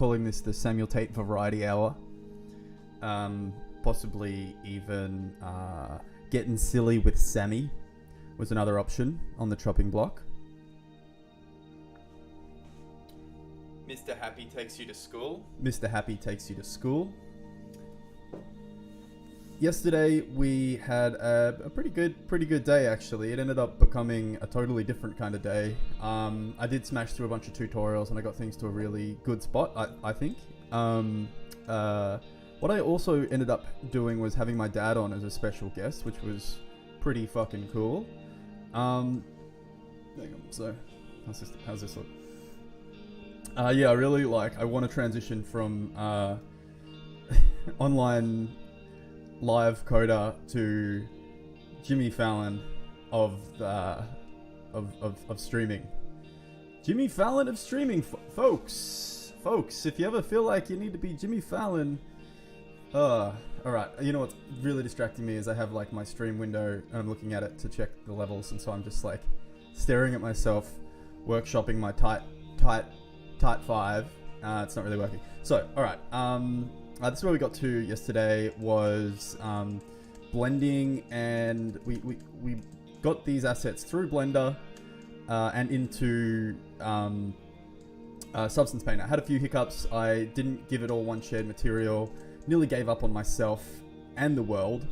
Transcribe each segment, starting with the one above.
calling this the Samuel Tate Variety Hour. Possibly even getting silly with Sammy was another option on the chopping block. Mr. Happy takes you to school. Mr. Happy takes you to school. Yesterday we had a pretty good day actually. It ended up becoming a totally different kind of day. I did smash through a bunch of tutorials and I got things to a really good spot, I think. What I also ended up doing was having my dad on as a special guest, which was pretty fucking cool. Hang on, so how's this look? Yeah, I really I want to transition from online live coder to Jimmy Fallon of streaming. Jimmy Fallon of streaming, folks. If you ever feel like you need to be Jimmy Fallon, alright. You know what's really distracting me is I have like my stream window and I'm looking at it to check the levels, and so I'm just like staring at myself, workshopping my tight 5. It's not really working. So, alright. This is where we got to yesterday was blending, and we got these assets through Blender and into Substance Painter. I had a few hiccups. I didn't give it all one shared material. Nearly gave up on myself and the world.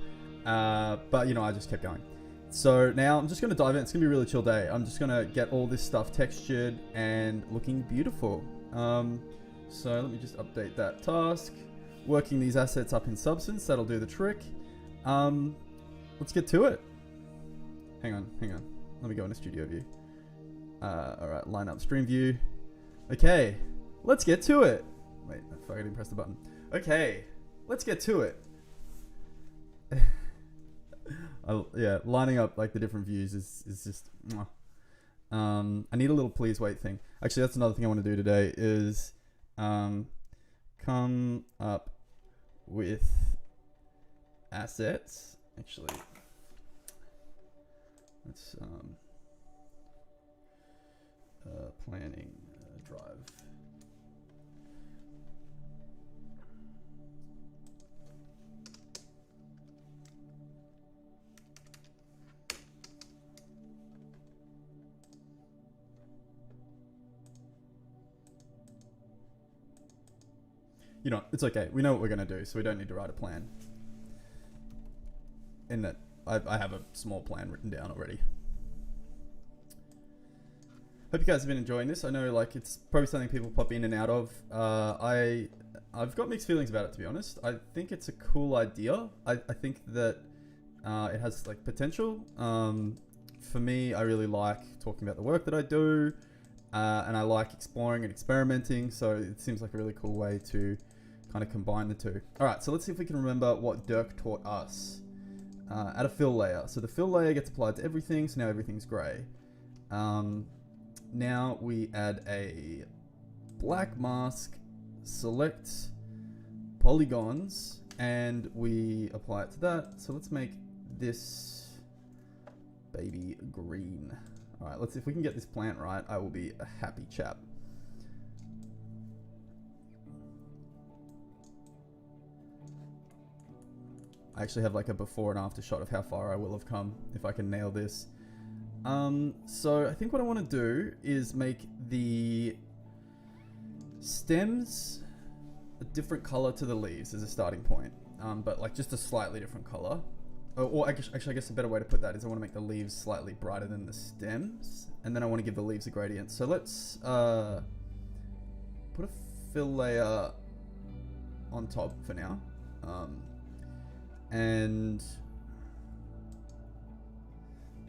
But, you know, I just kept going. So now I'm just going to dive in. It's going to be a really chill day. I'm just going to get all this stuff textured and looking beautiful. So let me just update that task. Working these assets up in Substance, that'll do the trick. Let's get to it. Hang on. Let me go into studio view. Alright, line up stream view. Okay, let's get to it. Wait, I didn't press the button. Okay, let's get to it. Yeah, lining up like the different views is just... I need a little please wait thing. Actually, that's another thing I want to do today is come up with assets. Actually, let's planning drive. You know, it's okay. We know what we're going to do, so we don't need to write a plan. In that, I have a small plan written down already. Hope you guys have been enjoying this. I know, like, it's probably something people pop in and out of. I've got mixed feelings about it, to be honest. I think it's a cool idea. I think that it has, like, potential. For me, I really like talking about the work that I do. And I like exploring and experimenting, so it seems like a really cool way to kind of combine the two. Alright, so let's see if we can remember what Dirk taught us. Add a fill layer. So the fill layer gets applied to everything, so now everything's grey. Now we add a black mask, select polygons, and we apply it to that. So let's make this baby green. Alright, let's see if we can get this plant right. I will be a happy chap. I actually have like a before and after shot of how far I will have come if I can nail this. So I think what I want to do is make the stems a different color to the leaves as a starting point. But like just a slightly different color. Or actually, I guess a better way to put that is I want to make the leaves slightly brighter than the stems. And then I want to give the leaves a gradient. So let's put a fill layer on top for now. And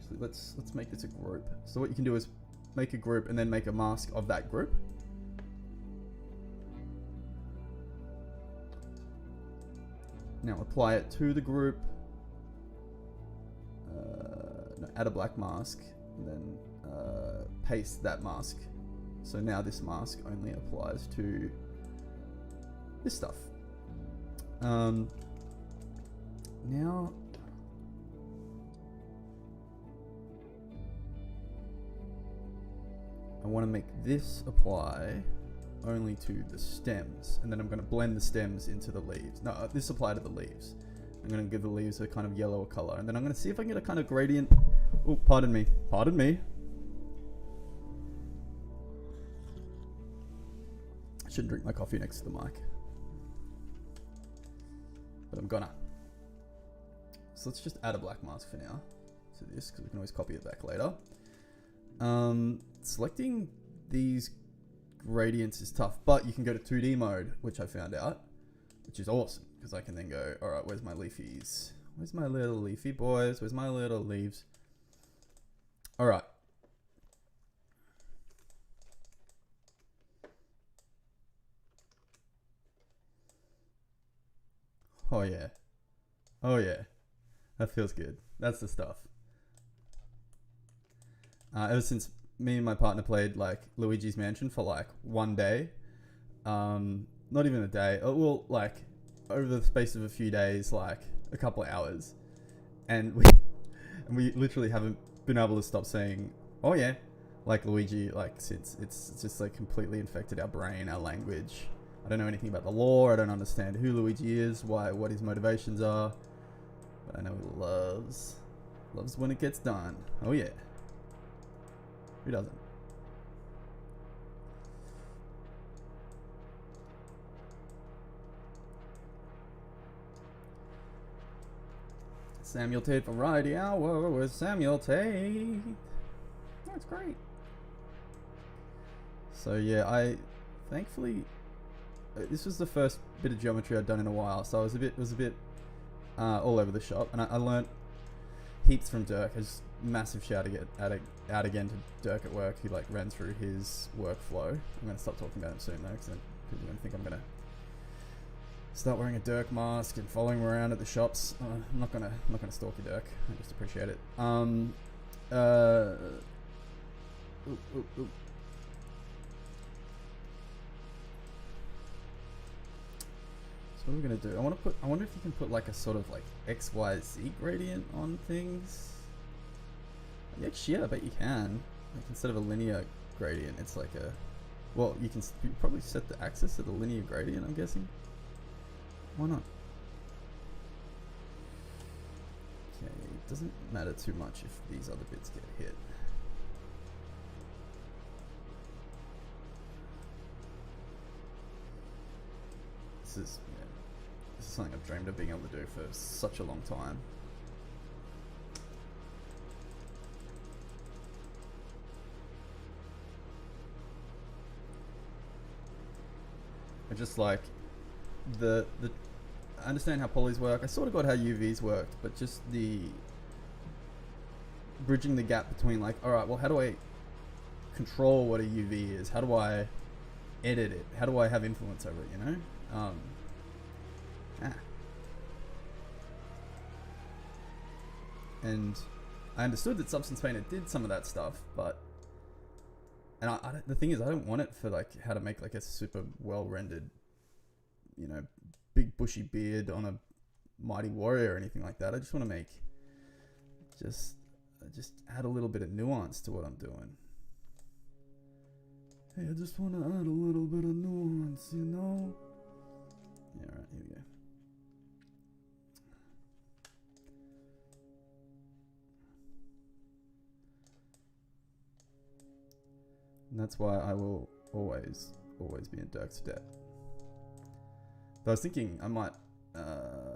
actually, let's make this a group. So what you can do is make a group and then make a mask of that group. Now apply it to the group. No, add a black mask, and then paste that mask. So now this mask only applies to this stuff. Now I want to make this apply only to the stems, and then I'm going to blend the stems into the leaves. No, this applied to the leaves. I'm going to give the leaves a kind of yellow color, and then I'm going to see if I can get a kind of gradient. Oh, pardon me. Pardon me. I shouldn't drink my coffee next to the mic, but I'm gonna. So let's just add a black mask for now to this, because we can always copy it back later. Selecting these gradients is tough, but you can go to 2D mode, which I found out, which is awesome, because I can then go, all right, where's my leafies? Where's my little leafy boys? Where's my little leaves? All right. Oh yeah. Oh yeah. That feels good. That's the stuff. Ever since me and my partner played like Luigi's Mansion for like one day, not even a day, well, like over the space of a few days, like a couple of hours, and we literally haven't been able to stop saying, oh yeah, like Luigi, like since it's just like completely infected our brain, our language. I don't know anything about the lore. I don't understand who Luigi is, what his motivations are, but I know he loves when it gets done. Oh yeah. Who doesn't? Samuel Tate Variety Hour with Samuel Tate. That's great. So yeah, I thankfully this was the first bit of geometry I'd done in a while, so I was a bit all over the shop, and I learnt heaps from Dirk. His massive shout out again to Dirk at work, who like ran through his workflow. I'm gonna stop talking about him soon though, because then people are gonna think I'm gonna start wearing a Dirk mask and following him around at the shops. I'm not gonna stalk you, Dirk. I just appreciate it. Ooh. So what are we gonna do? I wonder if you can put like a sort of like XYZ gradient on things. Yeah, I bet you can. Like instead of a linear gradient, it's like a. Well, you can probably set the axis to the linear gradient, I'm guessing. Why not? Okay, it doesn't matter too much if these other bits get hit. This is something I've dreamed of being able to do for such a long time. I just like I understand how polys work. I sort of got how UVs worked, but just the bridging the gap between like, all right, well, how do I control what a UV is? How do I edit it? How do I have influence over it? You know. And I understood that Substance Painter did some of that stuff, but the thing is, I don't want it for like how to make like a super well rendered, you know, big bushy beard on a mighty warrior or anything like that. I just want to make just add a little bit of nuance to what I'm doing. Hey, I just want to add a little bit of nuance, you know. Yeah, right, here we go. And that's why I will always be in Dirk's debt. But I was thinking I might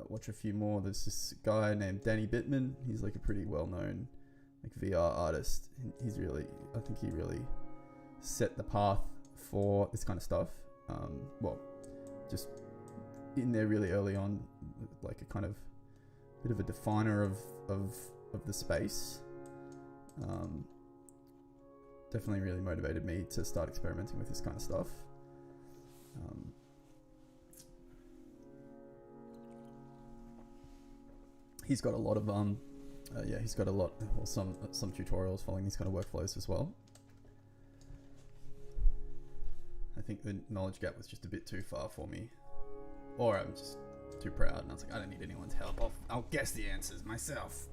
watch a few more. There's this guy named Danny Bittman. He's like a pretty well-known like VR artist. He's really, I think he really set the path for this kind of stuff. Well, just in there really early on, like a kind of bit of a definer of the space. Definitely really motivated me to start experimenting with this kind of stuff. He's got a lot of he's got a lot, or some tutorials following these kind of workflows as well. I think the knowledge gap was just a bit too far for me, or I'm just too proud, and I was like, I don't need anyone's help. I'll guess the answers myself.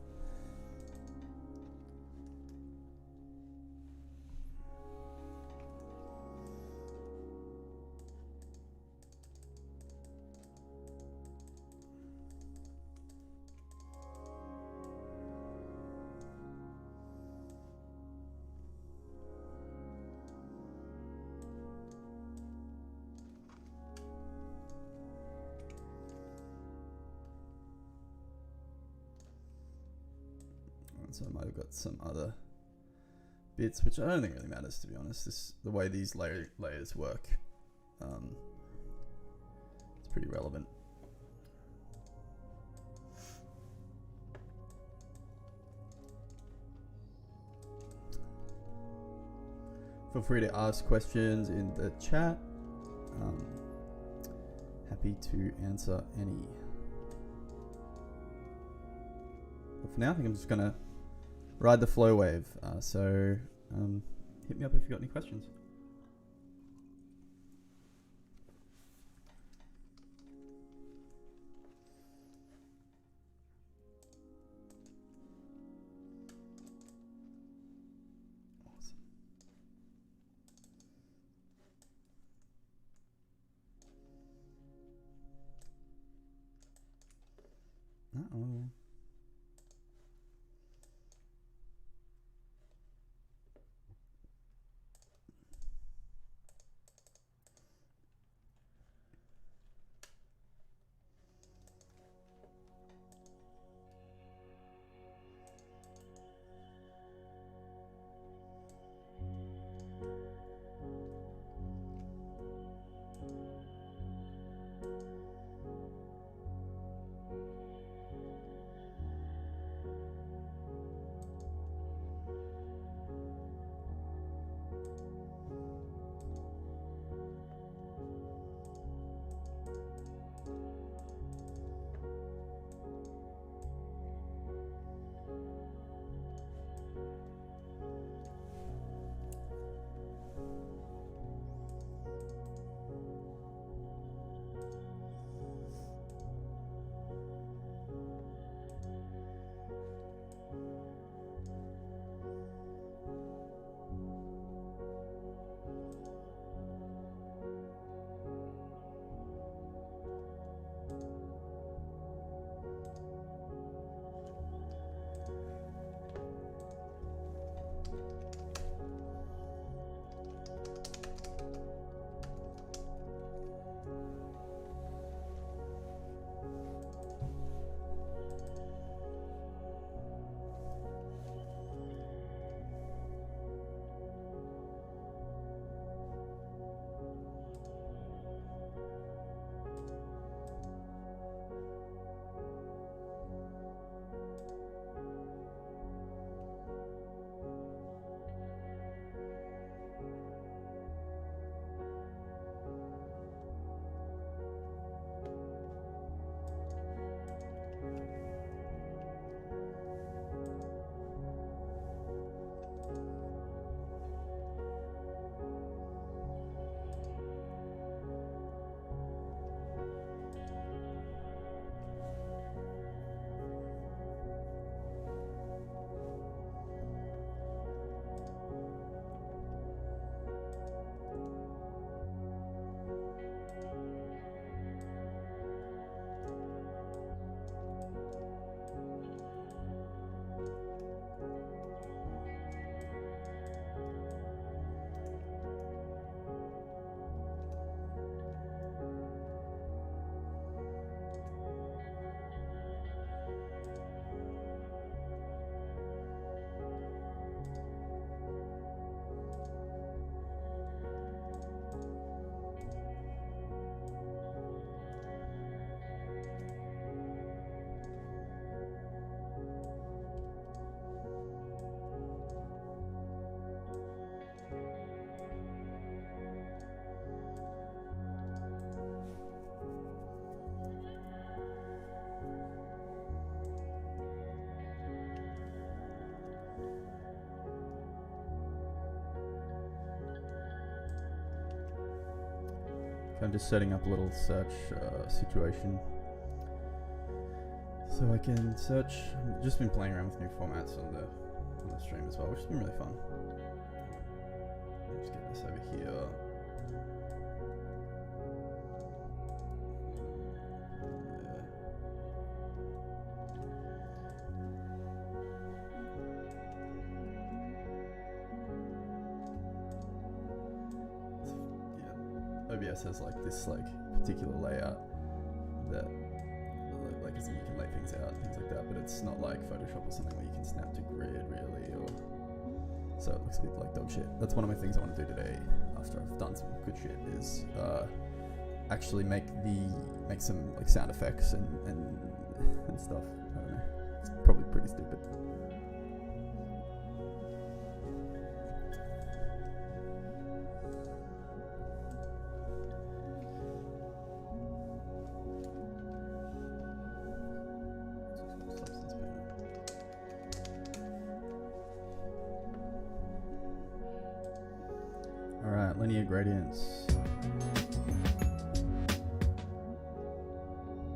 So I might have got some other bits, which I don't think really matters, to be honest. The way these layers work, it's pretty relevant. Feel free to ask questions in the chat. Happy to answer any. But for now, I think I'm just gonna ride the flow wave. So hit me up if you've got any questions. Uh-oh. I'm just setting up a little search situation so I can search. I've just been playing around with new formats on the stream as well, which has been really fun. Let's get this over here. OBS has like this particular layout that like as in you can lay things out and things like that, but it's not like Photoshop or something where you can snap to grid really, or so it looks a bit like dog shit. That's one of my things I want to do today after I've done some good shit is actually make some like sound effects and stuff. I don't know. It's probably pretty stupid. Alright, linear gradients.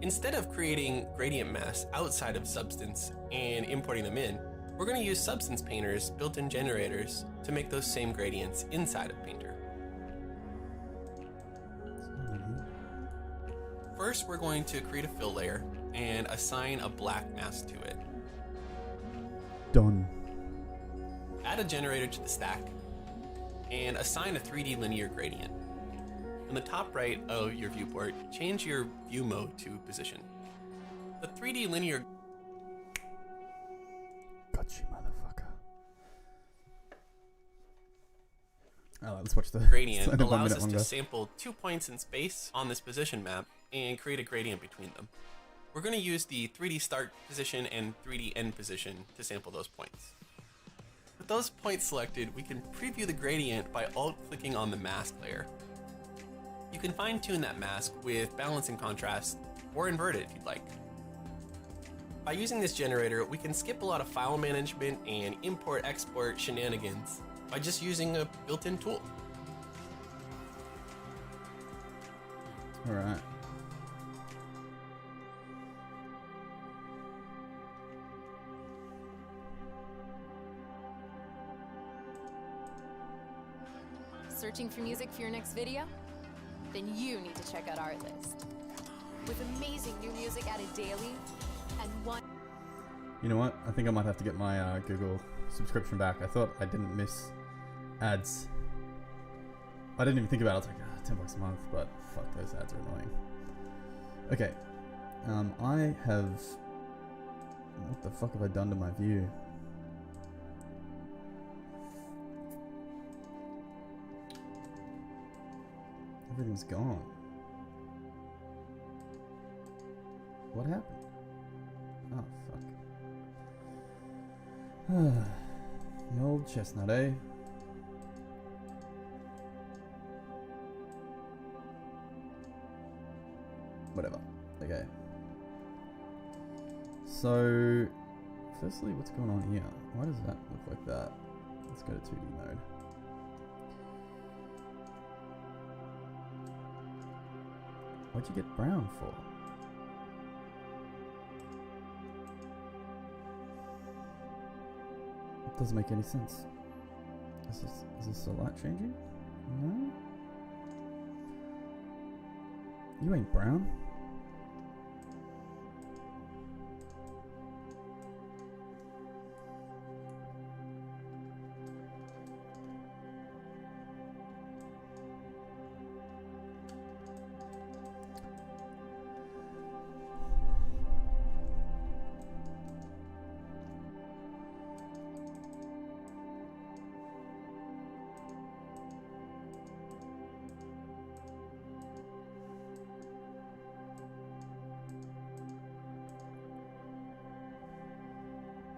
Instead of creating gradient masks outside of Substance and importing them in, we're going to use Substance Painter's built-in generators to make those same gradients inside of Painter. First, we're going to create a fill layer and assign a black mask to it. Done. Add a generator to the stack and assign a 3D linear gradient. In the top right of your viewport, change your view mode to position. The 3D linear Gotcha, motherfucker. Oh, let's watch the gradient one allows minute us longer. to sample 2 points in space on this position map and create a gradient between them. We're going to use the 3D start position and 3D end position to sample those points. With those points selected, we can preview the gradient by alt-clicking on the mask layer. You can fine-tune that mask with balance and contrast, or invert it if you'd like. By using this generator, we can skip a lot of file management and import-export shenanigans by just using a built-in tool. Alright. Searching for music for your next video? Then you need to check out Artlist. With amazing new music added daily and one. You know what? I think I might have to get my Google subscription back. I thought I didn't miss ads. I didn't even think about it. I was like, $10 a month, but fuck, those ads are annoying. Okay. I have... What the fuck have I done to my view? Everything's gone. What happened? Oh, fuck. The old chestnut, eh? Whatever. Okay. So, firstly, what's going on here? Why does that look like that? Let's go to 2D mode. What'd you get brown for? It doesn't make any sense. Is this the light changing? No? You ain't brown.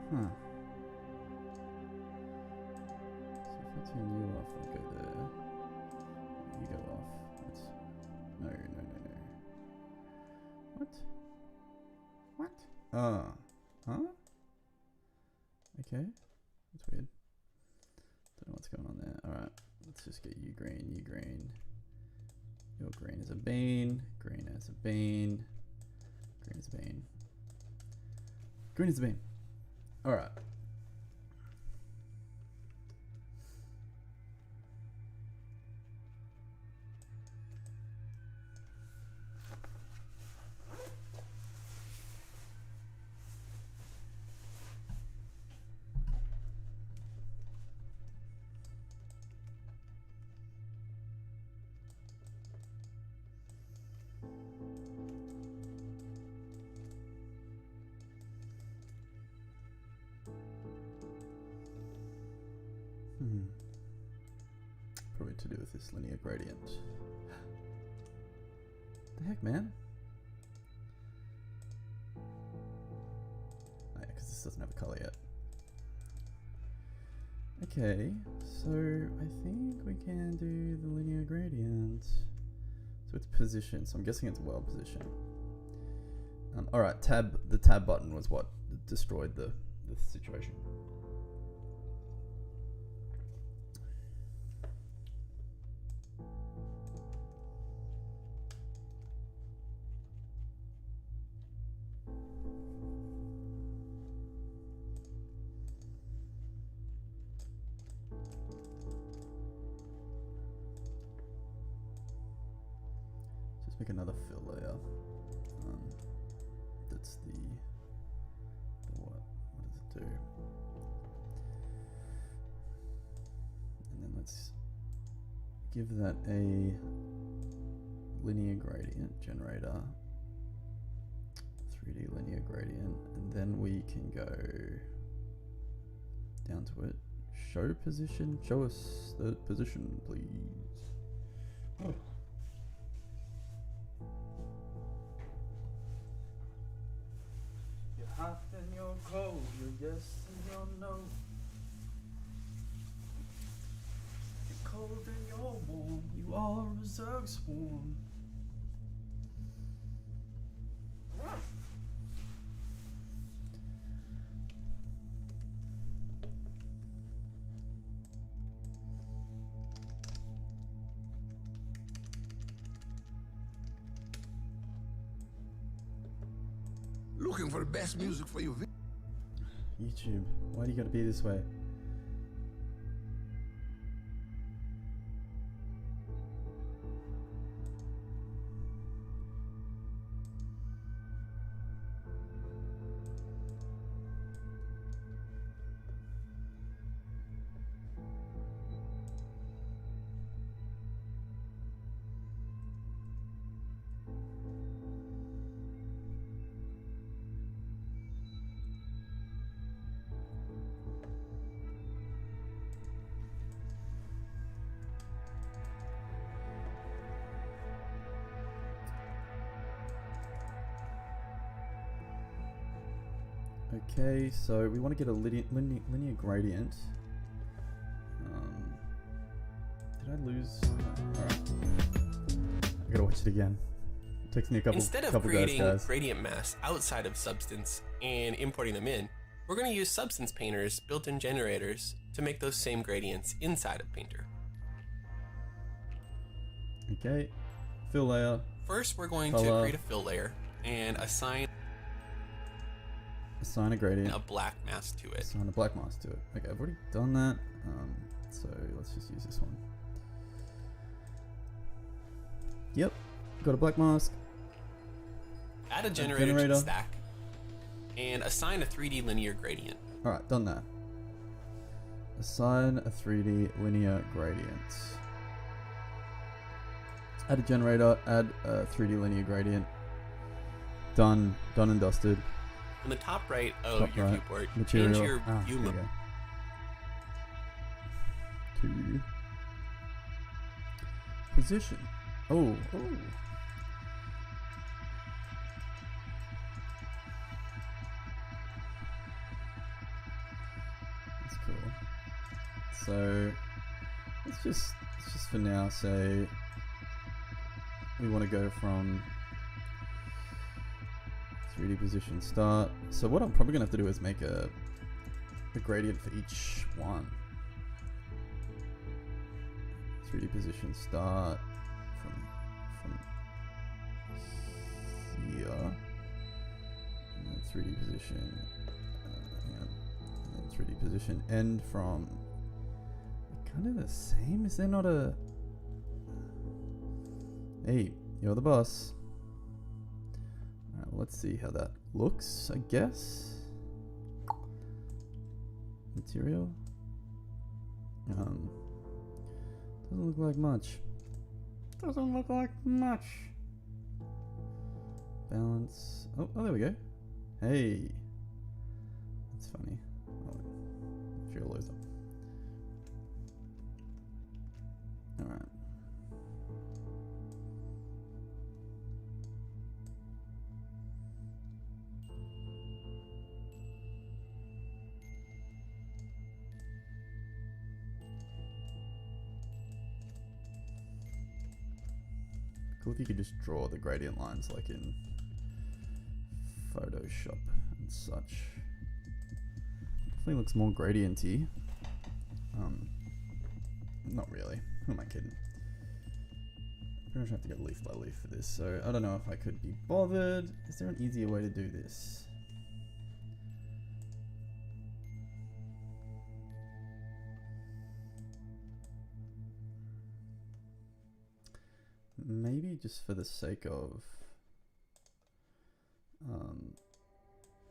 Huh. So if I turn you off, I'll go there. You go off. That's... No. What? What? Huh? Okay. That's weird. Don't know what's going on there. Alright. Let's just get you green, you green. Your green is a bean. Green as a bean. Green is a bean. Green is a bean. Alright. with this linear gradient? The heck, man? Oh yeah, because this doesn't have a color yet. Okay, so I think we can do the linear gradient. So it's position, so I'm guessing it's world position. Alright, the tab button was what destroyed the situation. Just make another fill layer. That's the what does it do? And then let's give that a linear gradient generator, 3D linear gradient, and then we can go down to it. Show position. Show us the position, please. Oh. You're hot and you're cold, you're yes and you're no. You're cold and you're warm, you are a reserve swarm. Looking for the best music for your video. YouTube, why do you gotta be this way? Okay, so we want to get a linear gradient. Did I lose? Alright. I gotta watch it again. It takes me a couple Instead of couple creating guys. gradient masks outside of Substance and importing them in, we're going to use Substance Painter's built-in generators to make those same gradients inside of Painter. Okay, fill layer. First, we're going to Color. create a fill layer and assign Assign a gradient. a black mask to it. Assign a black mask to it. Okay, I've already done that. So let's just use this one. Yep, got a black mask. Add a generator to the stack and assign a 3D linear gradient. Alright, done that. Assign a 3D linear gradient. Add a generator, add a 3D linear gradient. Done and dusted. On the top right of Top your right. viewport, Material. change your Ah, view there mode. we go. To position. Oh. That's cool. So let's just for now say we want to go from 3D position start. So what I'm probably gonna have to do is make a gradient for each one. 3D position start from here, and then 3D position, hang on, and then 3D position end from kind of the same. Is there not a? Hey, you're the boss. Alright, well, let's see how that looks, I guess. Material. Doesn't look like much. Doesn't look like much. Balance. Oh, there we go. Hey. That's funny. Oh, if you're a loser. Alright. Cool if you could just draw the gradient lines like in Photoshop and such. Definitely looks more gradienty. Not really. Who am I kidding? I'm pretty much have to go leaf by leaf for this, so I don't know if I could be bothered. Is there an easier way to do this? Maybe just for the sake of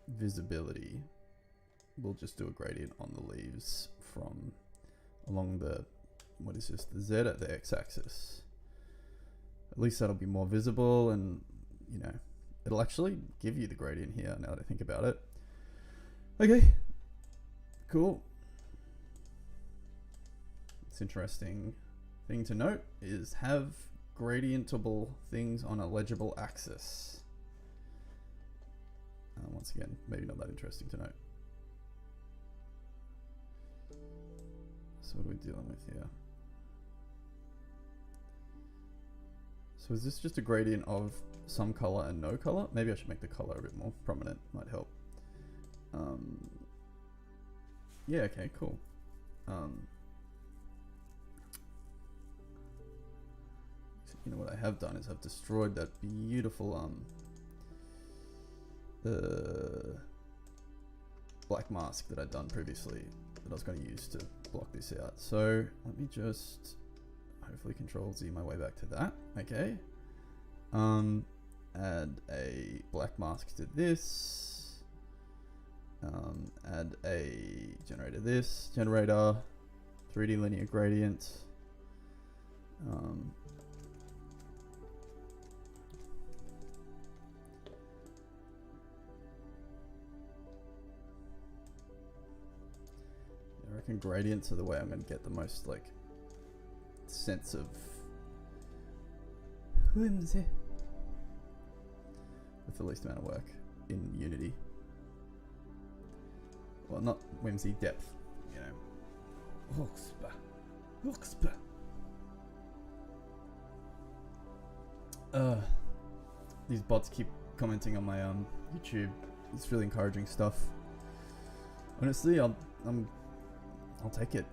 visibility, we'll just do a gradient on the leaves from along the, what is this, the Z at the x-axis. At least that'll be more visible, and you know, it'll actually give you the gradient here now that I think about it. Okay, cool. It's interesting thing to note is have gradientable things on a legible axis. Once again, maybe not that interesting to note. So what are we dealing with here? So is this just a gradient of some color and no color? Maybe I should make the color a bit more prominent, might help. Yeah, okay, cool. You know what I have done is I've destroyed that beautiful black mask that I'd done previously that I was going to use to block this out. So let me just hopefully Control Z my way back to that. Okay. Add a black mask to this. Add a generator this. Generator 3D linear gradient. I reckon gradients are the way I'm going to get the most like sense of whimsy with the least amount of work in Unity. Well, not whimsy, depth, you know. Huxpa. These bots keep commenting on my YouTube. It's really encouraging stuff. Honestly, I'll take it.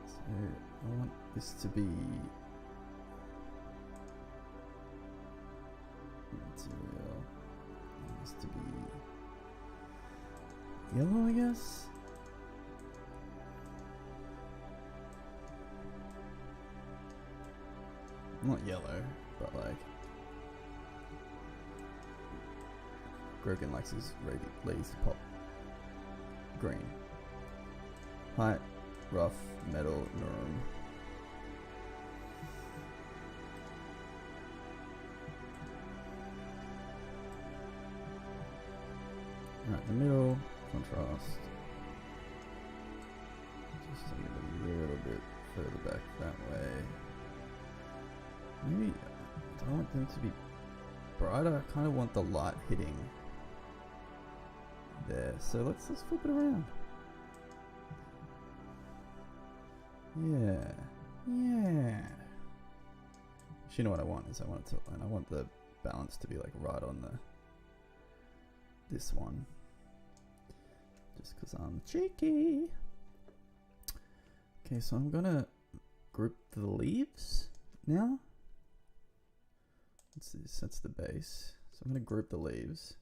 So I want this to be material. I want this to be yellow, I guess. Not yellow, but like Grogan likes his ladies to pop. Green. Height, rough, metal, neuron. Right, the middle, contrast. Just a little bit further back that way. Maybe I don't want them to be brighter. I kind of want the light hitting there. So let's flip it around. Yeah. You know what I want is I want the balance to be like right on this one. Just because I'm cheeky. Okay, so I'm gonna group the leaves now. What's this? That's the base. So I'm going to group the leaves.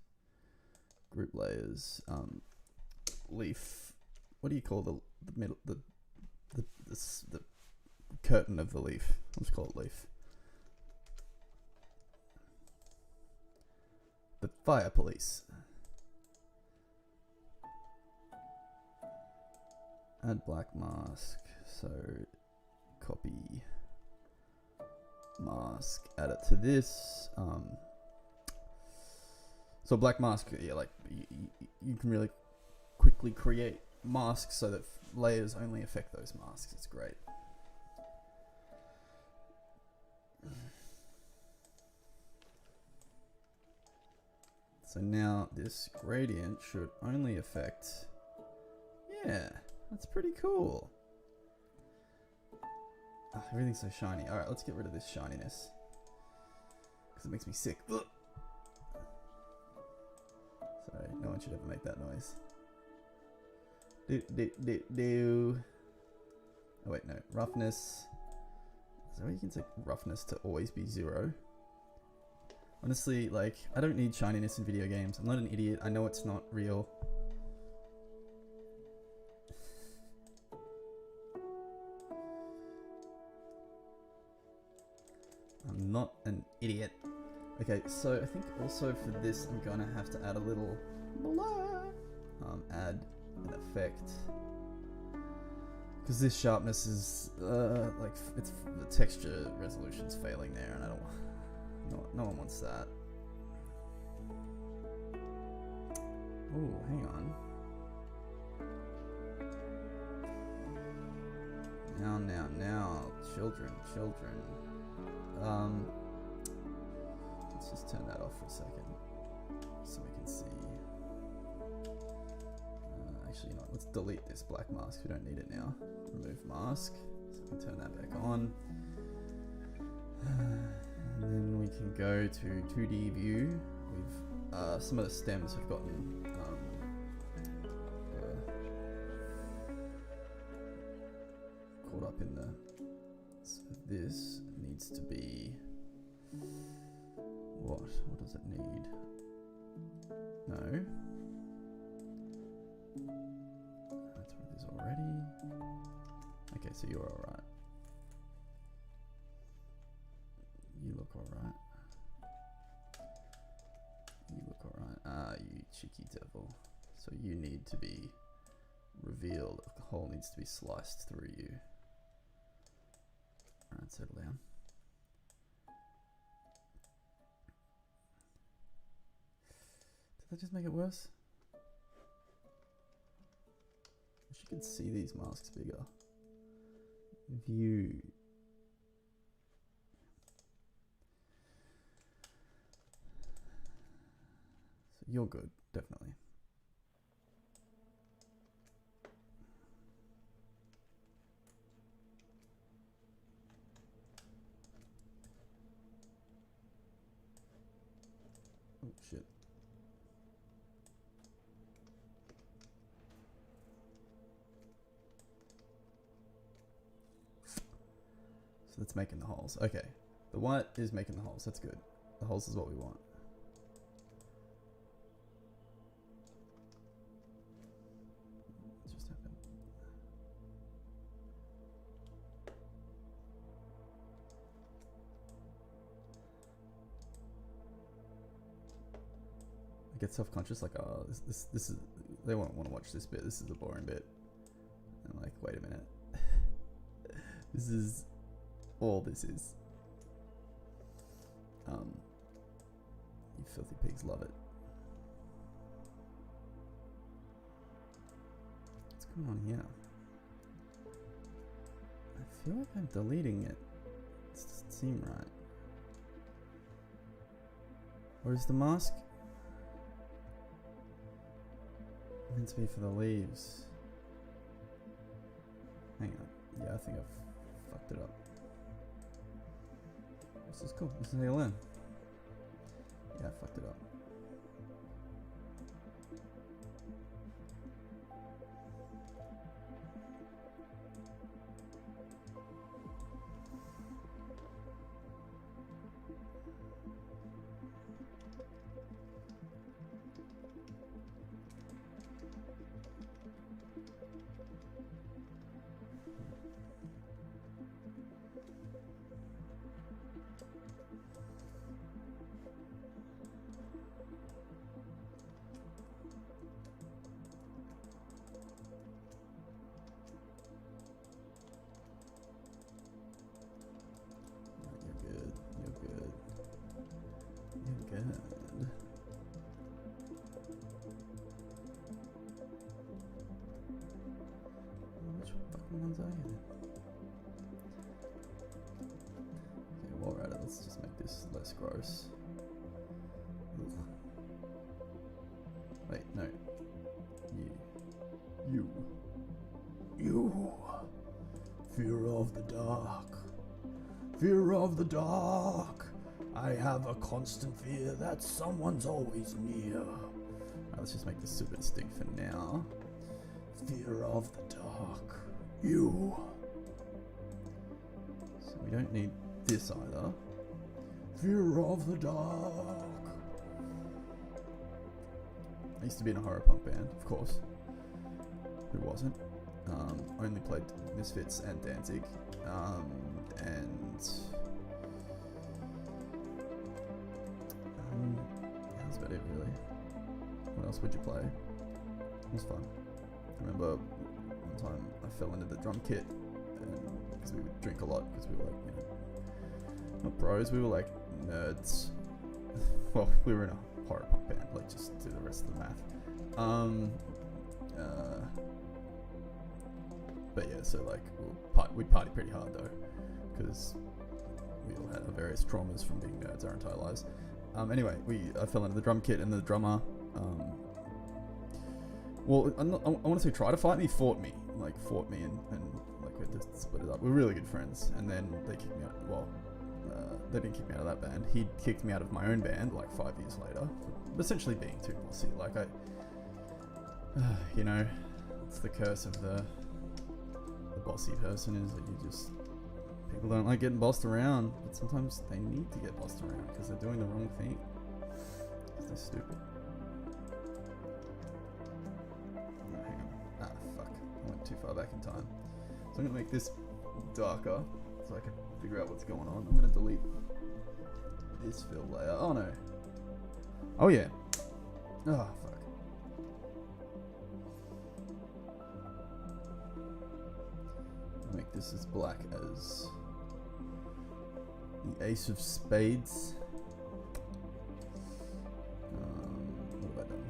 Group layers. Leaf. What do you call the middle? The curtain of the leaf. Let's call it leaf. The fire police. Add black mask. So copy. Mask, add it to this. So black mask, yeah, like you can really quickly create masks so that layers only affect those masks. It's great. So now this gradient should only affect, Yeah, that's pretty cool. Ah, everything's so shiny. Alright, let's get rid of this shininess. Because it makes me sick. Ugh. Sorry, no one should ever make that noise. Do. Oh wait, no. Roughness. Is there a way you can set roughness to always be 0? Honestly, like, I don't need shininess in video games. I'm not an idiot. I know it's not real. I'm not an idiot. Okay, so I think also for this I'm gonna have to add a little blah. Add an effect. Because this sharpness is like it's the texture resolution's failing there, and I don't. No one wants that. Oh, hang on. Now, children. Let's just turn that off for a second, so we can see. Actually, you know what? Let's delete this black mask. We don't need it now. Remove mask, so we can turn that back on. And then we can go to 2D view. We've some of the stems have gotten caught up in the. So this needs to be what? What does it need? No. That's what it is already. Okay, so you're alright. You look alright. You look alright. Ah, you cheeky devil. So you need to be revealed. The hole needs to be sliced through you. Alright, settle down. Did that just make it worse? I wish you could see these masks bigger. View. So you're good, definitely. Oh shit. So that's making the holes. Okay. The white is making the holes. That's good. The holes is what we want. What just happened? I get self-conscious, like, oh, this is, they won't want to watch this bit. This is a boring bit. And I'm like, wait a minute. This is all this is. You filthy pigs love it. What's going on here? I feel like I'm deleting it. It doesn't seem right. Or is the mask meant to be for the leaves? Hang on. Yeah, I think I've fucked it up. This is cool. This is how you learn. Yeah, I fucked it up. Which fucking ones are you then? Okay, while we're at it, let's just make this less gross. Ugh. Wait, no. You. Fear of the dark. Fear of the dark. I have a constant fear that someone's always near. Alright, let's just make this super distinct for now. Fear of the dark. You. So we don't need this either. Fear of the dark. I used to be in a horror punk band, of course. Who wasn't? Only played Misfits and Danzig. That's about it, really. What else would you play? It was fun. I remember one time I fell into the drum kit, because we would drink a lot, because we were like, you know, not bros, we were like nerds. Well, we were in a horror punk band, like just do the rest of the math. But yeah, so like we'd party pretty hard though, because we all had our various traumas from being nerds our entire lives. Anyway, I fell into the drum kit, and the drummer, well, I want to say try to fight me, fought me, and like we had to split it up. We were really good friends, and then they kicked me out. Well, they didn't kick me out of that band. He kicked me out of my own band like 5 years later, essentially being too bossy. Like you know, it's the curse of the bossy person, is that people don't like getting bossed around, but sometimes they need to get bossed around because they're doing the wrong thing. Because they're stupid. Oh, hang on. Ah, fuck. I went too far back in time. So I'm going to make this darker so I can figure out what's going on. I'm going to delete this fill layer. Oh no. Oh yeah. Oh, fuck. Make this as black as the Ace of Spades. What have I done?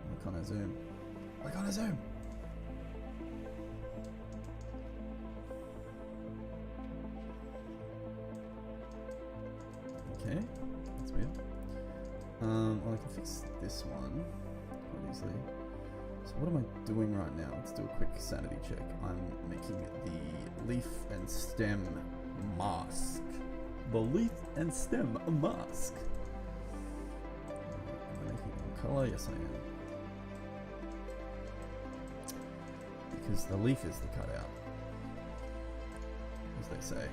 Why can't I zoom? Why can't I zoom? Okay, that's weird. Well, I can fix this one quite easily. So what am I doing right now? Let's do a quick sanity check. I'm making the leaf and stem mask. The leaf and stem mask. Am I making it in color? Yes, I am. Because the leaf is the cutout. As they say.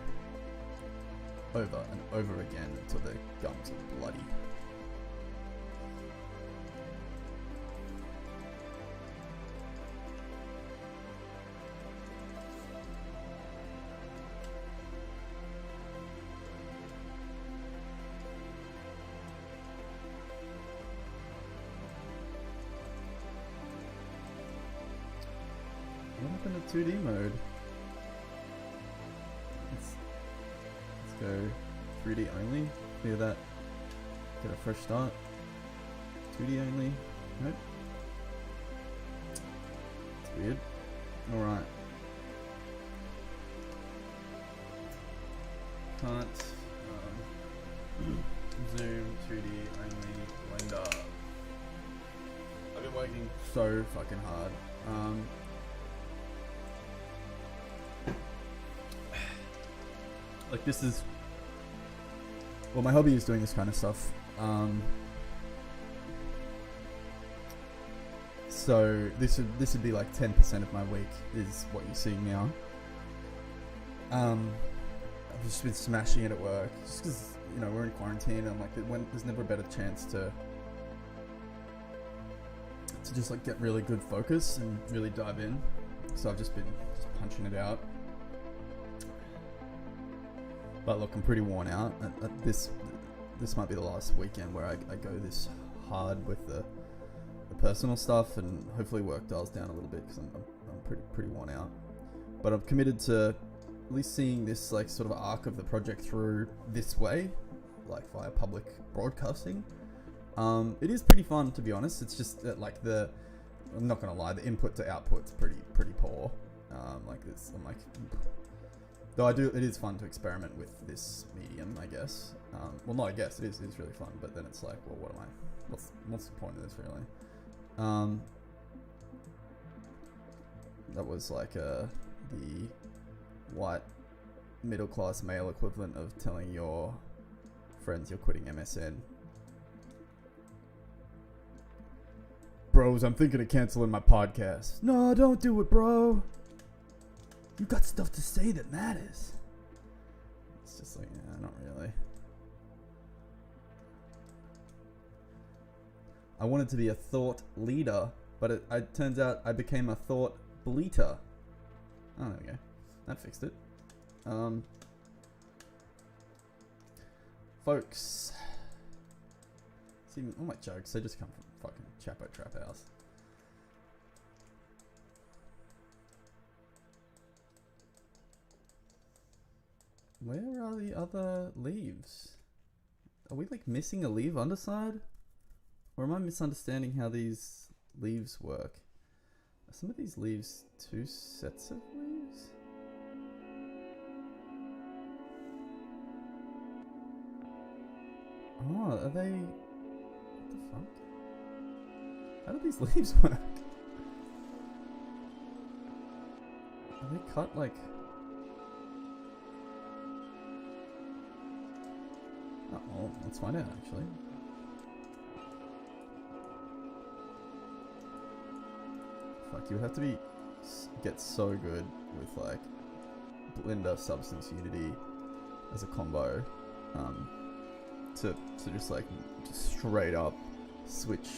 Over and over again until their gums are bloody. What happened to 2D mode? Let's go 3D only. Clear that. Get a fresh start. 2D only. Nope. It's weird. Alright. Can't. Zoom 2D only. Blender. I've been working so fucking hard. Like this is, well, my hobby is doing this kind of stuff. So this would be like 10% of my week is what you're seeing now. I've just been smashing it at work, just because, you know, we're in quarantine. And I'm like, there's never a better chance to just like get really good focus and really dive in. So I've just been punching it out. But look, I'm pretty worn out. This might be the last weekend where I go this hard with the personal stuff, and hopefully work dials down a little bit because I'm pretty worn out. But I'm committed to at least seeing this like sort of arc of the project through this way, like via public broadcasting. It is pretty fun, to be honest. It's just that, like, I'm not gonna lie, the input to output's pretty poor. Like this, I'm like. Though it is fun to experiment with this medium, I guess. Well, not I guess, it is really fun, but then it's like, well, what's the point of this, really? That was like the white middle class male equivalent of telling your friends you're quitting MSN. Bros, I'm thinking of canceling my podcast. No, don't do it, bro. You got stuff to say that matters. It's just like, yeah, not really. I wanted to be a thought leader, but it turns out I became a thought bleater. Oh, there we go. That fixed it. Folks. See, all my jokes, they just come from fucking Chapo Trap House. Where are the other leaves? Are we like missing a leaf underside? Or am I misunderstanding how these leaves work? Are some of these leaves two sets of leaves? Oh, are they... What the fuck? How do these leaves work? Are they cut like... Oh, well, let's find out actually. Fuck, you would have to get so good with like Blender Substance Unity as a combo to just like straight up switch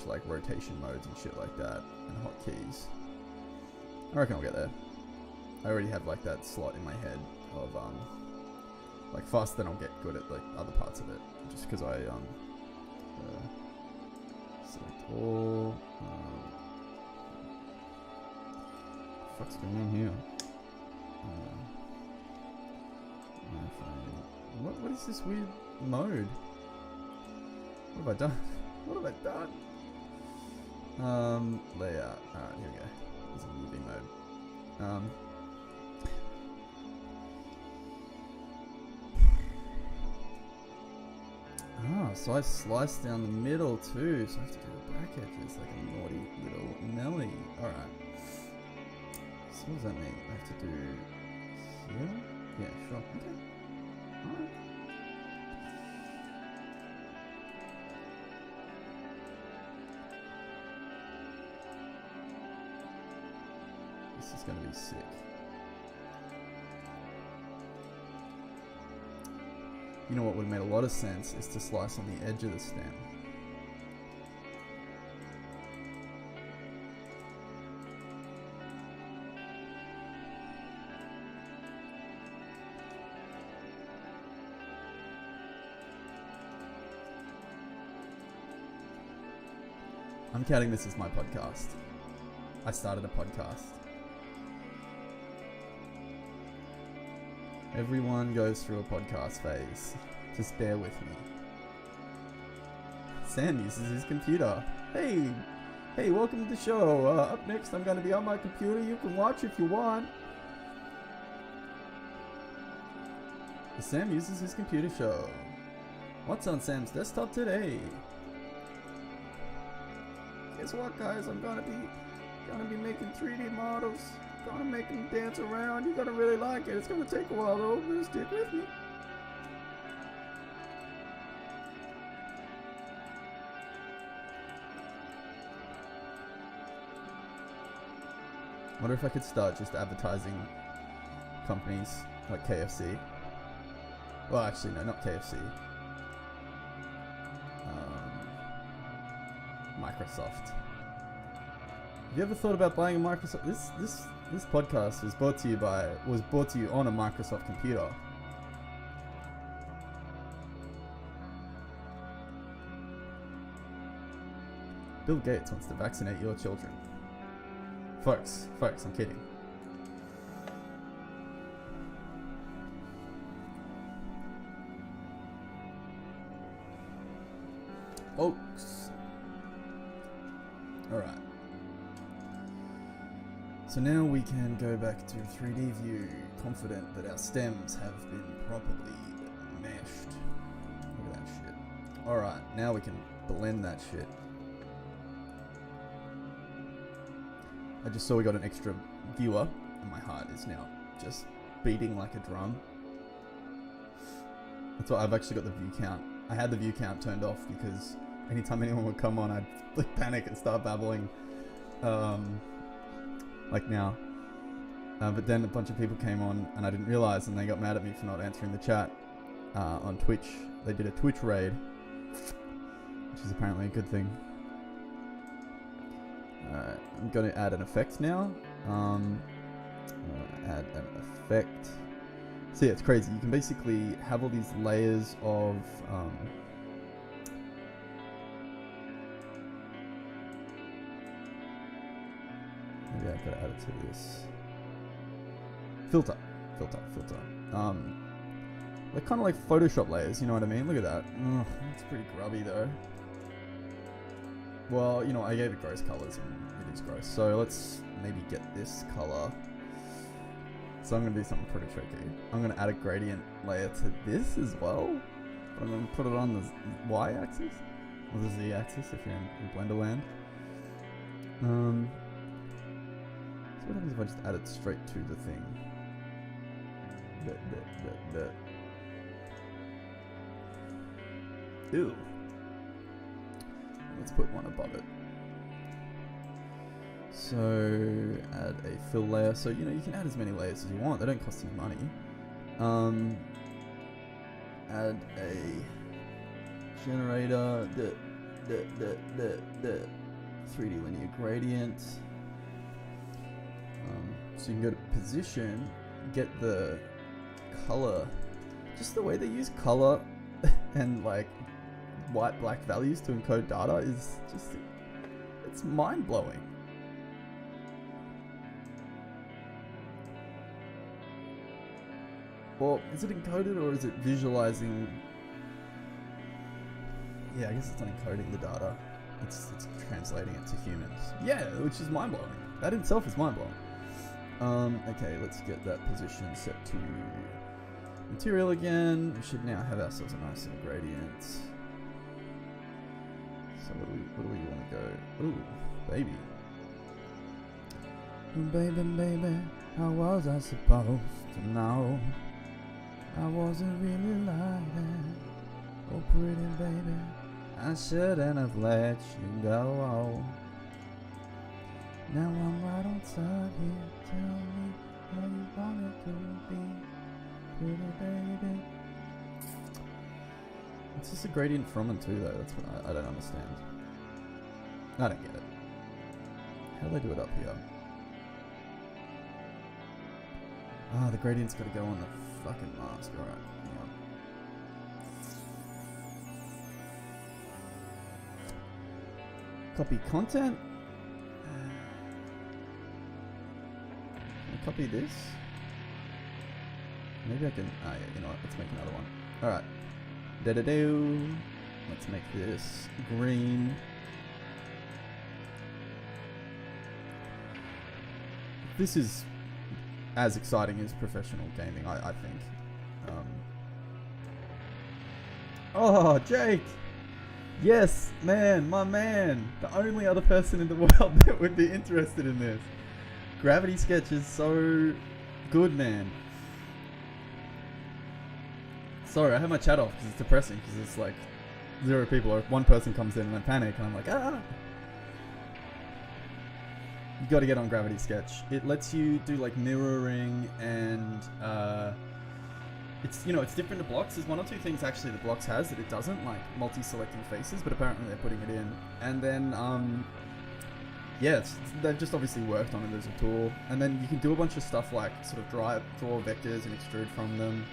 like rotation modes and shit like that and hotkeys. I reckon I'll get there. I already have like that slot in my head of like fast, then I'll get good at like other parts of it just because I select all. What's going on here? What is this weird mode? What have I done? What have I done? Layout. Alright, here we go. This is a movie mode. So I sliced down the middle too, so I have to do the back edges like a naughty little Nelly. Alright. So what does that mean? I have to do here? Yeah, sure. Okay. Alright. This is gonna be sick. You know what would have made a lot of sense is to slice on the edge of the stem. I'm counting this as my podcast. I started a podcast. Everyone goes through a podcast phase. Just bear with me. Sam uses his computer. Hey, welcome to the show. Up next, I'm going to be on my computer. You can watch if you want. The Sam uses his computer show. What's on Sam's desktop today? Guess what, guys? I'm gonna be making 3D models. Gonna make them dance around. You're gonna really like it. It's gonna take a while though. Just stick with me. Wonder if I could start just advertising companies like KFC. Well, actually, no, not KFC. Microsoft. Have you ever thought about buying a Microsoft? This podcast was brought to you on a Microsoft computer. Bill Gates wants to vaccinate your children. Folks, I'm kidding. Folks. Alright. So now we can go back to 3D view, confident that our stems have been properly meshed. Look at that shit. Alright, now we can blend that shit. I just saw we got an extra viewer, and my heart is now just beating like a drum. That's why I've actually got the view count. I had the view count turned off because anytime anyone would come on, I'd like panic and start babbling, like now. But then a bunch of people came on, and I didn't realize, and they got mad at me for not answering the chat on Twitch. They did a Twitch raid, which is apparently a good thing. Alright, I'm going to add an effect now. Add an effect. So yeah, it's crazy. You can basically have all these layers of maybe I've got to add it to this filter. They're kind of like Photoshop layers, you know what I mean? Look at that. Ugh, it's pretty grubby though. Well, you know, I gave it gross colors and it is gross. So let's maybe get this color. So I'm going to do something pretty tricky. I'm going to add a gradient layer to this as well. But I'm going to put it on the y-axis. Or the z-axis if you're in Blender land. So what happens if I just add it straight to the thing? Ew. Let's put one above it. So add a fill layer. So you know you can add as many layers as you want. They don't cost you money. Add a generator. The 3D linear gradient. So you can go to position, get the color. Just the way they use color and like white black values to encode data is just, it's mind blowing. Well, is it encoded or is it visualizing? Yeah, I guess it's not encoding the data. It's translating it to humans. Yeah, which is mind blowing. That itself is mind blowing. Okay, let's get that position set to material again. We should now have ourselves a nice little gradient. So where do we want to go? Ooh, baby. Baby, how was I supposed to know? I wasn't really like that. Oh, pretty baby, I shouldn't have let you go. Now I'm right on top here. Tell me how you want it to be, pretty baby. It's just a gradient from and to though. That's what I don't understand. I don't get it. How do they do it up here? Ah, the gradient's got to go on the fucking mask. Alright, hang on. Copy content. Can I copy this? Maybe I can. Ah, yeah, you know what? Let's make another one. Alright. Da-da-do. Let's make this green. This is as exciting as professional gaming, I think. Oh, Jake! Yes, man, my man! The only other person in the world that would be interested in this. Gravity Sketch is so good, man. Sorry, I have my chat off because it's depressing, because it's like 0 people, or if one person comes in and I panic and I'm like, ah! You gotta get on Gravity Sketch. It lets you do like mirroring and it's, you know, it's different to Blocks. There's 1 or 2 things actually that Blocks has that it doesn't, like multi-selecting faces, but apparently they're putting it in. And then yeah, they've just obviously worked on it as a tool. And then you can do a bunch of stuff like sort of draw vectors and extrude from them.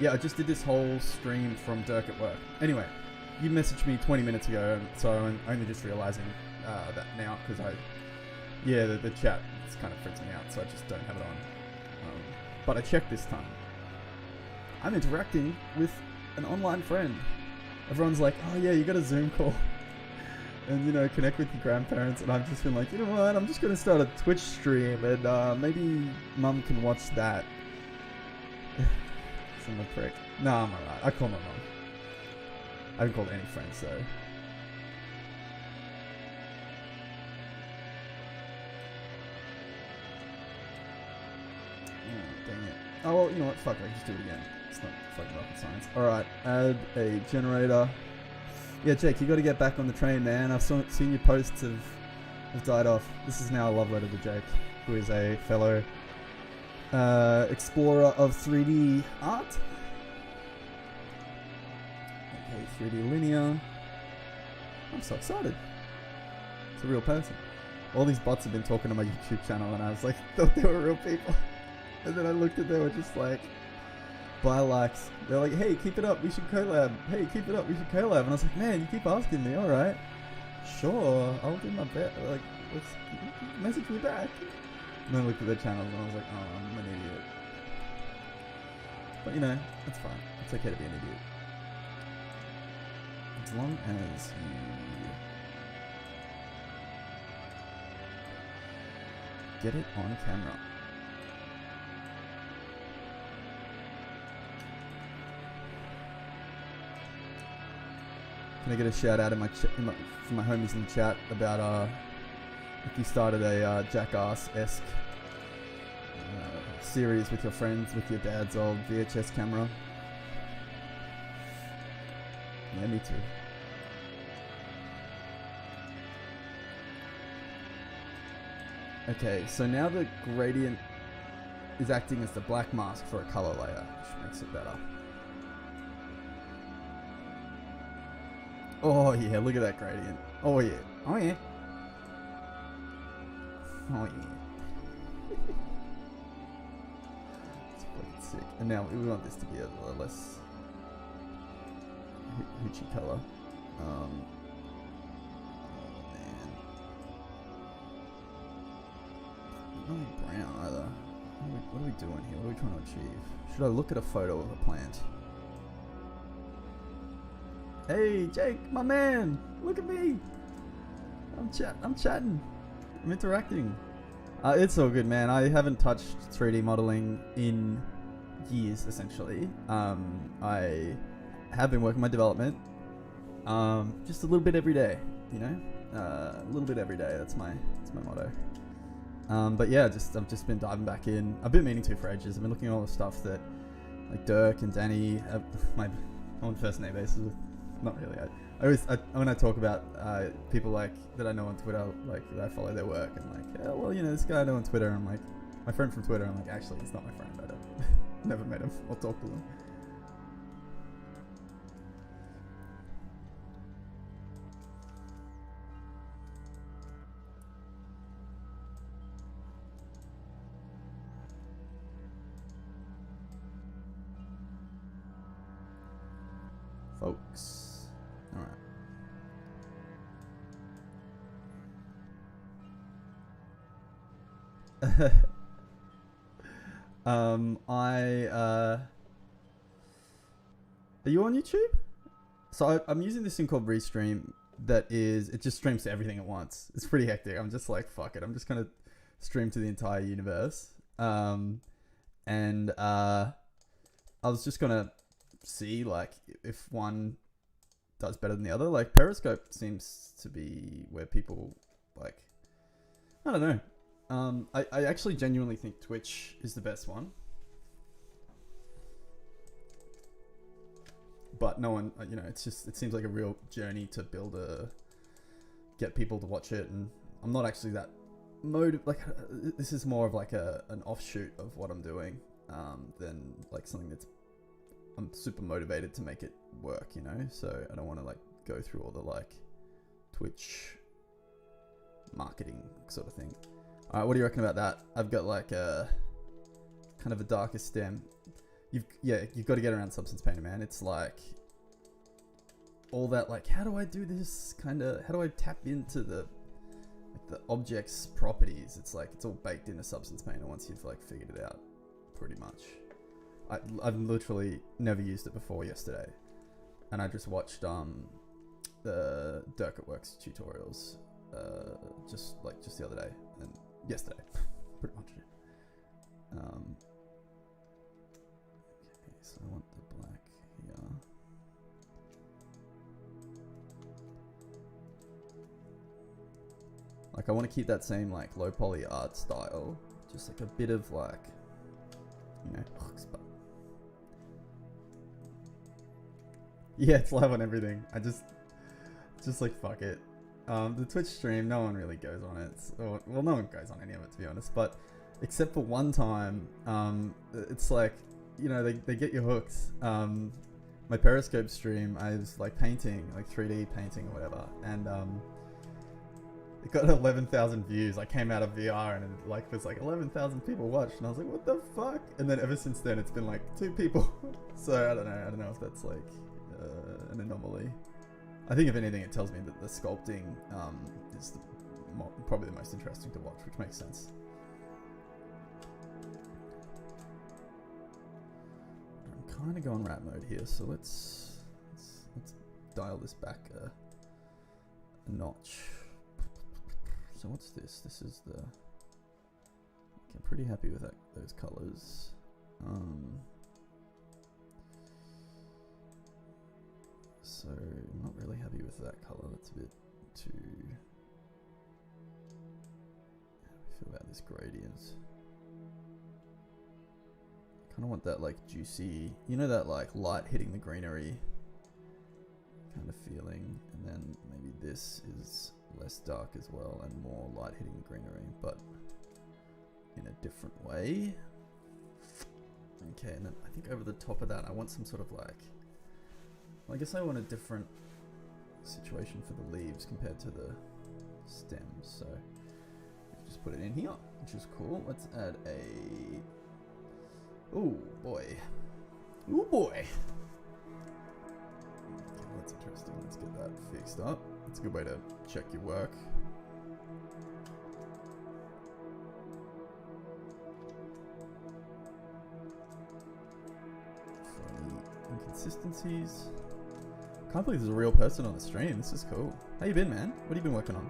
Yeah, I just did this whole stream from Dirk at work. Anyway, you messaged me 20 minutes ago, so I'm only just realizing that now, because the chat kind of freaks me out, so I just don't have it on. But I checked this time. I'm interacting with an online friend. Everyone's like, oh yeah, you got a Zoom call. And, you know, connect with your grandparents. And I've just been like, you know what, I'm just going to start a Twitch stream, and maybe mum can watch that. I'm a prick. No, I'm alright. I call my mum. I haven't called any friends, so. Oh, well, you know what? Fuck, I can just do it again. It's not fucking rocket science. Alright, add a generator. Yeah, Jake, you got to get back on the train, man. I've seen your posts have died off. This is now a love letter to Jake, who is a fellow explorer of 3D art. Okay, 3D linear. I'm so excited. It's a real person. All these bots have been talking on my YouTube channel, and I was like, thought they were real people. And then I looked at them, they were just like, buy likes. They're like, hey, keep it up, we should collab. Hey, keep it up, we should collab. And I was like, man, you keep asking me, alright. Sure, I'll do my best. Like, let's message me back. And then I looked at their channels and I was like, oh, I'm an idiot. But you know, it's fine. It's okay to be an idiot. As long as you get it on camera. Can I get a shout out from my homies in the chat about if you started a Jackass-esque series with your friends with your dad's old VHS camera? Yeah, me too. Okay, so now the gradient is acting as the black mask for a color layer, which makes it better. Oh yeah, look at that gradient. Oh yeah. Oh yeah. Oh yeah. It's fucking sick. And now we want this to be a less hoochie color. Oh man. Not really brown either. What are we doing here? What are we trying to achieve? Should I look at a photo of a plant? Hey, Jake, my man! Look at me! I'm chatting. I'm interacting. It's all good, man. I haven't touched 3D modeling in years, essentially. I have been working my development. Just a little bit every day, you know? A little bit every day. That's my motto. But yeah, I've just been diving back in. I've been meaning to for ages. I've been looking at all the stuff that like Dirk and Danny, my on first name basis with. Not really. When I talk about people like that I know on Twitter, like I follow their work, and like, yeah, well, you know, this guy I know on Twitter. I'm like, my friend from Twitter. I'm like, actually, he's not my friend. I don't never met him or talked to him. Folks. Alright. Are you on YouTube? So I'm using this thing called Restream it just streams to everything at once. It's pretty hectic. I'm just like, fuck it. I'm just gonna stream to the entire universe. I was just gonna see like if one does better than the other. Like Periscope seems to be where people like, I don't know. I actually genuinely think Twitch is the best one. But no one, you know, it seems like a real journey to get people to watch it. And I'm not actually that this is more of like an offshoot of what I'm doing, than like something that's, I'm super motivated to make it work, you know? So I don't want to like go through all the like Twitch marketing sort of thing. Alright, what do you reckon about that? I've got like a kind of a darker stem. You've got to get around Substance Painter, man. It's like all that like, how do I do this kind of, how do I tap into the object's properties? It's like it's all baked into Substance Painter once you've like figured it out, pretty much. I've literally never used it before yesterday, and I just watched the Dirk at Works tutorials just the other day and yesterday, pretty much. Okay, so I want the black here. Like I want to keep that same like low poly art style, just like a bit of like you know, hooks, but yeah, it's live on everything. I just like fuck it. The Twitch stream, no one really goes on it. Well, no one goes on any of it, to be honest. But except for one time, it's like, you know, they get you hooked. My Periscope stream, I was like painting, like 3D painting or whatever, and it got 11,000 views. I came out of VR and it like was like 11,000 people watched, and I was like, what the fuck? And then ever since then, it's been like 2 people. So I don't know if that's like an anomaly. I think if anything, it tells me that the sculpting is probably the most interesting to watch, which makes sense. I'm kind of going rat mode here, so let's dial this back a notch. So what's this? This is the. Okay, I'm pretty happy with those colors. So I'm not really happy with that color. That's a bit too. How do we feel about this gradient? I kind of want that like juicy, you know, that like light hitting the greenery kind of feeling, and then maybe this is less dark as well and more light hitting the greenery, but in a different way. Okay, and then I think over the top of that, I want some sort of like. Well, I guess I want a different situation for the leaves compared to the stems, so just put it in here, which is cool. Let's add a. Oh boy. Oh boy. Okay, that's interesting. Let's get that fixed up. It's a good way to check your work. For any inconsistencies. Can't believe there's a real person on the stream. This is cool. How you been, man? What have you been working on?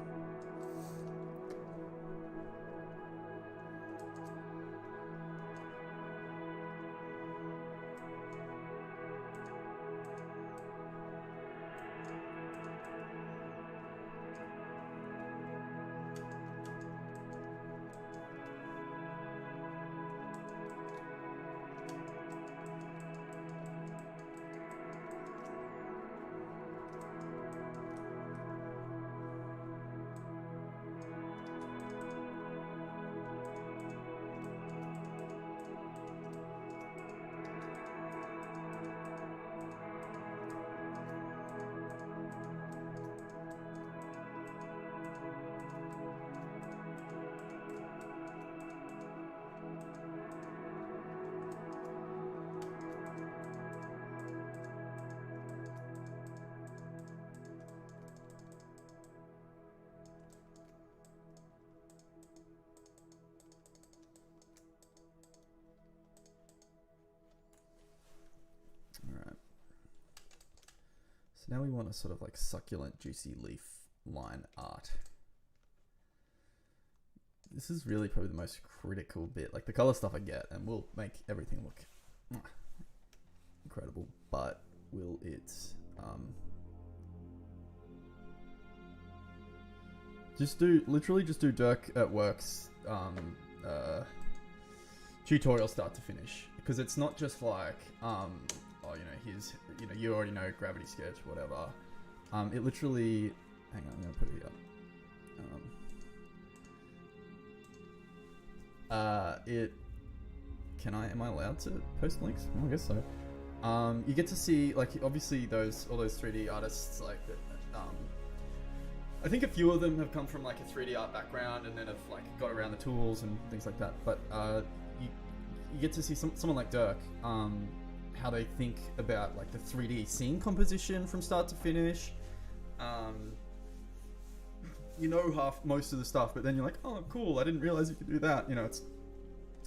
Now we want a sort of like succulent, juicy leaf line art. This is really probably the most critical bit. Like the color stuff I get, and will make everything look incredible. But will it just do Dirk at Work's tutorial start to finish, because it's not just like oh, you know, you already know Gravity Sketch, whatever. It literally, hang on, I'm gonna put it here. Am I allowed to post links? Oh, I guess so. You get to see, like, obviously all those 3D artists, like, that, I think a few of them have come from like a 3D art background and then have like got around the tools and things like that. But you get to see someone like Dirk, how they think about like the 3D scene composition from start to finish. You know most of the stuff, but then you're like, oh cool, I didn't realize you could do that. You know,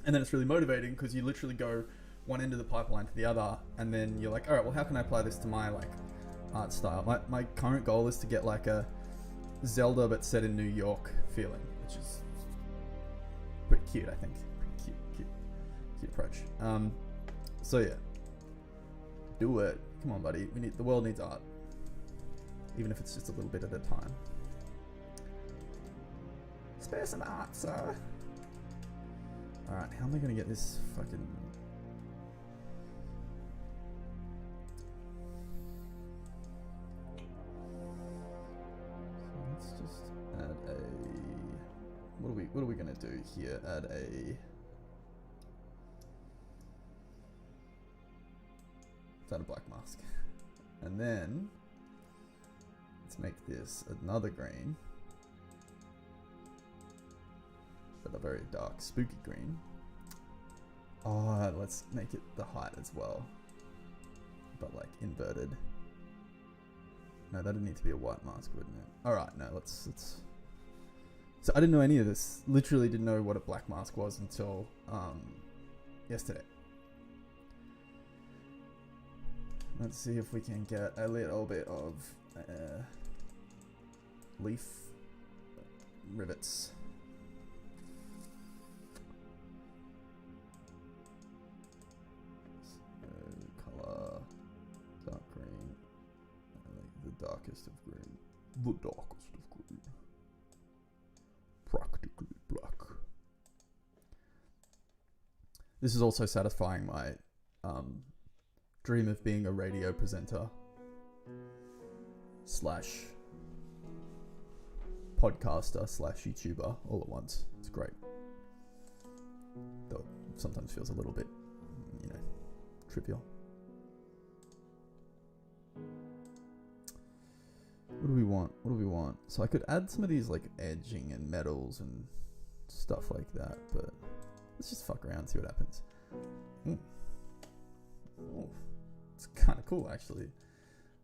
and then it's really motivating because you literally go one end of the pipeline to the other, and then you're like, all right, well, how can I apply this to my like art style? My current goal is to get like a Zelda but set in New York feeling, which is pretty cute, I think. Pretty cute approach. So yeah. Do it. Come on, buddy. The world needs art. Even if it's just a little bit at a time. Spare some art, sir. Alright, how am I going to get this fucking what are we gonna do here? Add a black mask, and then let's make this another green, but a very dark, spooky green. Oh, let's make it the height as well, but like inverted. No, that'd need to be a white mask, wouldn't it? All right, no, let's. So I didn't know any of this. Literally didn't know what a black mask was until yesterday. Let's see if we can get a little bit of leaf rivets. Color dark green. I like the darkest of green. The darkest of green. Practically black. This is also satisfying my dream of being a radio presenter slash podcaster slash YouTuber all at once. It's great. Though it sometimes feels a little bit, you know, trivial. What do we want? What do we want? So I could add some of these like edging and metals and stuff like that, but let's just fuck around and see what happens. Oh, it's kind of cool actually.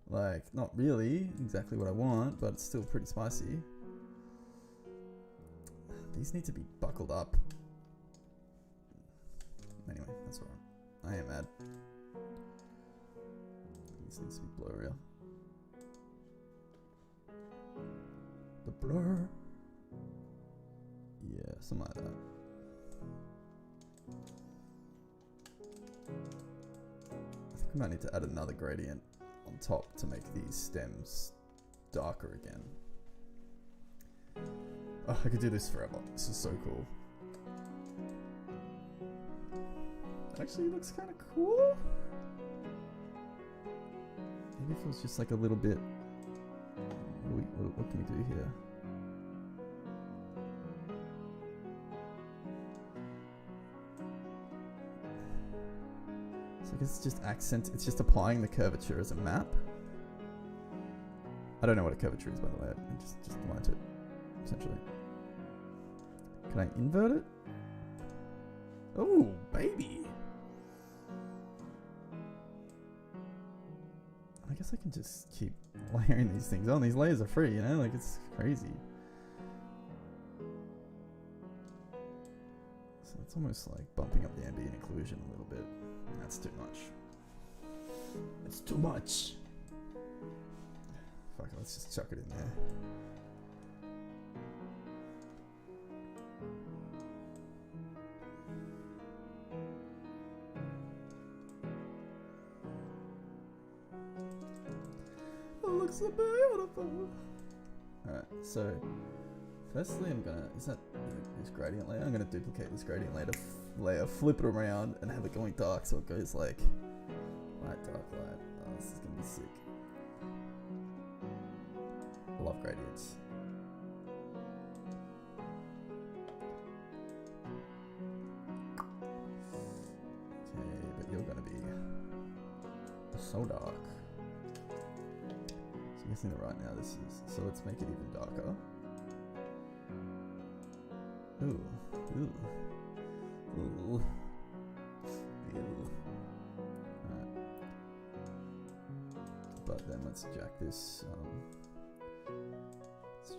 Like, not really exactly what I want, but it's still pretty spicy. These need to be buckled up. Anyway, that's alright. I am mad. This needs to be blurrier. The blur. Yeah, something like that. I think we might need to add another gradient on top to make these stems darker again. Oh, I could do this forever. This is so cool. Actually, it looks kind of cool. Maybe if it was just like a little bit. What can we do here? So I guess it's just accent. It's just applying the curvature as a map. I don't know what a curvature is, by the way. I just learned it, essentially. Can I invert it? Oh, baby! I guess I can just keep layering these things on. These layers are free, you know? Like, it's crazy. So it's almost like bumping up the ambient occlusion a little bit. That's too much. It's too much! Fuck it, let's just chuck it in there. Looks so beautiful. Alright, so firstly I'm gonna, is that this gradient layer? I'm gonna duplicate this gradient layer, flip it around and have it going dark so it goes like light, dark, light. Oh, this is gonna be sick. I love gradients. Okay, but you're gonna be so dark. I'm guessing that right now this is, so let's make it even darker. Ooh, ooh, ooh, ooh. Alright. But then let's jack this, up. So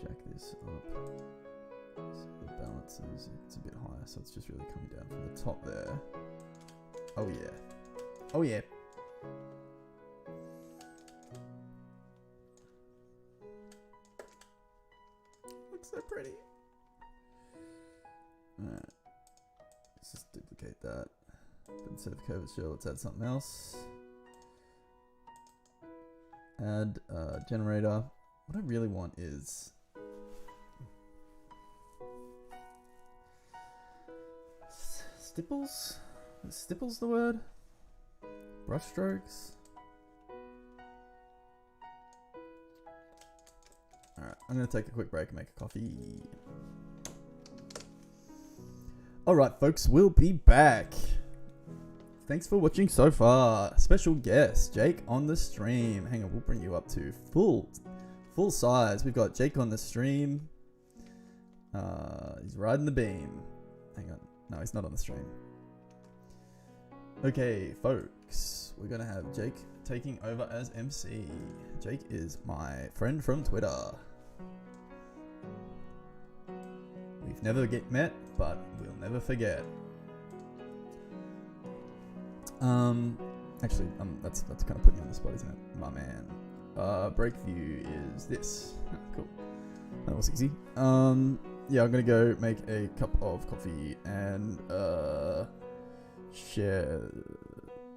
the balance is, it's a bit higher, so it's just really coming down from the top there. Oh yeah. Oh yeah. So pretty. Alright. Let's just duplicate that. But instead of curvature, let's add something else. Add generator. What I really want is stipples? Is stipples the word? Brush strokes? Alright, I'm going to take a quick break and make a coffee. Alright, folks, we'll be back. Thanks for watching so far. Special guest, Jake on the stream. Hang on, we'll bring you up to full size. We've got Jake on the stream. He's riding the beam. Hang on. No, he's not on the stream. Okay, folks. We're going to have Jake taking over as MC. Jake is my friend from Twitter. We've never met, but we'll never forget. Actually, that's kind of putting you on the spot, isn't it, my man? Breakview is this. Cool. That was easy. Yeah, I'm gonna go make a cup of coffee and share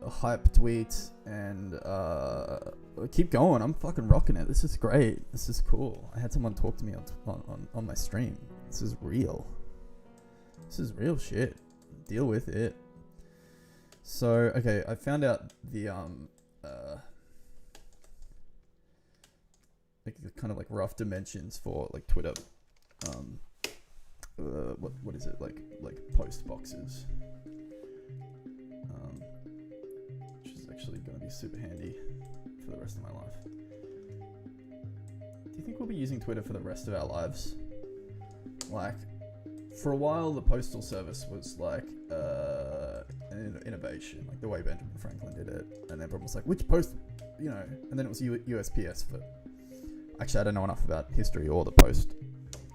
a hype tweet and keep going. I'm fucking rocking it. This is great. This is cool. I had someone talk to me on my stream. This is real. This is real shit. Deal with it. So, okay, I found out the like the kind of like rough dimensions for like Twitter. What is it, like post boxes, which is actually going to be super handy for the rest of my life. Do you think we'll be using Twitter for the rest of our lives? Like, for a while, the postal service was like an innovation, like the way Benjamin Franklin did it, and then everyone was like, which post, you know, and then it was USPS. But actually, I don't know enough about history or the post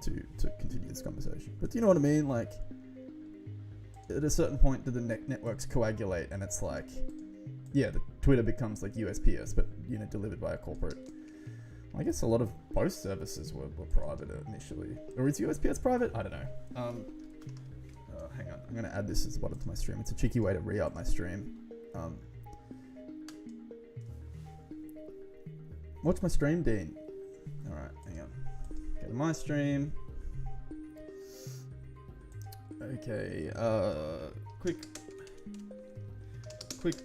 to continue this conversation. But do you know what I mean? Like, at a certain point, do the networks coagulate, and it's like, yeah, the Twitter becomes like USPS, but, you know, delivered by a corporate. I guess a lot of post services were private initially. Or is USPS private? I don't know. Hang on. I'm going to add this as well to my stream. It's a cheeky way to re-up my stream. Watch my stream, Dean. Alright, hang on. Go to my stream. Okay, quick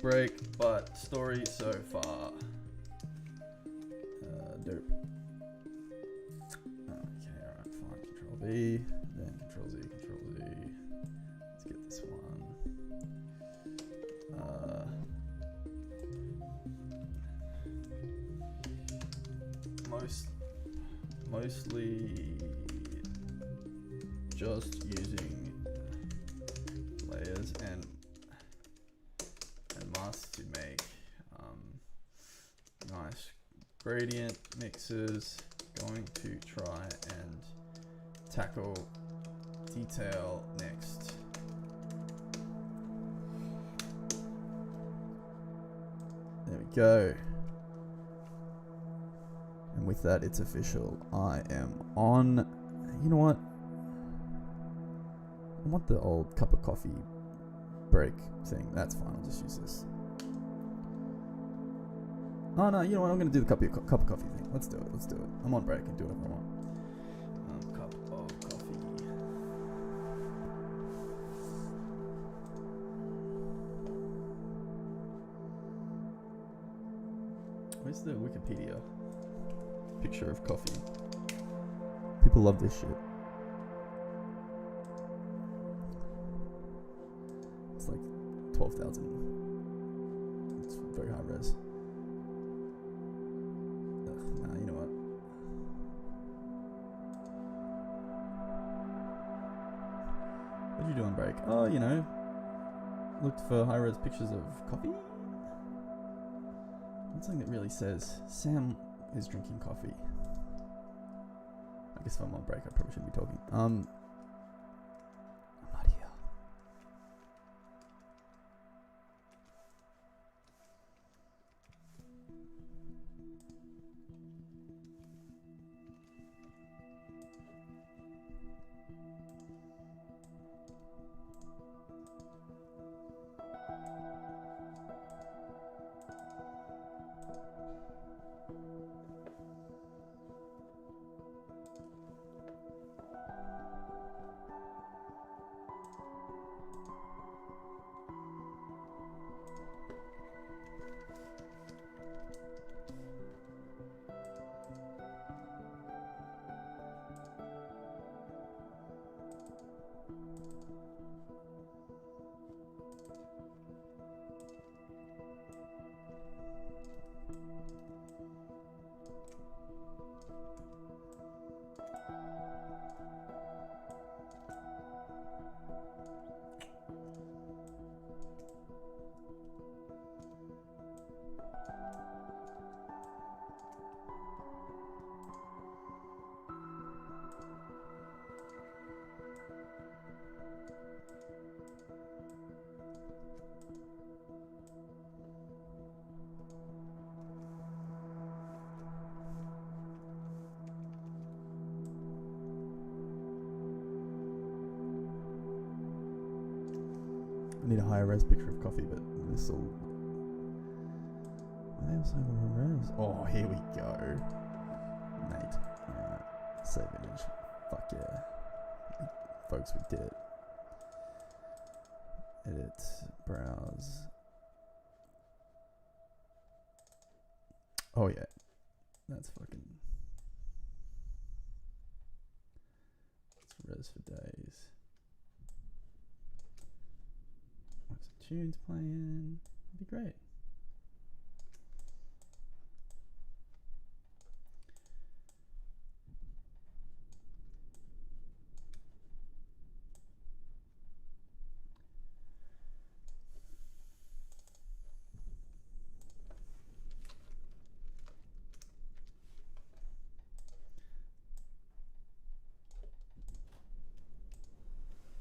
break, but story so far. Dope. Okay, alright, fine. Control V, then Control Z, Control Z. Let's get this one. Mostly just using layers and masks to make nice gradient mixes. Going to try and tackle detail next. There we go. And with that, it's official. I am on. You know what? I want the old cup of coffee break thing. That's fine. I'll just use this. Oh no, you know what? I'm gonna do the cup of coffee thing. Let's do it. Let's do it. I'm on break. I can do whatever I want. Cup of coffee. Where's the Wikipedia picture of coffee? People love this shit. It's like 12,000. It's very high res. Nah, you know what? What did you do on break? Oh, you know, looked for high res pictures of coffee. Something that really says Sam is drinking coffee. I guess if I'm on break, I probably shouldn't be talking. I'm not here. I need a higher res picture of coffee, but this will. Why are they also low res? Oh, here we go, mate. Alright, save image. Fuck yeah, folks, we did it. Edit, browse. Oh yeah, that's fucking. It's res for days. Have some tunes playing. It'd be great.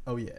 Oh yeah.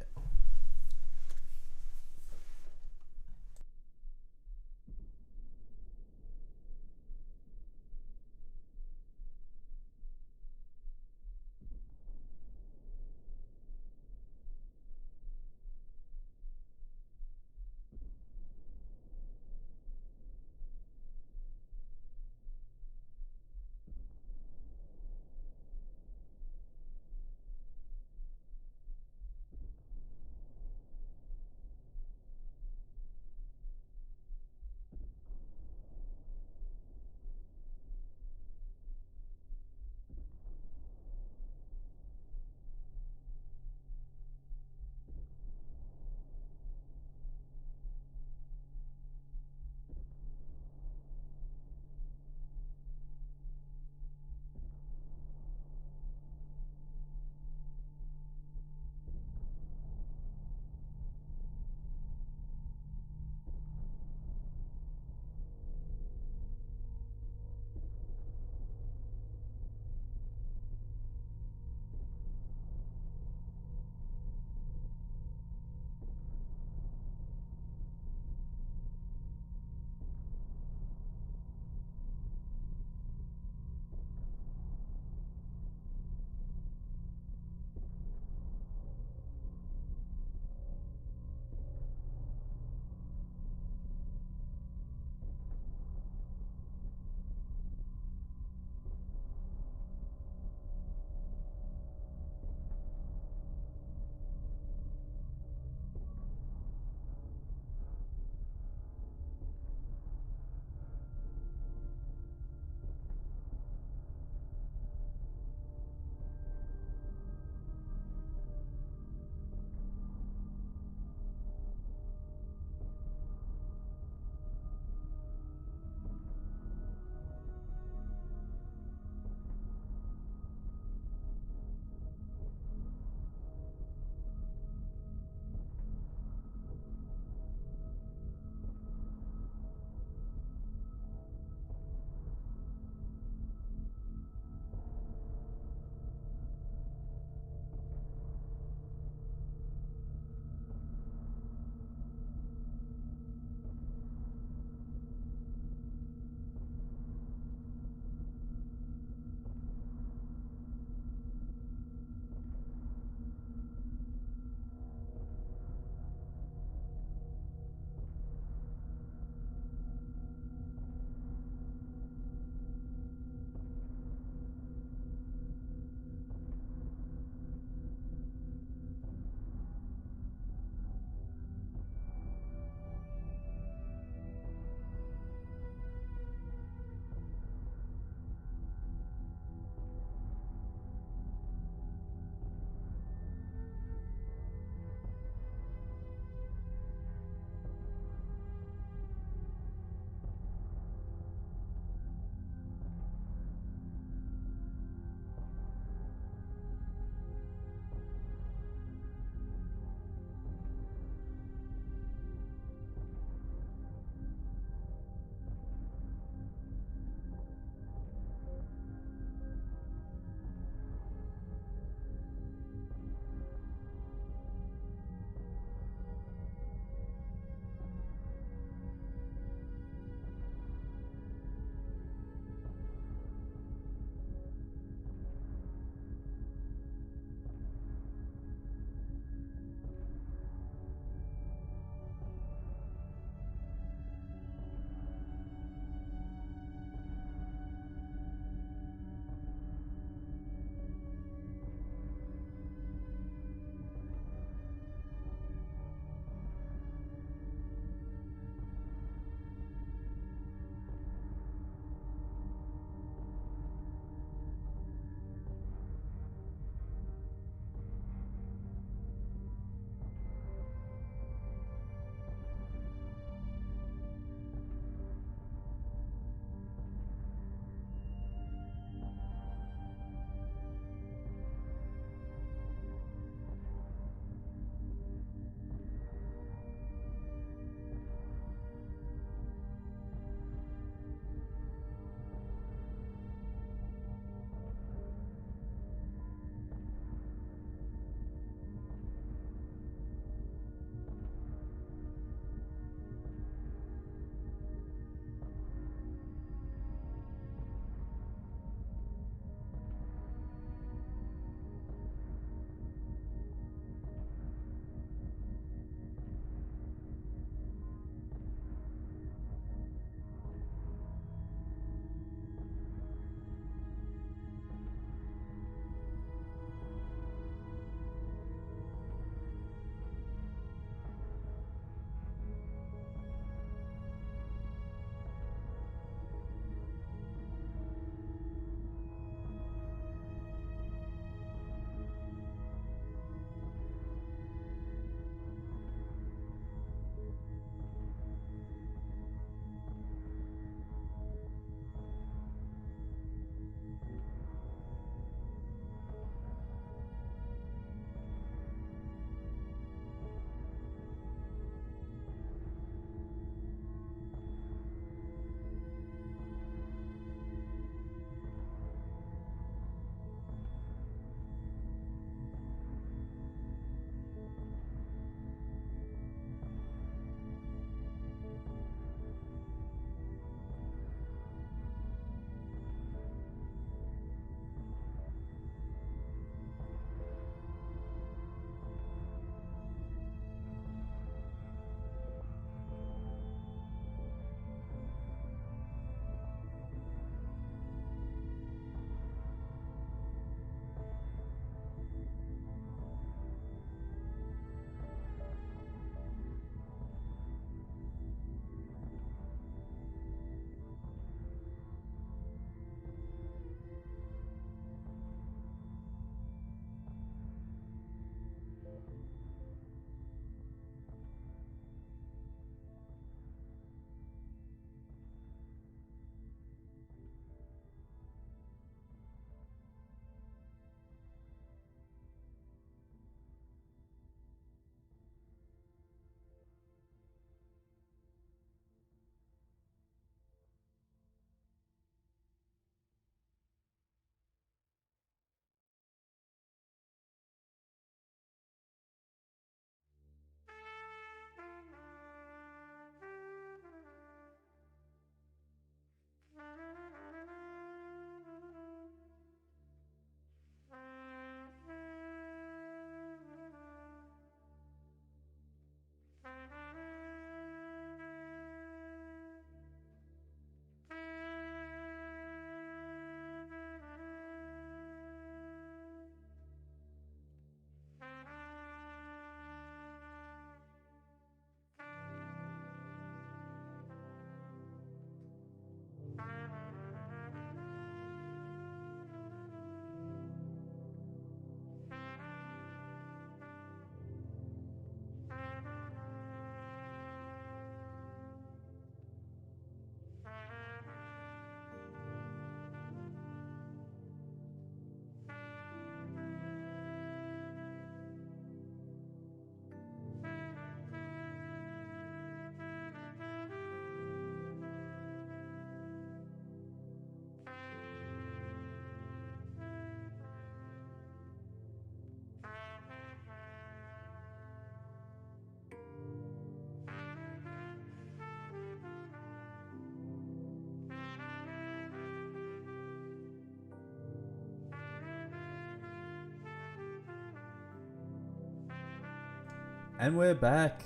And we're back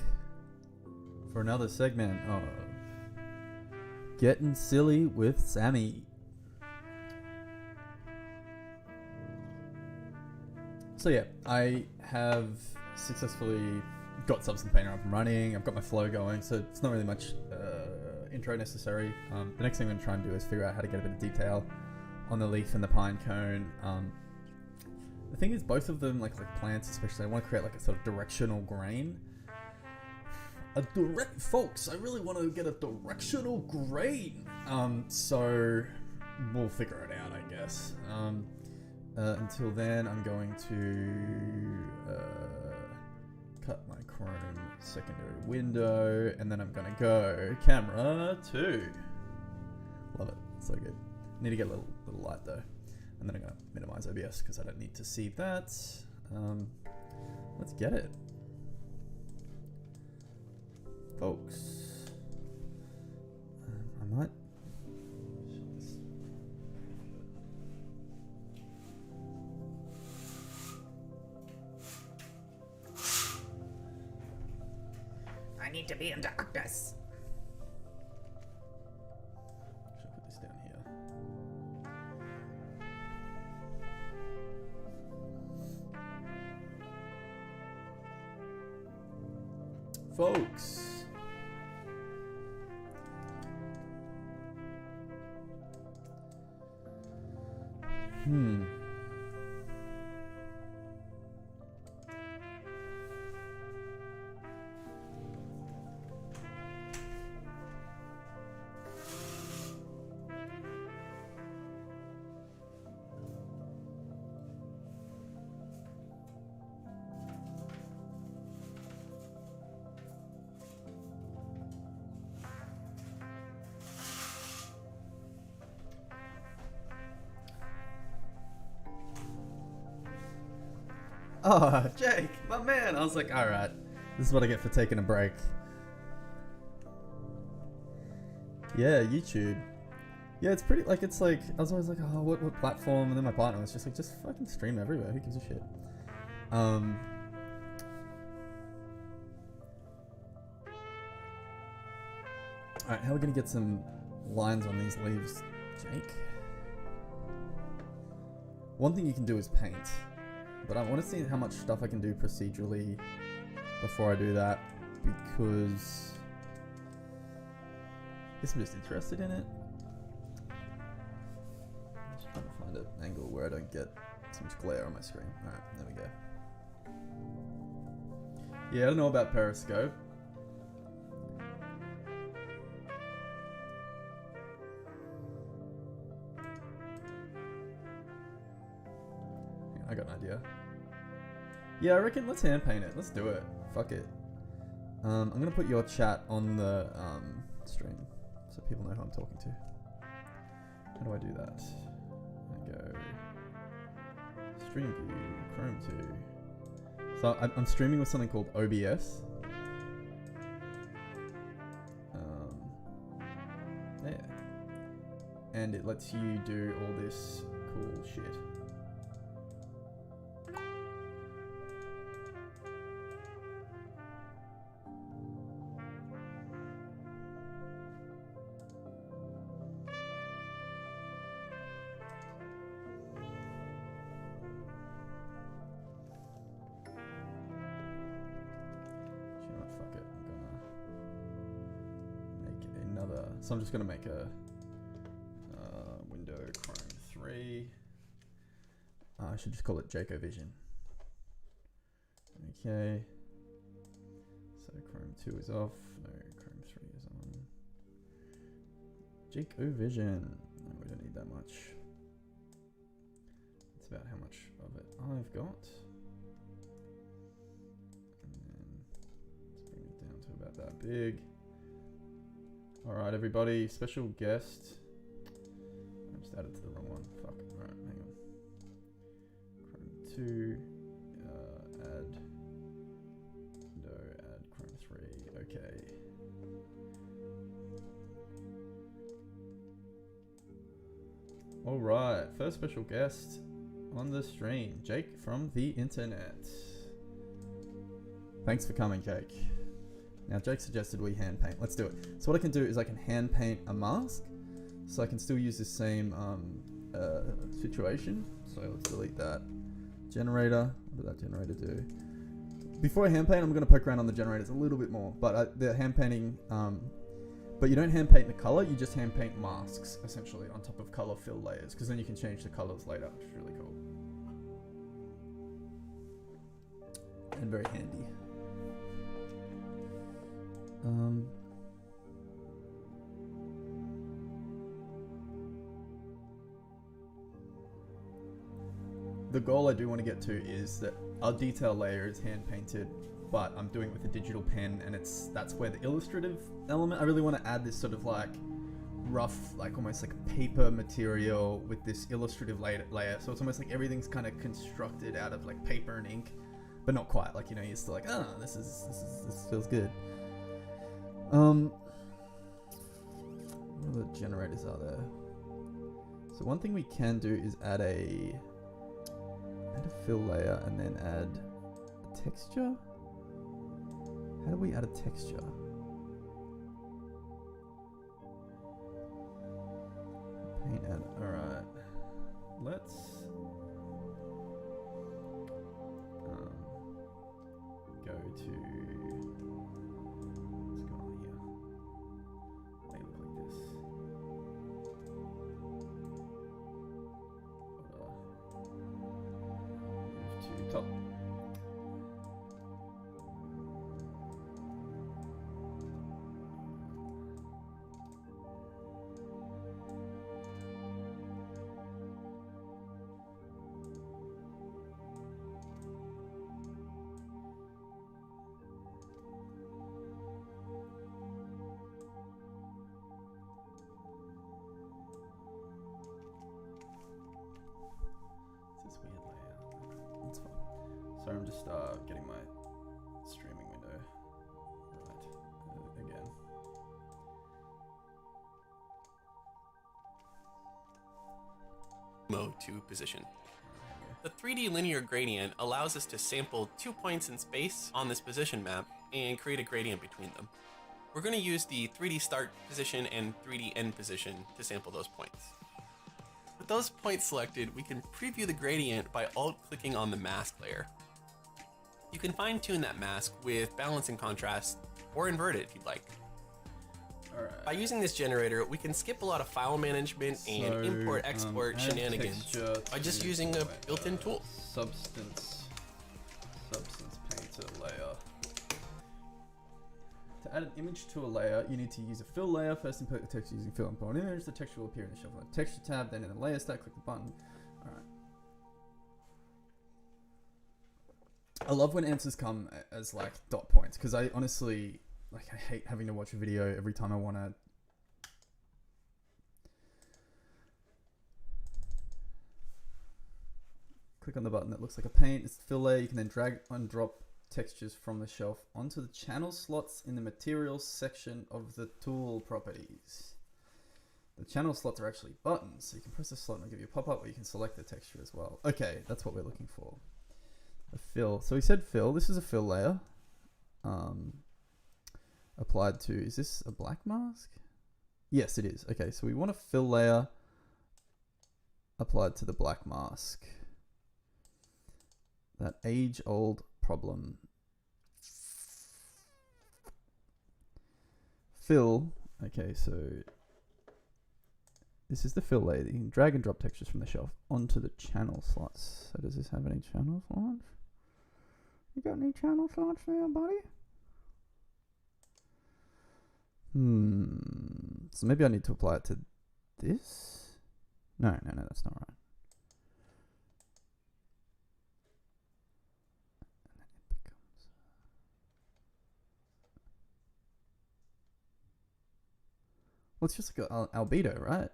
for another segment of Getting Silly with Sammy. So yeah, I have successfully got Substance Painter up and running. I've got my flow going, so it's not really much intro necessary. The next thing I'm going to try and do is figure out how to get a bit of detail on the leaf and the pine cone. The thing is, both of them, like plants especially, I want to create like a sort of directional grain. Folks, I really want to get a directional grain. So we'll figure it out, I guess. Until then, I'm going to cut my Chrome secondary window, and then I'm gonna go camera 2. Love it, so good. Need to get a little light though. And then I'm going to minimize OBS because I don't need to see that. Let's get it. Folks. I might... I need to be in darkness. Should I put this down here? Folks. Oh, Jake, my man. I was like, alright, this is what I get for taking a break. Yeah, YouTube. Yeah, it's pretty, like, it's like, I was always like, oh, what platform? And then my partner was just like, just fucking stream everywhere. Who gives a shit? Alright, how are we gonna get some lines on these leaves, Jake? One thing you can do is paint. But I want to see how much stuff I can do procedurally before I do that, because I guess I'm just interested in it. I'm just trying to find an angle where I don't get too much glare on my screen. Alright, there we go. Yeah, I don't know about Periscope. I got an idea. Yeah, I reckon let's hand paint it. Let's do it. Fuck it. I'm gonna put your chat on the stream so people know who I'm talking to. How do I do that? I go stream view, Chrome 2. So I'm streaming with something called OBS. Yeah. And it lets you do all this cool shit. So I'm just going to make a window Chrome 3. I should just call it JacoVision. Okay. So Chrome 2 is off. No, Chrome 3 is on. JacoVision. No, we don't need that much. That's about how much of it I've got. And then let's bring it down to about that big. Alright, everybody, special guest. I just added to the wrong one. Fuck. Alright, hang on. Chrome 2. Add. Window, add Chrome 3. Okay. Alright, first special guest on the stream. Jake from the internet. Thanks for coming, Jake. Now, Jake suggested we hand paint. Let's do it. So what I can do is I can hand paint a mask. So I can still use the same situation. So let's delete that. Generator. What did that generator do? Before I hand paint, I'm going to poke around on the generators a little bit more. But the hand painting... but you don't hand paint the color, you just hand paint masks, essentially, on top of color fill layers. Because then you can change the colors later, which is really cool. And very handy. The goal I do want to get to is that our detail layer is hand painted, but I'm doing it with a digital pen, and that's where the illustrative element, I really want to add this sort of like rough, like almost like paper material with this illustrative layer. So it's almost like everything's kind of constructed out of like paper and ink, but not quite. Like, you know, you're still like, oh, this feels good. What other generators are there? So one thing we can do is add a fill layer and then add a texture. How do we add a texture? Paint add. Alright. Let's go to. Let's go on here. May look like this. Move to top. Sorry, I'm just getting my streaming window right again. Mode to position. The 3D linear gradient allows us to sample 2 points in space on this position map and create a gradient between them. We're going to use the 3D start position and 3D end position to sample those points. With those points selected, we can preview the gradient by alt-clicking on the mask layer. You can fine-tune that mask with balance and contrast, or invert it if you'd like. Alright. By using this generator, we can skip a lot of file management and import-export shenanigans by just using a built-in tool. Substance painter layer. To add an image to a layer, you need to use a fill layer. First import the texture using fill import image. The texture will appear in the shuffle texture tab, then in the layer stack, click the button. Alright. I love when answers come as like dot points, because I honestly, like, I hate having to watch a video every time I want to click on the button that looks like a paint. It's the fill layer. You can then drag and drop textures from the shelf onto the channel slots in the materials section of the tool properties. The channel slots are actually buttons, so you can press the slot and it'll give you a pop-up where you can select the texture as well. Okay, that's what we're looking for. A fill. So we said fill. This is a fill layer. Applied to, is this a black mask? Yes, it is. Okay, so we want a fill layer applied to the black mask. That age-old problem. Fill. Okay, so this is the fill layer. You can drag and drop textures from the shelf onto the channel slots. So does this have any channel slots? You got any channel slots there, buddy? So maybe I need to apply it to this? No, that's not right. And then it becomes... Well, it's just like an albedo, right?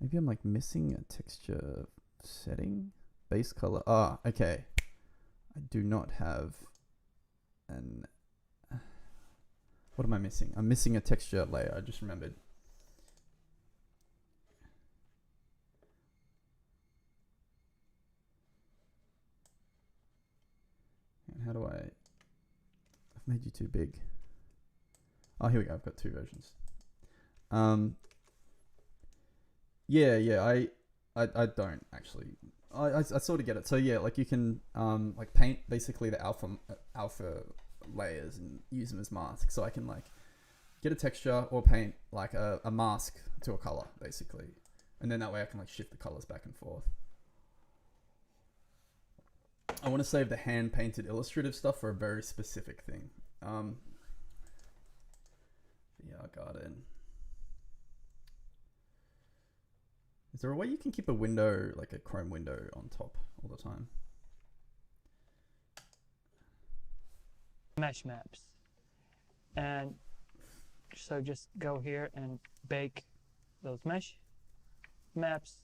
Maybe I'm like missing a texture setting. Base color. Ah, okay. I do not have an... What am I missing? I'm missing a texture layer. I just remembered. How do I... I've made you too big. Oh, here we go. I've got two versions. Yeah, I don't actually. I sort of get it. So yeah, like you can like paint basically the alpha layers and use them as masks. So I can like get a texture or paint like a mask to a color basically, and then that way I can like shift the colors back and forth. I want to save the hand painted illustrative stuff for a very specific thing. Yeah, I got it. Is there a way you can keep a window, like a Chrome window, on top all the time? Mesh maps. And so just go here and bake those mesh maps.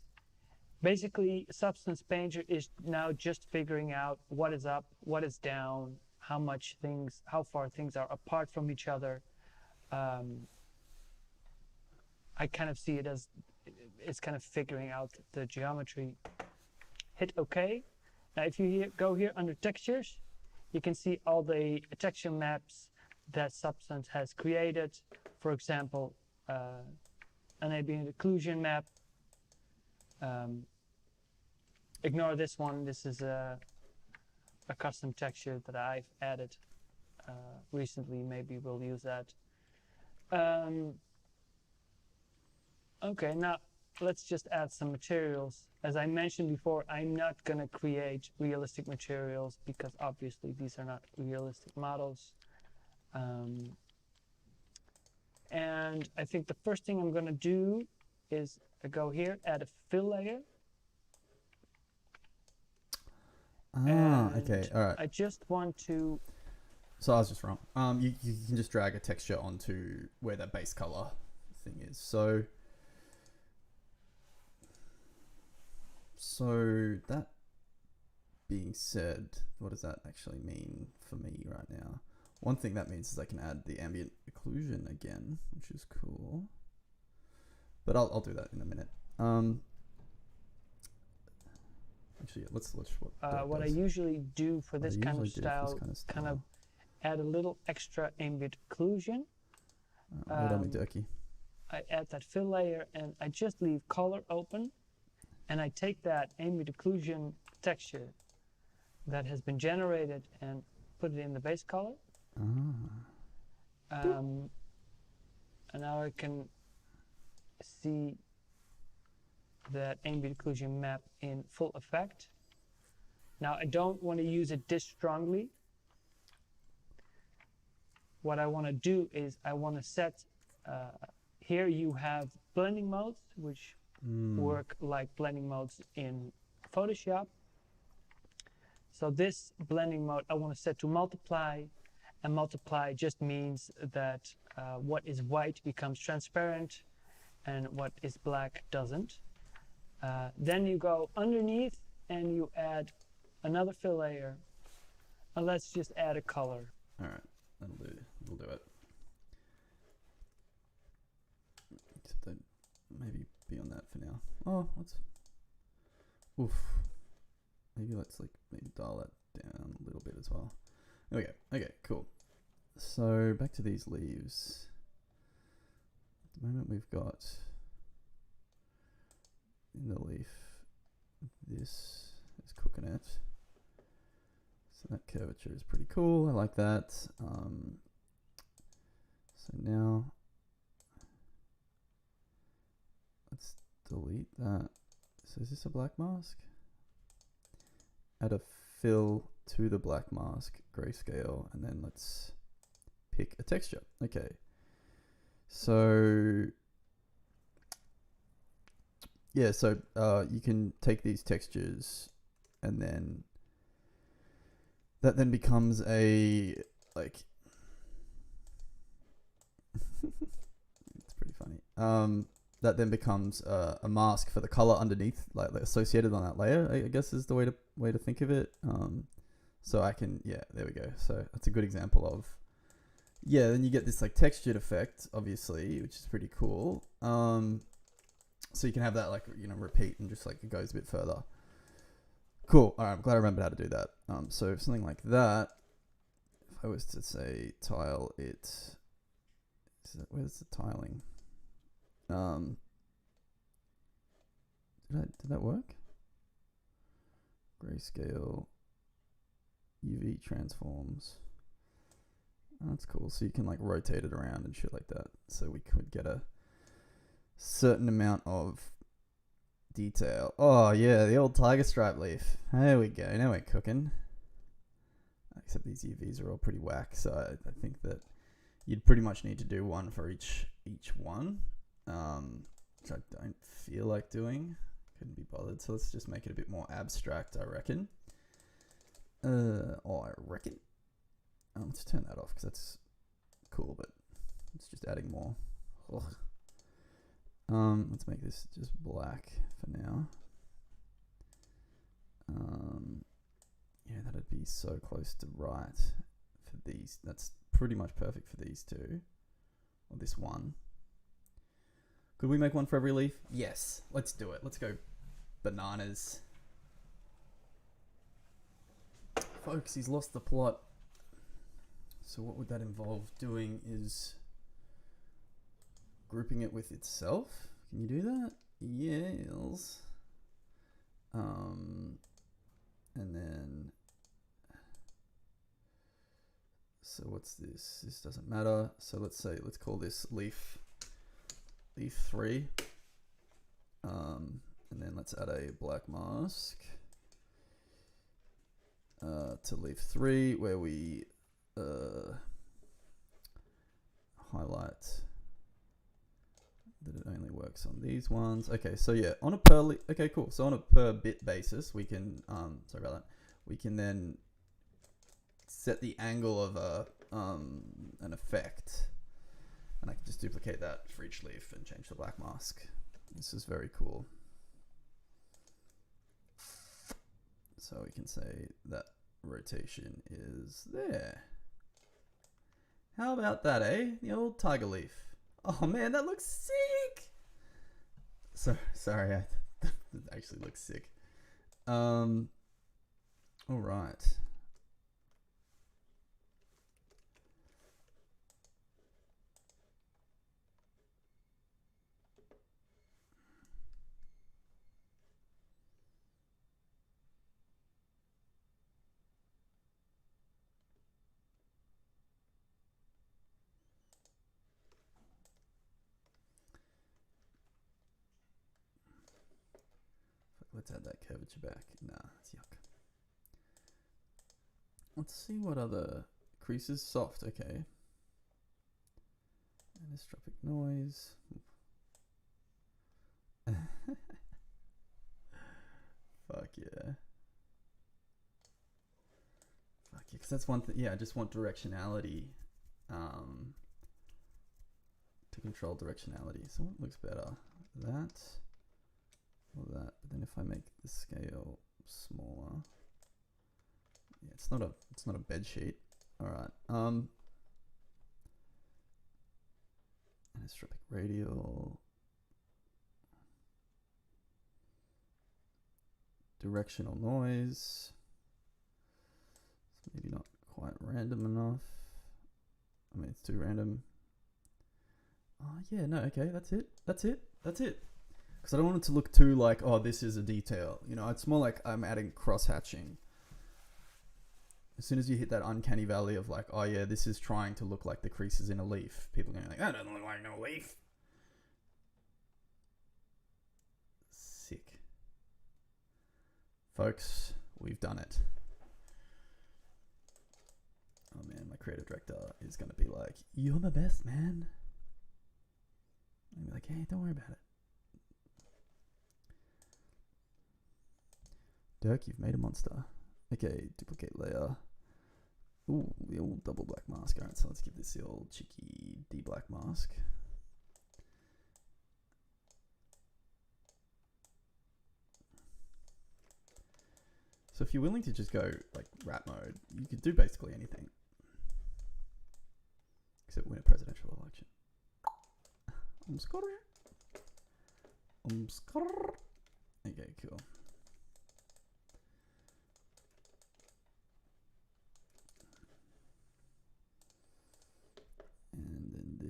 Basically, Substance Painter is now just figuring out what is up, what is down, how far things are apart from each other. I kind of see it as it's kind of figuring out the geometry. Hit OK. Now if you go here under textures, you can see all the texture maps that Substance has created. For example, an ambient occlusion map. Ignore this one. This is a custom texture that I've added recently. Maybe we'll use that. Okay, now let's just add some materials. As I mentioned before, I'm not going to create realistic materials because obviously these are not realistic models. And I think the first thing I'm going to do is go here, add a fill layer. Okay, all right. I just want to... So I was just wrong. You can just drag a texture onto where that base color thing is. So that being said, what does that actually mean for me right now? One thing that means is I can add the ambient occlusion again, which is cool. But I'll do that in a minute. Actually, let's what I usually do for this kind of style, kind of add a little extra ambient occlusion. Wait on me, Durkee. I add that fill layer and I just leave color open, and I take that ambient occlusion texture that has been generated and put it in the base color. And now I can see that ambient occlusion map in full effect. Now I don't want to use it this strongly. What I want to do is I want to set, here you have blending modes, which work like blending modes in Photoshop. So this blending mode I want to set to multiply, and multiply just means that what is white becomes transparent and what is black doesn't. Then you go underneath and you add another fill layer, and let's just add a color. All right, we'll do it. Except I'd maybe be on that for now. Oh, maybe let's maybe dial that down a little bit as well. Okay, cool. So back to these leaves. At the moment we've got in the leaf, this is coconut. So that curvature is pretty cool. I like that. So now let's delete that. So is this a black mask? Add a fill to the black mask, grayscale, and then let's pick a texture. Okay. So yeah, so you can take these textures and then that then becomes a it's pretty funny. That then becomes a mask for the color underneath, like associated on that layer, I guess is the way to think of it. So I can, there we go. So that's a good example of, then you get this textured effect, obviously, which is pretty cool. So you can have that repeat and just it goes a bit further. Cool. All right, I'm glad I remembered how to do that. So something like that, I was to say tile it, where's the tiling? Did that work? Grayscale, UV transforms. Oh, that's cool. So you can like rotate it around and shit like that. So we could get a certain amount of detail. Oh yeah, the old tiger stripe leaf. There we go. Now we're cooking. Except these UVs are all pretty whack. So I think that you'd pretty much need to do one for each one, which I don't feel like doing. Couldn't be bothered. So let's just make it a bit more abstract, I reckon. Let's turn that off because that's cool, but it's just adding more. Ugh. Let's make this just black for now. Yeah, that'd be so close to right for these. That's pretty much perfect for these two, or this one. Could we make one for every leaf? Yes, let's do it. Let's go bananas. Folks, he's lost the plot. So what would that involve doing is grouping it with itself. Can you do that? Yes. And then, so what's this? This doesn't matter. So let's call this leaf 3. And then let's add a black mask to leaf 3 where we highlight that it only works on these ones. Okay, so yeah, on a okay, cool. So on a per bit basis, we can sorry about that. We can then set the angle of an effect, and I can just duplicate that for each leaf and change the black mask. This is very cool. So we can say that rotation is there. How about that, eh? The old tiger leaf. Oh man, that looks sick. Sorry, that actually looks sick. All right. Let's add that curvature back. Nah, it's yuck. Let's see what other creases. Soft, okay. Anisotropic noise. Fuck yeah. Fuck yeah, because that's one thing. Yeah, I just want directionality. To control directionality. So what looks better? That. Or that, but then if I make the scale smaller, yeah, it's not a bed sheet. All right. Anisotropic radial, directional noise. It's maybe not quite random enough. I mean, it's too random. Oh yeah, no, okay, that's it. Because I don't want it to look too like, oh, this is a detail. You know, it's more like I'm adding cross-hatching. As soon as you hit that uncanny valley of like, oh yeah, this is trying to look like the creases in a leaf, people are going to be like, that doesn't look like no leaf. Sick. Folks, we've done it. Oh man, my creative director is going to be like, you're the best, man. And be like, hey, don't worry about it. Dirk, you've made a monster. Okay, duplicate layer. Ooh, the old double black mask. Alright, so let's give this the old cheeky D-black mask. So if you're willing to just go like rap mode, you could do basically anything. Except win a presidential election. Okay, cool.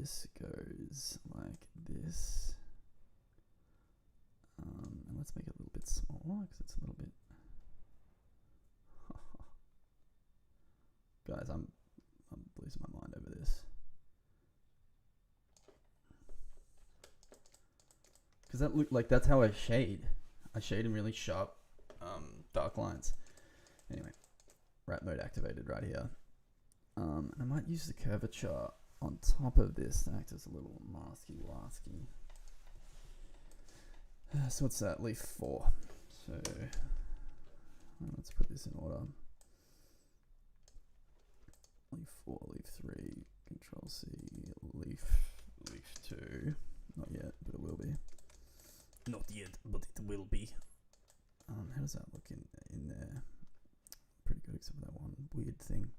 this goes like this. And let's make it a little bit smaller because it's a little bit. Guys, I'm losing my mind over this. Because that look like that's how I shade. I shade in really sharp, dark lines. Anyway, wrap mode activated right here. And I might use the curvature on top of this to act as a little masky-wasky. So what's that? Leaf 4. So let's put this in order. Leaf 4, leaf 3, Control C, leaf 2. Not yet, but it will be. Not yet, but it will be. How does that look in there? Pretty good, except for that one weird thing.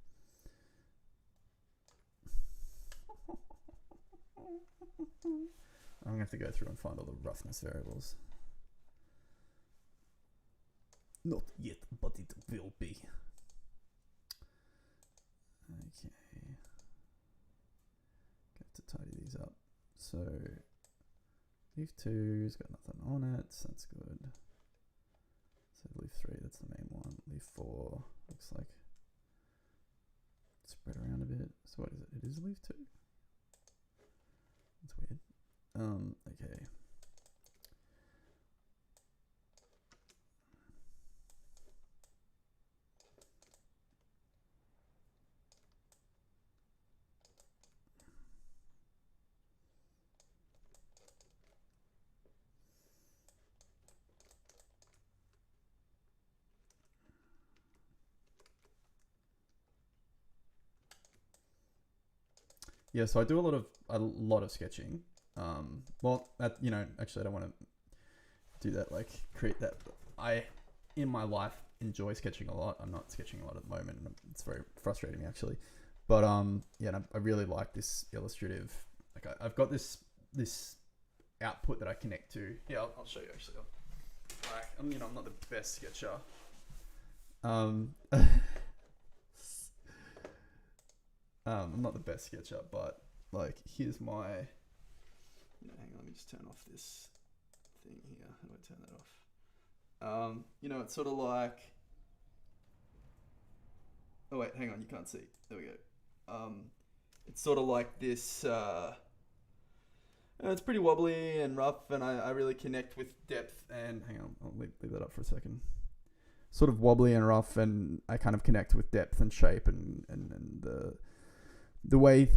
I'm gonna have to go through and find all the roughness variables. Not yet, but it will be. Okay. Have to tidy these up. So leaf 2's got nothing on it, so that's good. So leaf 3, that's the main one. Leaf 4 looks like spread around a bit. So what is it? It is leaf 2? That's weird. Okay. Yeah, so I do a lot of sketching. Well, actually, I don't want to do that. Like, create that. In my life, enjoy sketching a lot. I'm not sketching a lot at the moment, and it's very frustrating me actually. But yeah, I really like this illustrative. Like, I've got this output that I connect to. Yeah, I'll show you actually. Like, I'm not the best sketcher. I'm not the best sketcher, but like, here's my, hang on, let me just turn off this thing here. How do I turn that off? It's sort of like, oh wait, hang on, you can't see. There we go. It's sort of like this, it's pretty wobbly and rough, and I really connect with depth and, hang on, I'll leave that up for a second. Sort of wobbly and rough, and I kind of connect with depth and shape and the way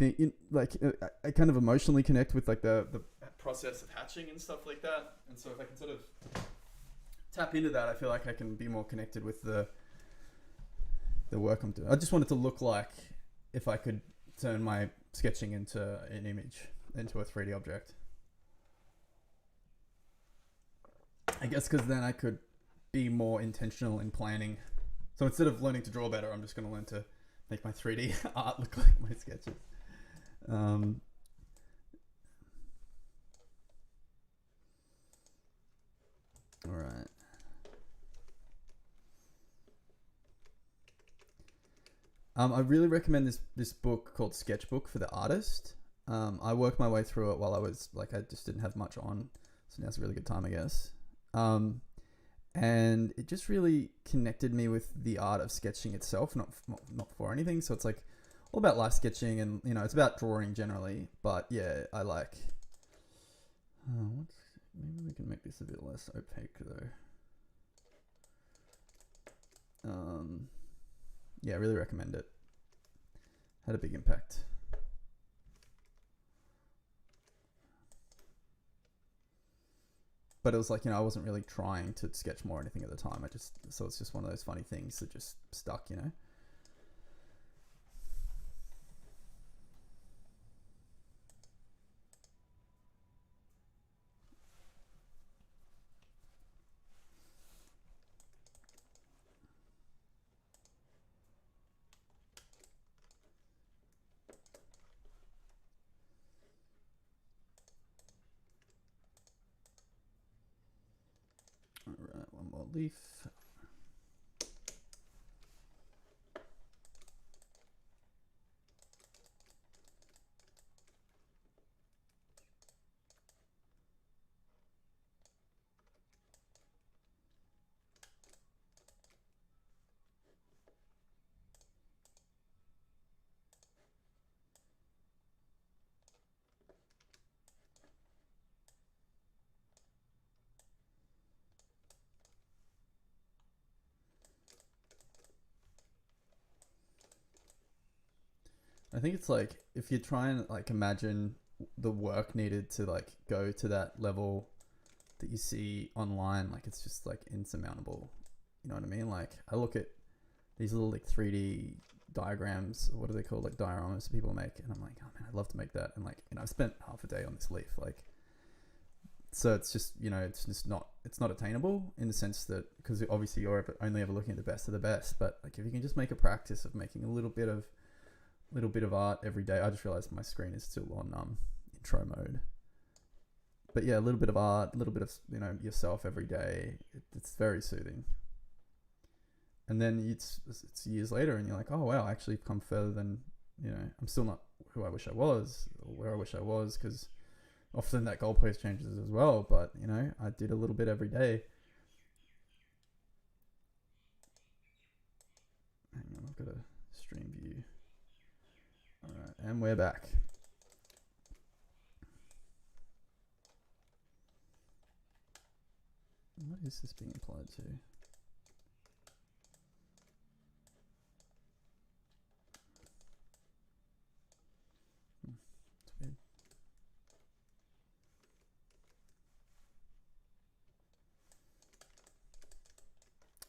I kind of emotionally connect with like the process of hatching and stuff like that. And so if I can sort of tap into that, I feel like I can be more connected with the work I'm doing. I just want it to look like if I could turn my sketching into an image, into a 3D object. I guess because then I could be more intentional in planning. So instead of learning to draw better, I'm just going to learn to make my 3D art look like my sketches. All right. I really recommend this book called Sketchbook for the Artist. I worked my way through it while I was like, I just didn't have much on, so now's a really good time, I guess. And it just really connected me with the art of sketching itself, not for anything. So it's like all about life sketching, and it's about drawing generally. But yeah, I like. Maybe we can make this a bit less opaque though. Yeah, I really recommend it. Had a big impact. But it was like, I wasn't really trying to sketch more or anything at the time. So it's just one of those funny things that just stuck, Alright, one more leaf. I think it's like if you try and like imagine the work needed to like go to that level that you see online, like it's just like insurmountable. You know what I mean? Like I look at these little like 3D diagrams, what are they called, like dioramas people make, and I'm like, oh man, I'd love to make that. And like, you know, I've spent half a day on this leaf, like, so it's just, you know, it's not attainable in the sense that, because obviously you're only ever looking at the best of the best, but like if you can just make a practice of making a little bit of art every day. I just realized my screen is still on intro mode, but yeah, a little bit of art, a little bit of, you know, yourself every day. It's very soothing. And then it's years later and you're like, oh wow, I actually come further than, you know, I'm still not who I wish I was or where I wish I was, because often that goalpost changes as well. But, you know, I did a little bit every day. Hang on, I've got a stream view. All right, and we're back. What is this being applied to? Weird.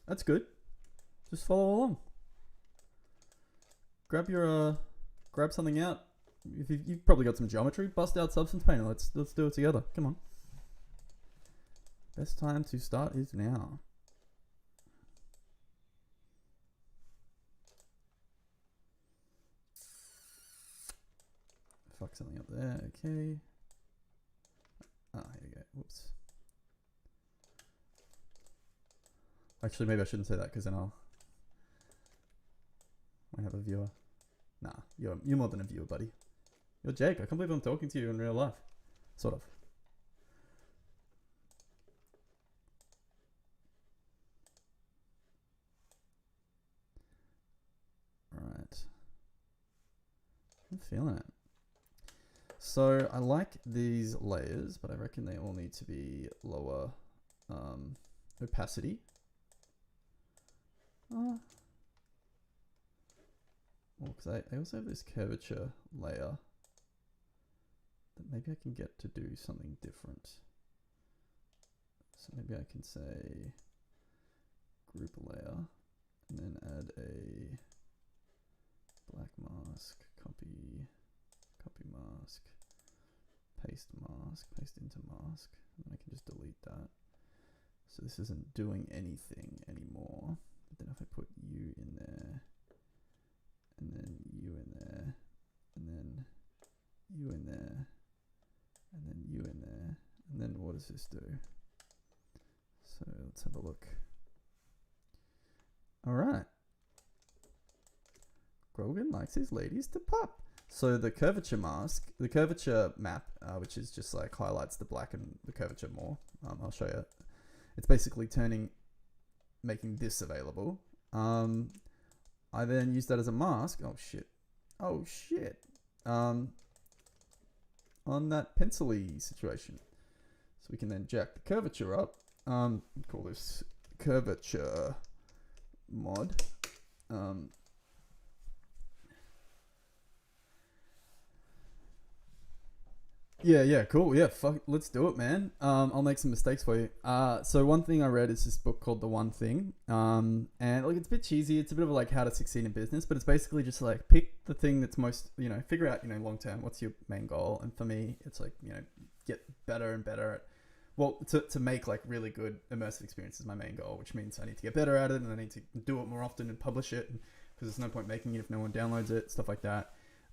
That's good. Just follow along. Grab something out. If you've probably got some geometry, bust out Substance Painter. Let's do it together. Come on. Best time to start is now. Fuck something up there. Okay. Ah, here we go. Whoops. Actually, maybe I shouldn't say that because then I'll might have a viewer. Nah, you're more than a viewer, buddy. You're Jake. I can't believe I'm talking to you in real life. Sort of. Alright. I'm feeling it. So I like these layers, but I reckon they all need to be lower opacity. Well, because I also have this curvature layer that maybe I can get to do something different. So maybe I can say group layer and then add a black mask, copy mask, paste into mask, and then I can just delete that. So this isn't doing anything anymore. But then if I put you in there, and then you in there, and then you in there, and then you in there, and then what does this do? So let's have a look. All right. Grogan likes his ladies to pop. So the curvature mask, the curvature map, which is just like highlights the black and the curvature more. I'll show you. It's basically making this available. I then use that as a mask. Oh shit. On that pencil-y situation. So we can then jack the curvature up. Call this curvature mod. Yeah, cool. Yeah, fuck, let's do it, man. I'll make some mistakes for you. So one thing I read is this book called The One Thing. And like, it's a bit cheesy. It's a bit of like how to succeed in business, but it's basically just like pick the thing that's most, you know, figure out, you know, long term, what's your main goal. And for me, it's like, you know, get better and better at, well, to make like really good immersive experience is my main goal, which means I need to get better at it and I need to do it more often and publish it, because there's no point making it if no one downloads it, stuff like that.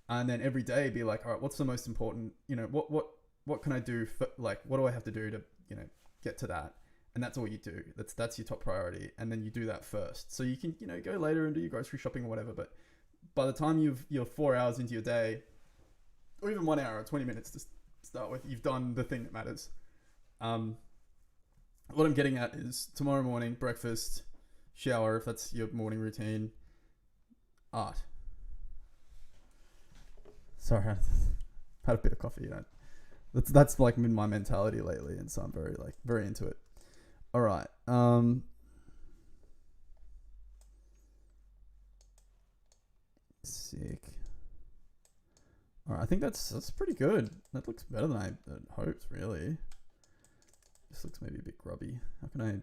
And then every day be like, all right, what's the most important, you know, what can I do for, like, what do I have to do to, you know, get to that? And that's all you do. That's your top priority. And then you do that first. So you can, you know, go later and do your grocery shopping or whatever. But by the time you're 4 hours into your day, or even 1 hour or 20 minutes to start with, you've done the thing that matters. What I'm getting at is tomorrow morning, breakfast, shower, if that's your morning routine, art. Sorry, I had a bit of coffee, you know. That's like been my mentality lately, and so I'm very into it. All right. Sick. Alright, I think that's pretty good. That looks better than I had hoped, really. This looks maybe a bit grubby. How can I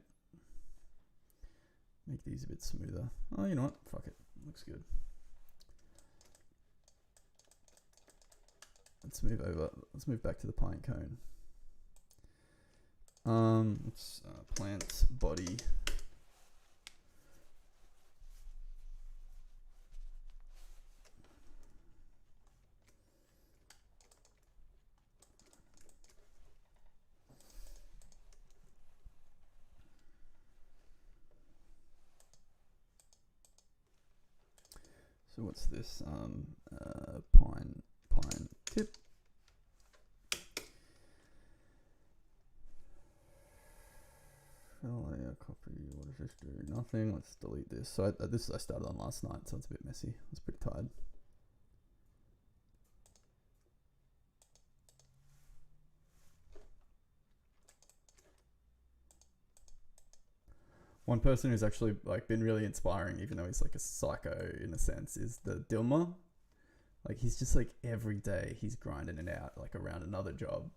make these a bit smoother? Oh, you know what? Fuck it. Looks good. Let's move over. Let's move back to the pine cone. Let's plant body. So what's this? Pine tip. Oh yeah, copy. What does this do? Nothing. Let's delete this. So this I started on last night, so it's a bit messy. I was pretty tired. One person who's actually like been really inspiring, even though he's like a psycho in a sense, is the Dilma. Like he's just like every day he's grinding it out like around another job,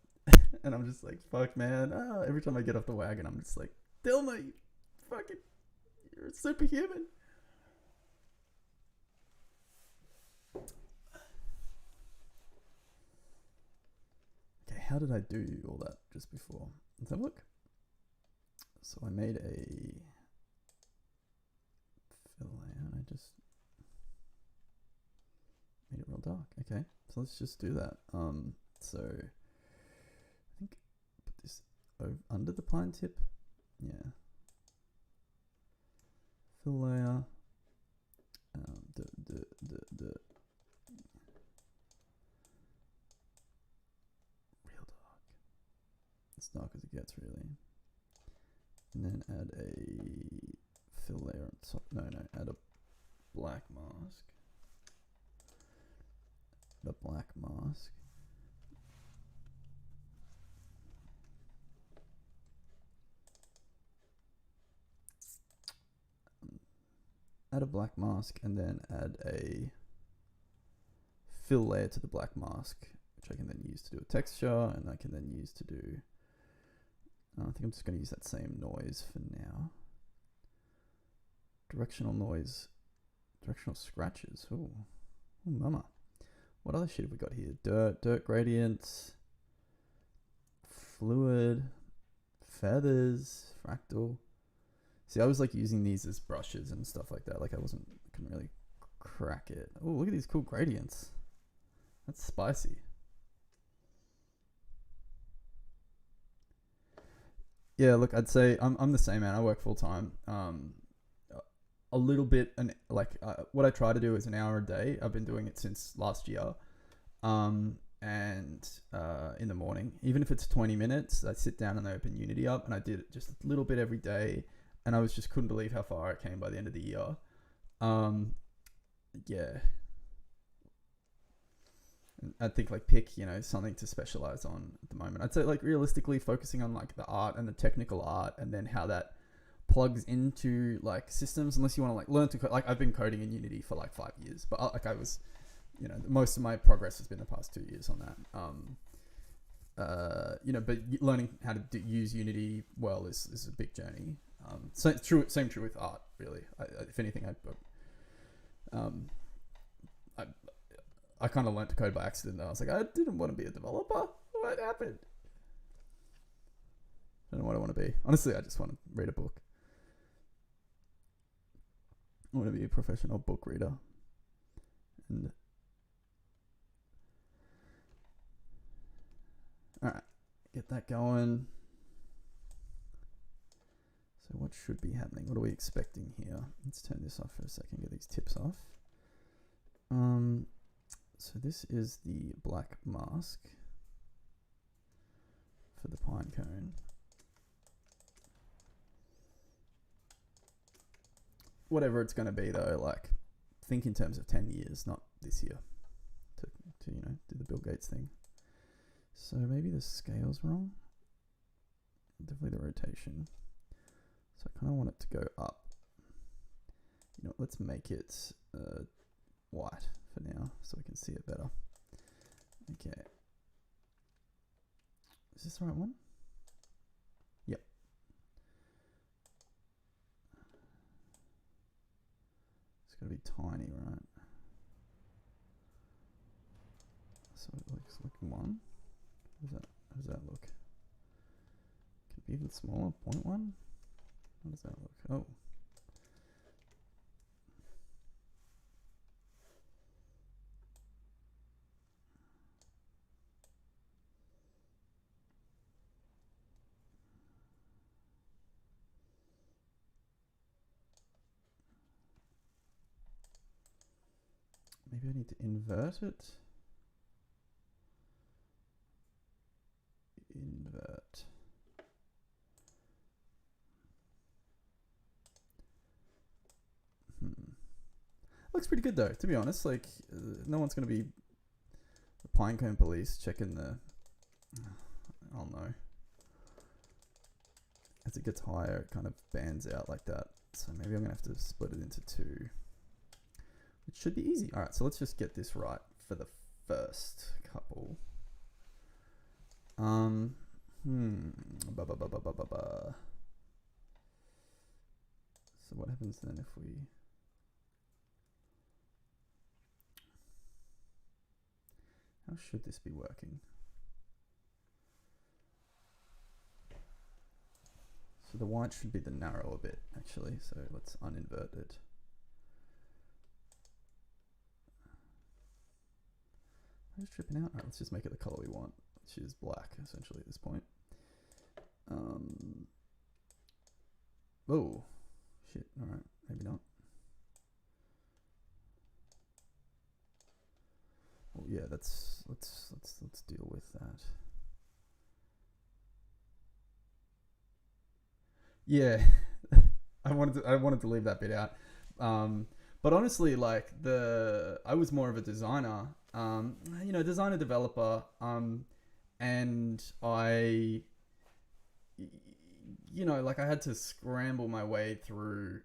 and I'm just like, fuck man. Every time I get off the wagon, I'm just like, Dilma, you fucking, you're a superhuman. Okay, how did I do all that just before? Let's have a look. So I made a fill layer. I just made it real dark. Okay, so let's just do that. So I think put this under the pine tip. Yeah. Fill layer. Real dark. As dark as it gets, really. And then add a fill layer on top. No, add a black mask. Add a black mask. Add a black mask and then add a fill layer to the black mask, which I can then use to do a texture, and I can then use to do. I think I'm just going to use that same noise for now. Directional noise, directional scratches. Oh, mama. What other shit have we got here? Dirt gradients, fluid, feathers, fractal. See, I was like using these as brushes and stuff like that. Like I couldn't really crack it. Oh, look at these cool gradients. That's spicy. Yeah, look, I'd say I'm the same, man. I work full time. A little bit, and like what I try to do is an hour a day. I've been doing it since last year. And in the morning, even if it's 20 minutes, I sit down and I open Unity up, and I did it just a little bit every day. And I just couldn't believe how far I came by the end of the year. Yeah. I'd think like pick, something to specialize on at the moment. I'd say like realistically focusing on like the art and the technical art, and then how that plugs into like systems, unless you want to like learn to code. Like I've been coding in Unity for like 5 years, but I was, most of my progress has been the past 2 years on that. But learning how to use Unity well is a big journey. Same true with art, really. If anything, I kind of learned to code by accident. I was like, I didn't want to be a developer. What happened? I don't know what I want to be. Honestly, I just want to read a book. I want to be a professional book reader. And alright, get that going. So what should be happening? What are we expecting here? Let's turn this off for a second, get these tips off. So this is the black mask for the pine cone. Whatever it's going to be though, like think in terms of 10 years, not this year, to do the Bill Gates thing. So maybe the scale's wrong. Definitely the rotation. So I kind of want it to go up. Let's make it white for now so we can see it better. Okay. Is this the right one? Yep. It's gotta be tiny, right? So it looks like 1. How does that look? Could be even smaller. 0.1? How does that look? Oh. Maybe I need to invert it. Invert. Looks pretty good though, to be honest. Like, no one's gonna be the Pinecone police checking the. I don't know. As it gets higher, it kind of bands out like that. So maybe I'm gonna have to split it into 2, which should be easy. All right, so let's just get this right for the first couple. Ba, ba, ba, ba, ba, ba, ba. So what happens then if we? How should this be working? So the white should be the narrower bit, actually. So let's uninvert it. I'm just tripping out. Alright, let's just make it the color we want, which is black, essentially, at this point. Oh, shit. Alright, maybe not. Well, yeah, let's deal with that. Yeah, I wanted to leave that bit out. But honestly, like I was more of a designer, designer developer, and I had to scramble my way through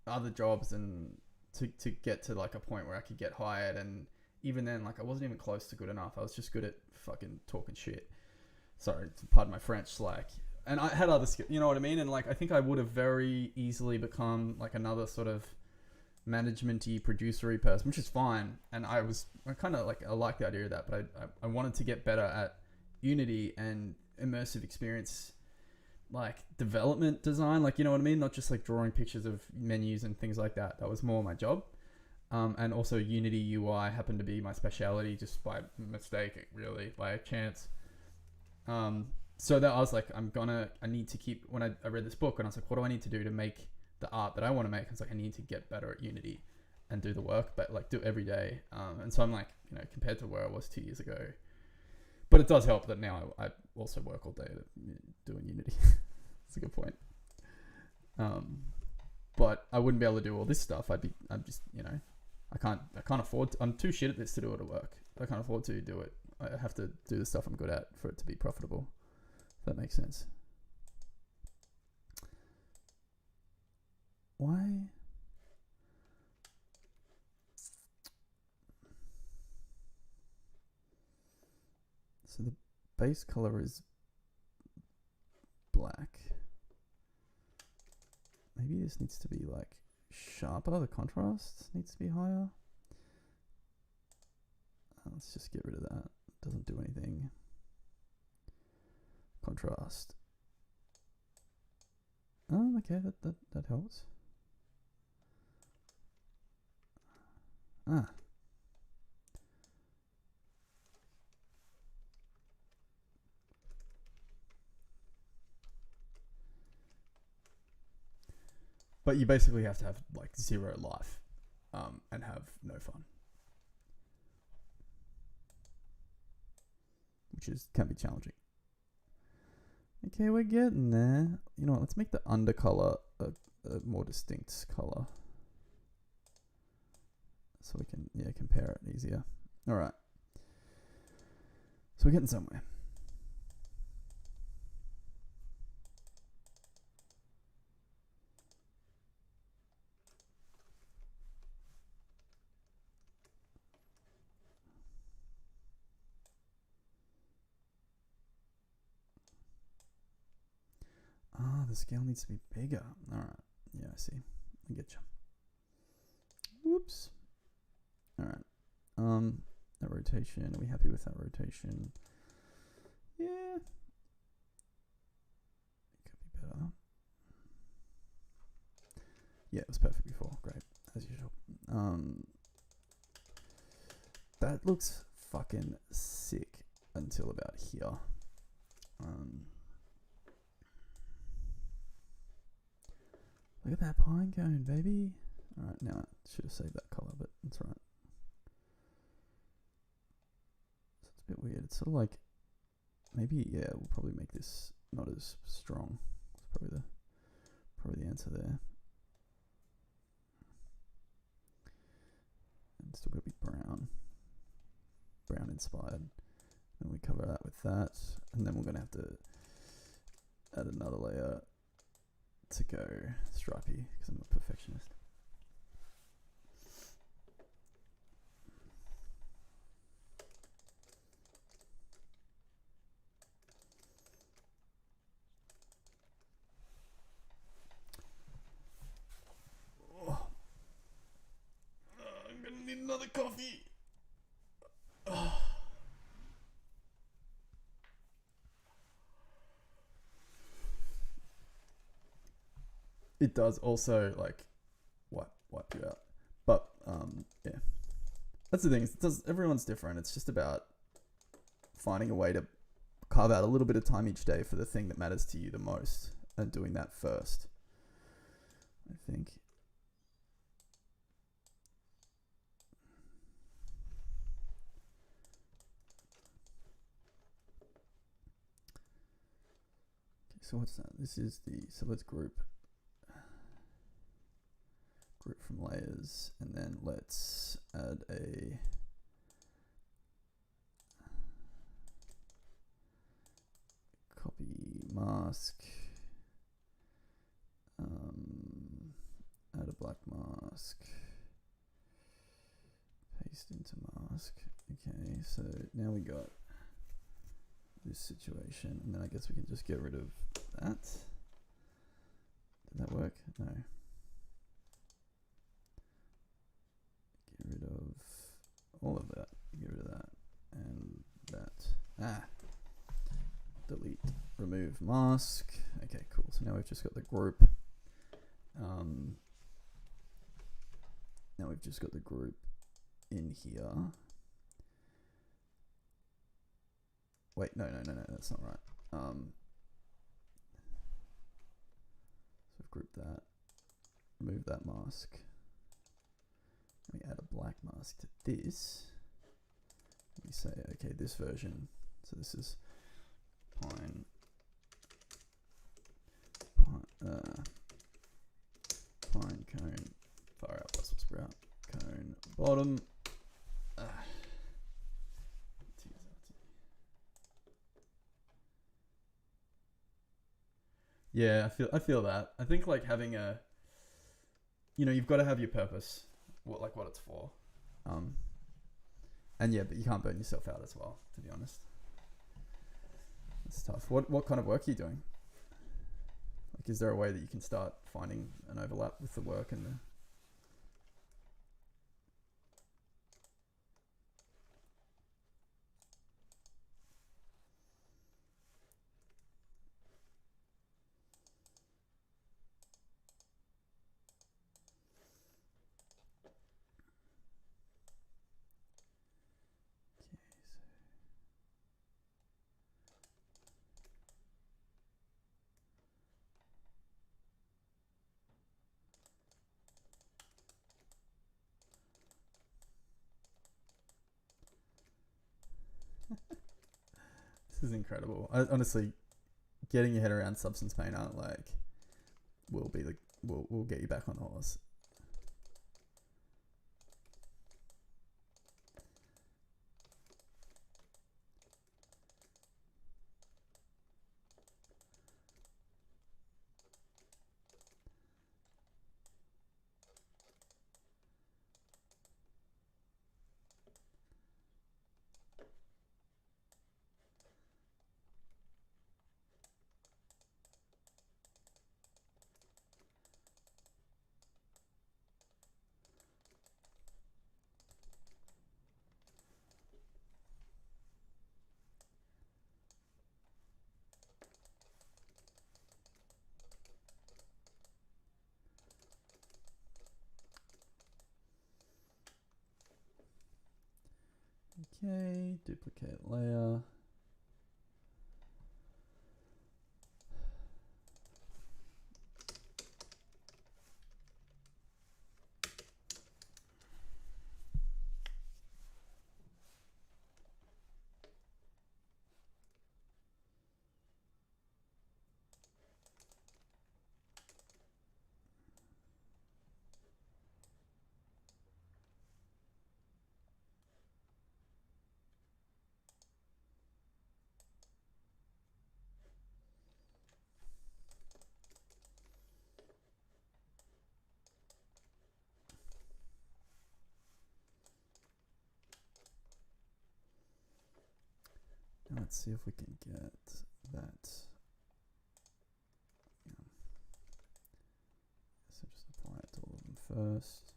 other jobs and to get to like a point where I could get hired, and even then, like I wasn't even close to good enough. I was just good at fucking talking shit. Sorry, pardon my French, like. And I had other skills, you know what I mean? And like, I think I would have very easily become like another sort of management-y, producer-y person, which is fine. And I like the idea of that, but I wanted to get better at Unity and immersive experience, like development design, like, you know what I mean? Not just like drawing pictures of menus and things like that. That was more my job. And also Unity UI happened to be my speciality just by mistake, really, by chance. So that I was like, I need to keep, when I read this book and I was like, what do I need to do to make the art that I want to make? I was like, I need to get better at Unity and do the work, but like do it every day. And so I'm like, compared to where I was 2 years ago, but it does help that now I also work all day doing Unity. That's a good point. But I wouldn't be able to do all this stuff. I'm just, I can't afford to, I'm too shit at this to do it at work. I can't afford to do it. I have to do the stuff I'm good at for it to be profitable. That makes sense. Why? So the base color is black. Maybe this needs to be like sharper. The contrast needs to be higher. Let's just get rid of that. Doesn't do anything. Contrast. Oh, okay, that helps. Ah. But you basically have to have like 0 life, and have no fun. Which can be challenging. Okay, we're getting there. You know what, let's make the undercolor a more distinct color. So we can, compare it easier. Alright. So we're getting somewhere. Ah, the scale needs to be bigger. All right. Yeah, I see. I get you. Whoops. All right. That rotation. Are we happy with that rotation? Yeah. It could be better. Yeah, it was perfect before. Great, as usual. That looks fucking sick until about here. Look at that pine cone, baby. Alright, now I should have saved that colour, but it's alright. So it's a bit weird. It's sort of like, maybe, yeah, we'll probably make this not as strong. It's probably the answer there. And still got to be brown inspired. And we cover that with that, and then we're going to have to add another layer to go stripy because I'm a perfectionist. Oh. I'm gonna need another coffee. Oh. It does also like wipe you out, but yeah, that's the thing. It does. Everyone's different. It's just about finding a way to carve out a little bit of time each day for the thing that matters to you the most, and doing that first. I think. Okay, so what's that? This is so let's group from layers, and then let's add a copy mask, add a black mask, paste into mask. Okay, so now we got this situation, and then I guess we can just get rid of that. Did that work? No. Get rid of all of that. Get rid of that and that. Delete. Remove mask. Okay, cool. So now we've just got the group. Now we've just got the group in here. Wait, no, that's not right. So we've grouped that. Remove that mask. We add a black mask to this. We say, okay, this version. So this is pine cone, far out Brussels sprout, cone bottom. Yeah, I feel that. I think like having a, you've got to have your purpose, what it's for. And yeah, but you can't burn yourself out as well, to be honest. It's tough. What kind of work are you doing? Like, is there a way that you can start finding an overlap with the work and the... This is incredible. Honestly, getting your head around Substance Painter will get you back on the horse. Okay, duplicate layer. And let's see if we can get that. Yeah. So just apply it to all of them first.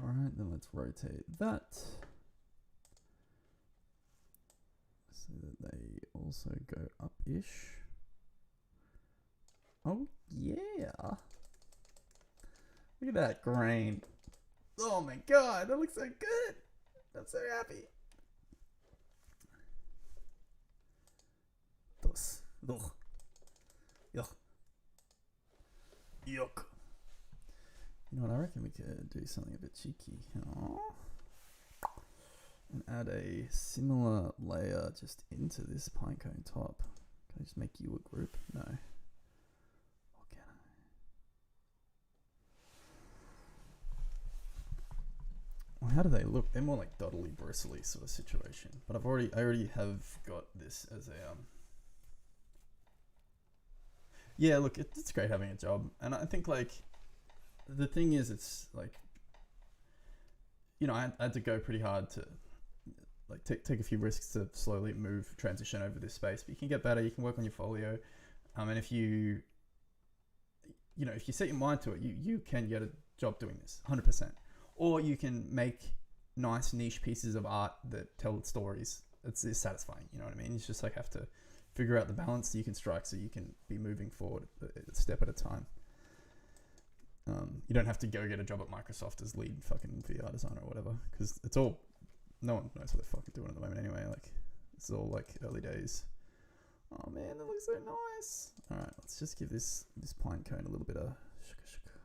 Alright, then let's rotate that so that they also go up-ish. Oh yeah! Look at that grain. Oh my god, that looks so good! I'm so happy. Dos. Ugh. Yuck. Yuck. You know what, I reckon we could do something a bit cheeky. Aww. And add a similar layer just into this pinecone top. Can I just make you a group? No. Or can I? Well, how do they look? They're more like doddly bristly sort of situation. But I already have got this as a yeah, look, it's great having a job, and I think like the thing is, it's like, you know, I had to go pretty hard to like take a few risks to slowly transition over this space. But you can get better. You can work on your folio, and if you know, if you set your mind to it, you can get a job doing this, 100%. Or you can make nice niche pieces of art that tell stories. It's satisfying. You know what I mean? You just like have to figure out the balance that you can strike so you can be moving forward a step at a time. You don't have to go get a job at Microsoft as lead fucking VR designer or whatever, because it's all, no one knows what they're fucking doing at the moment anyway. Like, it's all like early days. Oh man, that looks so nice. All right, let's just give this pine cone a little bit of shaka shaka.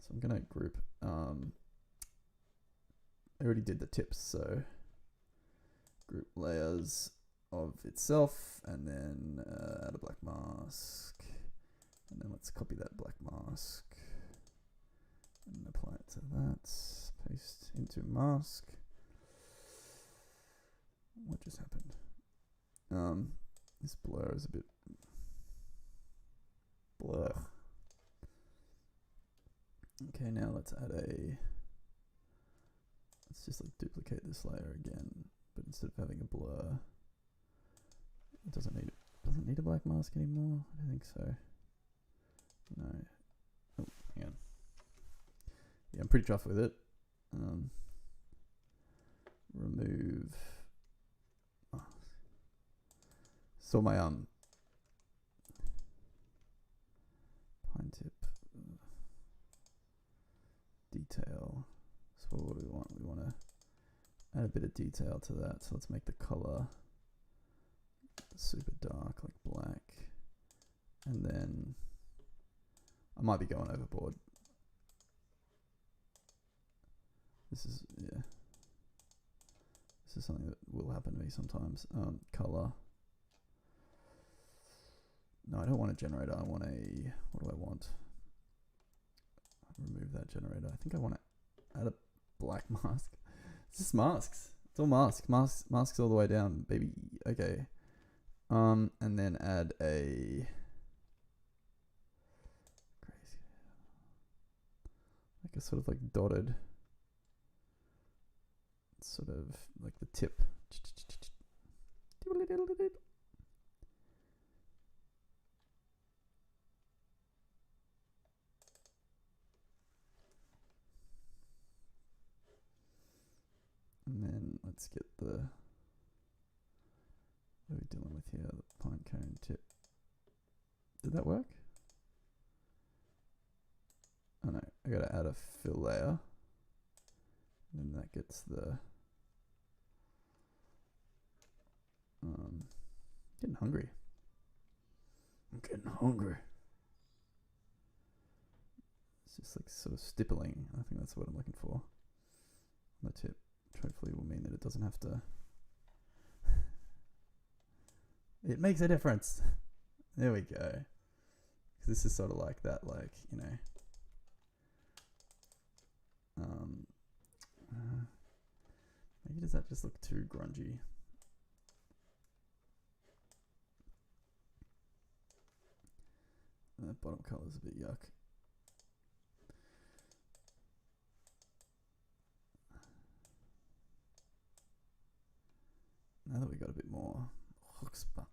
So I'm gonna group. I already did the tips, so group layers of itself, and then add a black mask. And then let's copy that black mask and apply it to that. Paste into mask. What just happened? This blur is a bit blur. Okay, now let's just like duplicate this layer again, but instead of having a blur, it doesn't need a black mask anymore. I don't think so. No. Oh, hang on. Yeah, I'm pretty chuffed with it. Remove. Oh. So my pine tip detail. So what do we want? We want to add a bit of detail to that. So let's make the color super dark, like black, and then I might be going overboard. This is something that will happen to me sometimes. Color. No, I don't want a generator. I want a, what do I want? Remove that generator. I think I want to add a black mask. It's just masks. It's all masks. Masks all the way down, baby. Okay. And then add a like a sort of like dotted, sort of like the tip. let's get the, what are we dealing with here? The pine cone tip. Did that work? Oh no, I gotta add a fill layer. And then that gets the, getting hungry. I'm getting hungry. It's just like sort of stippling. I think that's what I'm looking for. The tip hopefully will mean that it doesn't have to. It makes a difference. There we go. 'Cause this is sort of like that, like, you know. Maybe does that just look too grungy? The bottom color is a bit yuck. Now that we got a bit more chutzpah.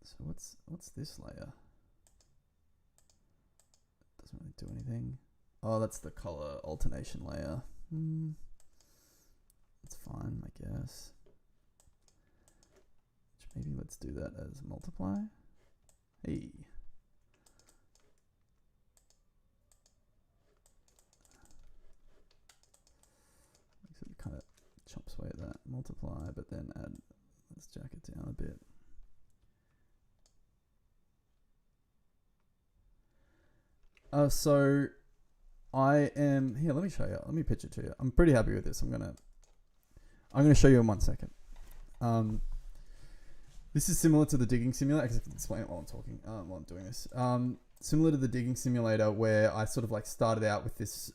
So what's this layer? Doesn't really do anything. Oh, that's the color alternation layer. It's fine, I guess. Maybe let's do that as multiply. Hey. So it kind of chops away at that multiply, but then add, let's jack it down a bit. So I am here. Let me show you. Let me pitch it to you. I'm pretty happy with this. I'm gonna show you in 1 second. This is similar to the digging simulator. I can explain it while I'm talking. While I'm doing this. Similar to the digging simulator, where I sort of like started out with this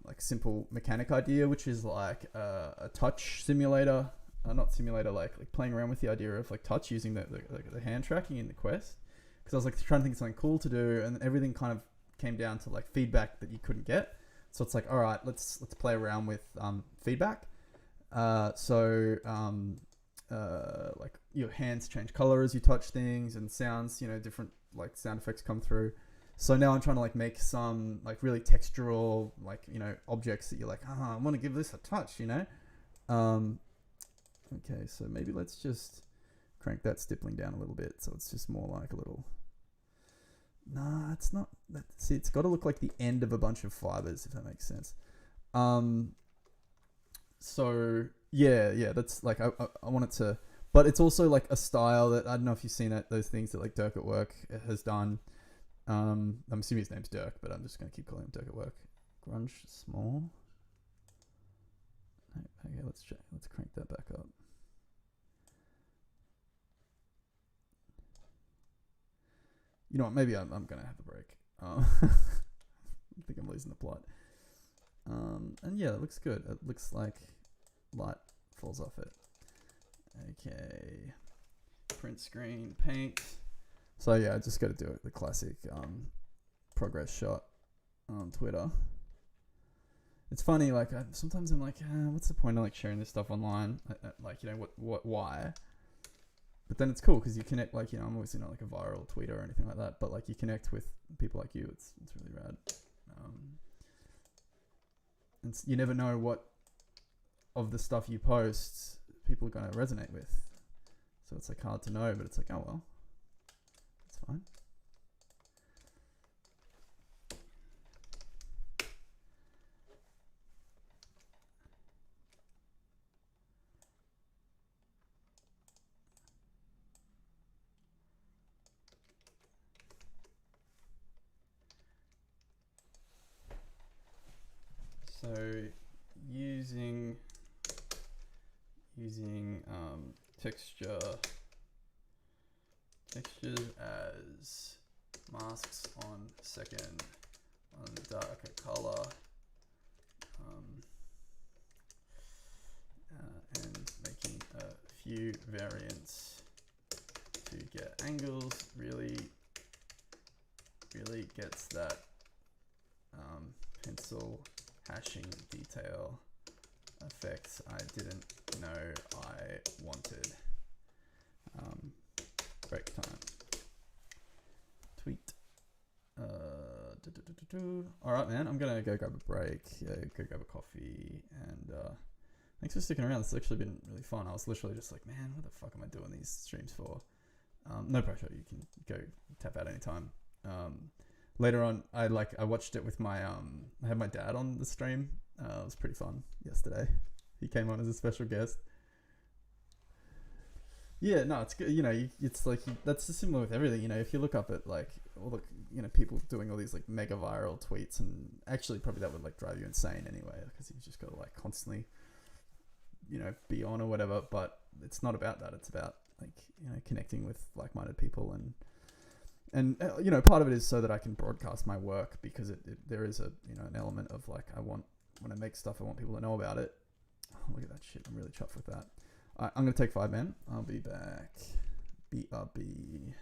like simple mechanic idea, which is like a touch simulator. Not simulator, like playing around with the idea of like touch using the hand tracking in the Quest. Because I was like trying to think of something cool to do, and everything kind of came down to like feedback that you couldn't get. So it's like, all right, let's play around with feedback. Like your hands change color as you touch things, and sounds, you know, different like sound effects come through. So now I'm trying to like make some like really textural, like, you know, objects that you're like, I want to give this a touch, you know. Okay, so maybe let's just crank that stippling down a little bit, so it's just more like a little. Nah, it's not. See, it's got to look like the end of a bunch of fibers, if that makes sense. So yeah, that's like I want it to, but it's also like a style that I don't know if you've seen it. Those things that like Dirk at Work has done. I'm assuming his name's Dirk, but I'm just gonna keep calling him Dirk at Work. Grunge small. Okay, let's crank that back up. You know what? Maybe I'm gonna have a break. I think I'm losing the plot. And yeah, it looks good. It looks like light falls off it. Okay. Print screen, paint. So yeah, I just got to do it. The classic progress shot on Twitter. It's funny, like sometimes I'm like, what's the point of like sharing this stuff online? Like, you know, why? But then it's cool because you connect, like, you know, I'm always not like a viral tweeter or anything like that, but like you connect with people like you. It's really rad. And you never know what of the stuff you post people are going to resonate with. So it's like hard to know, but it's like, oh well, it's fine. So using textures as masks on second, on darker color, and making a few variants to get angles really gets that pencil hashing detail effects I didn't know I wanted. Break time. Tweet. All right, man. I'm gonna go grab a break. Yeah, go grab a coffee, and Thanks for sticking around. It's actually been really fun. I was literally just like, man, what the fuck am I doing these streams for? No pressure. You can go tap out anytime. Later on, I watched it with my I had my dad on the stream. It was pretty fun yesterday. He came on as a special guest. Yeah, no, it's good. You know, it's like that's similar with everything. You know, if you look up at like all the people doing all these like mega viral tweets, and actually probably that would like drive you insane anyway, because you just got to like constantly, be on or whatever. But it's not about that. It's about like connecting with like-minded people, and part of it is so that I can broadcast my work, because there is a an element of like when I make stuff, I want people to know about it. Oh, look at that shit! I'm really chuffed with that. I'm going to take 5 man. I'll be back. BRB.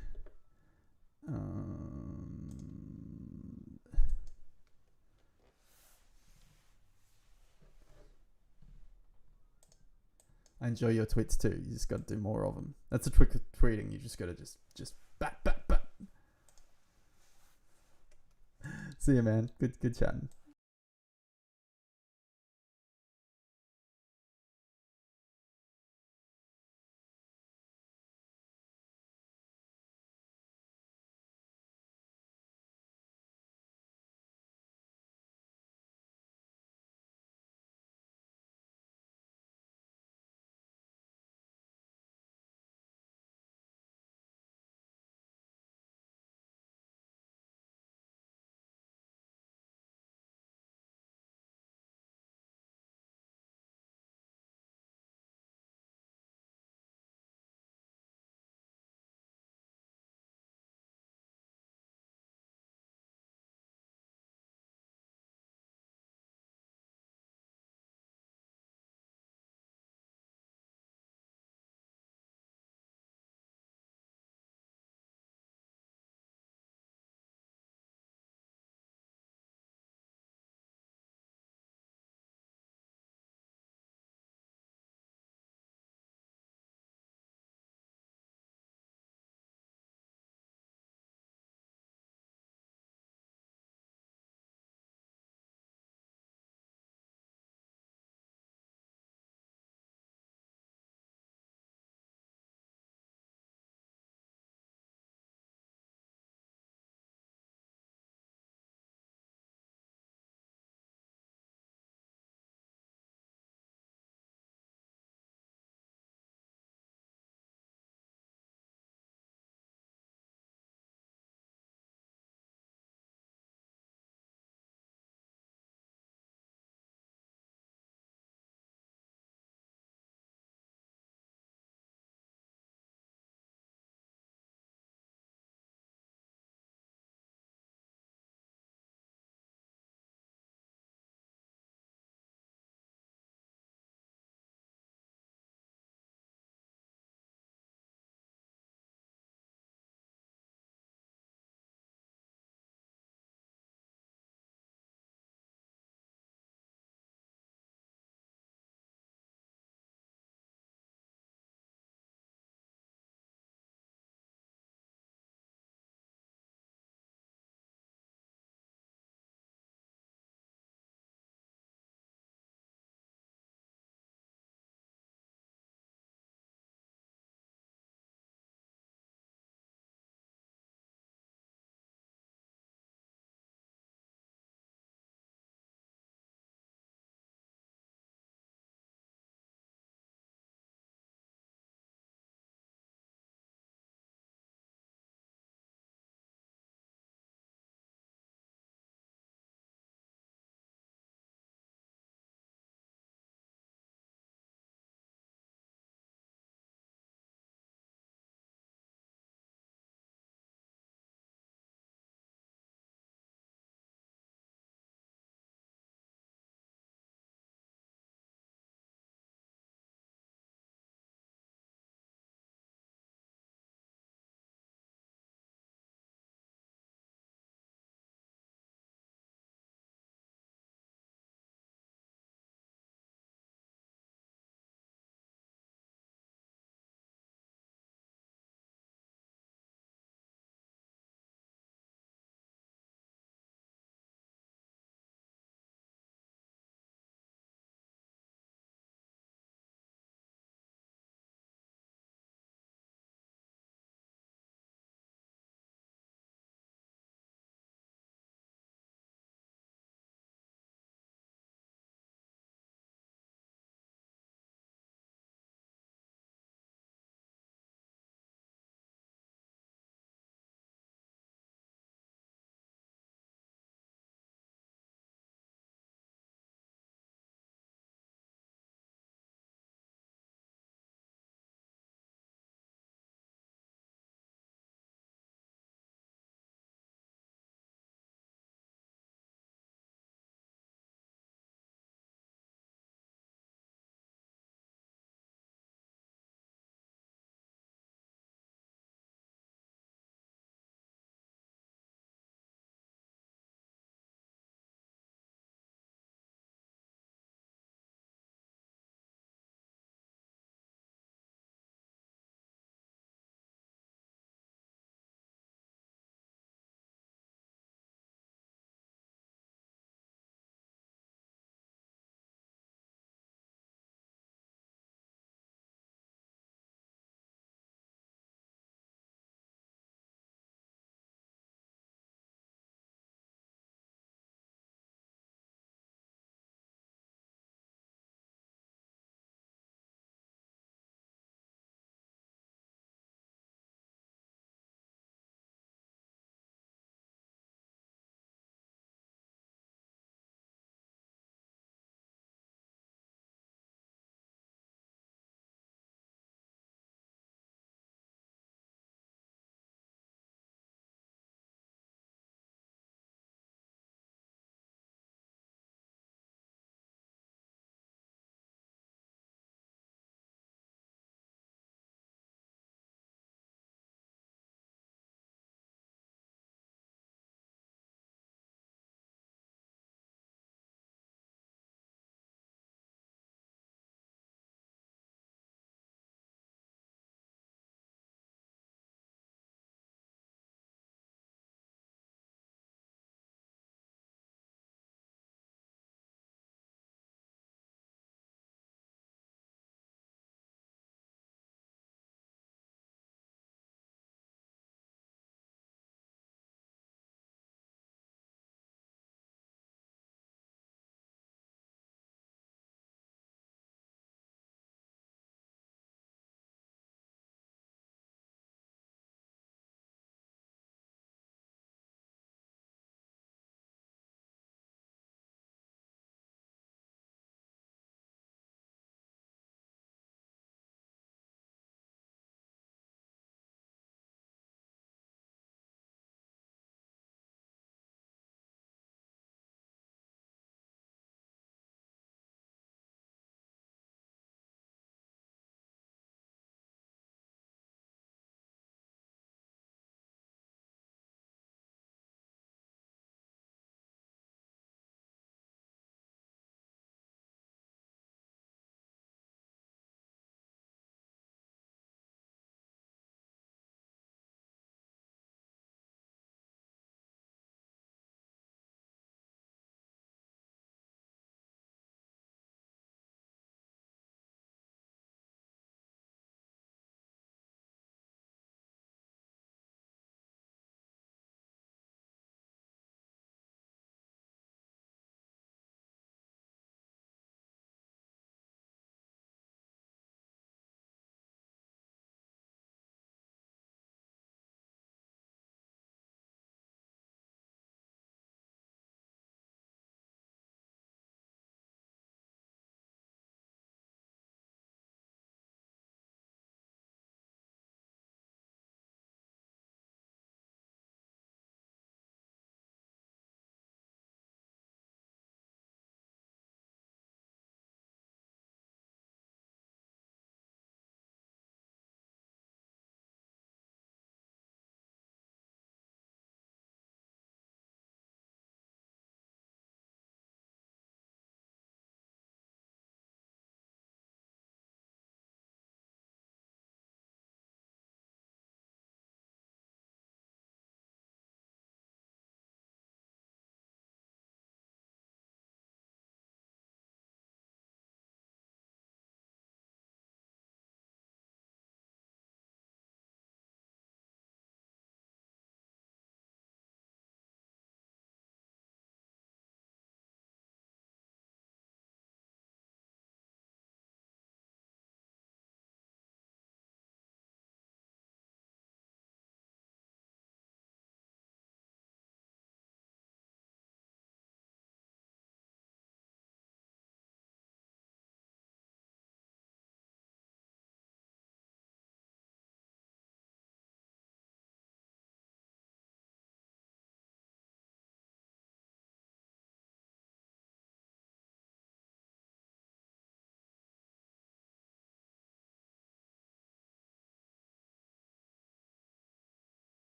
I enjoy your tweets too. You just got to do more of them. That's a trick with tweeting. You just got to just bat. See you, man. Good chatting.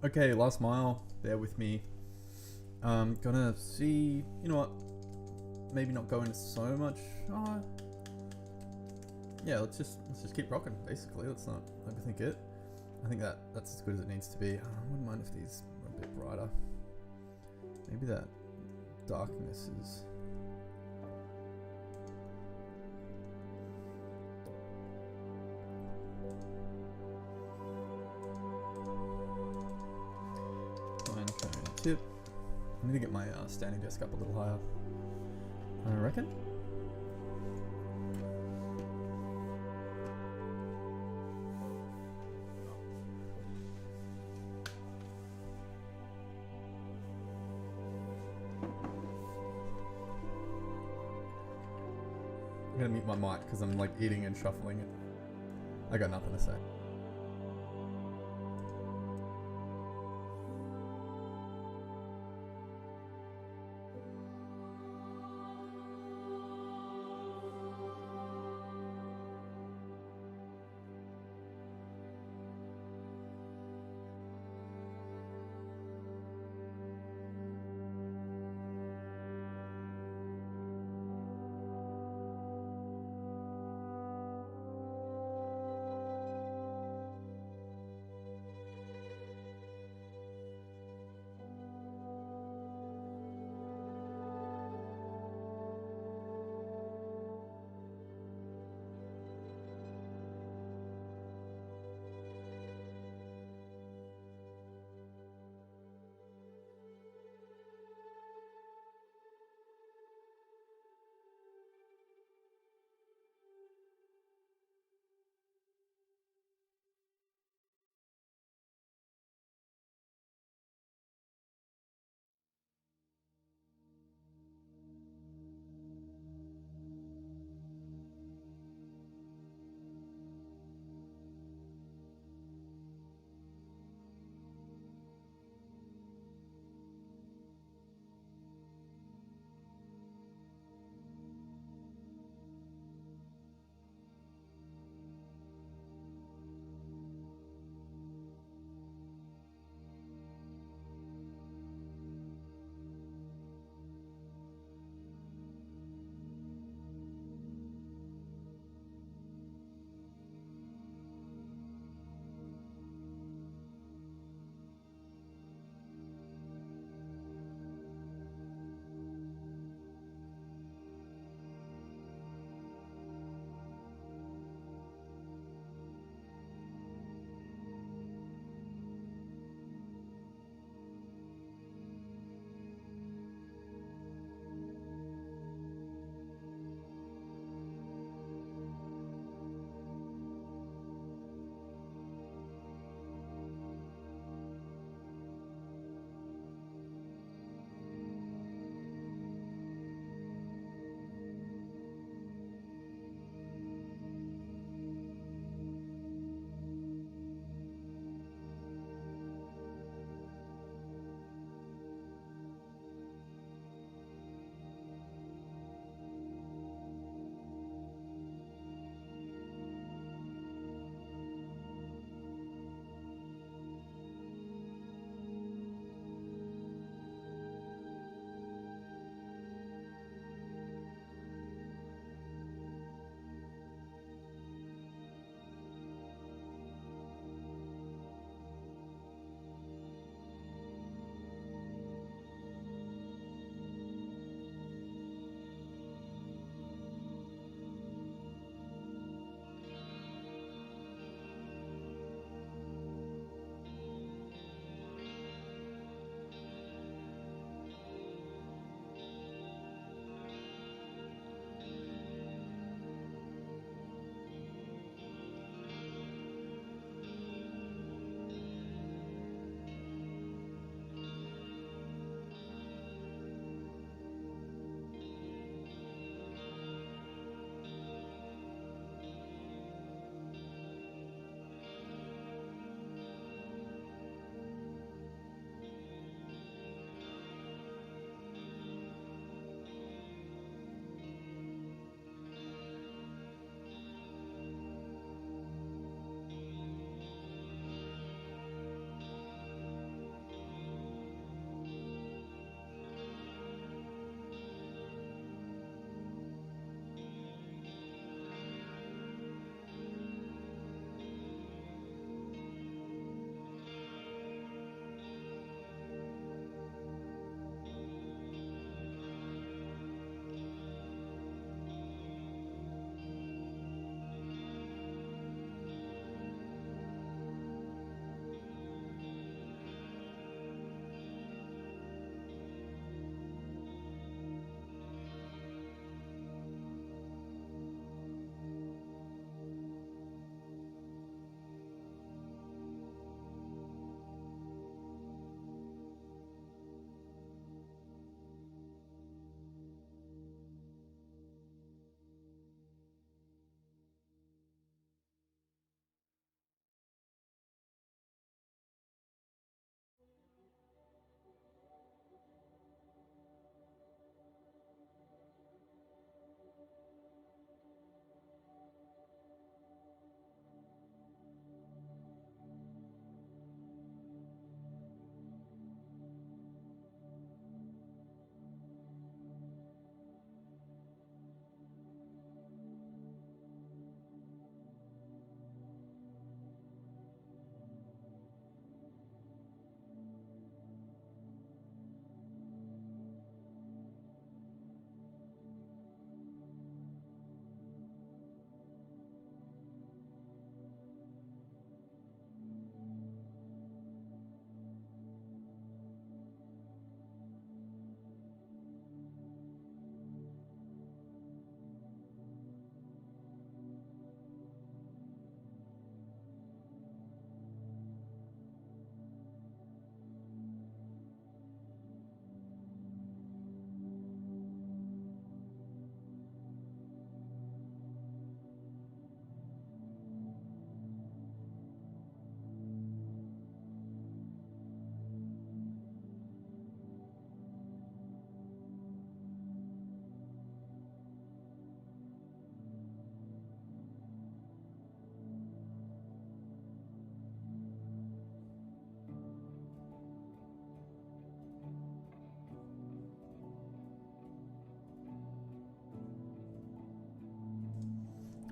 Okay, last mile. Bear with me. Gonna see. You know what? Maybe not go into so much. Yeah, let's just keep rocking. Basically, let's not overthink it. I think that's as good as it needs to be. I wouldn't mind if these were a bit brighter. Maybe that darkness is. Fine, tip. I need to get my standing desk up a little higher. I reckon. I'm gonna mute my mic because I'm like eating and shuffling it. I got nothing to say.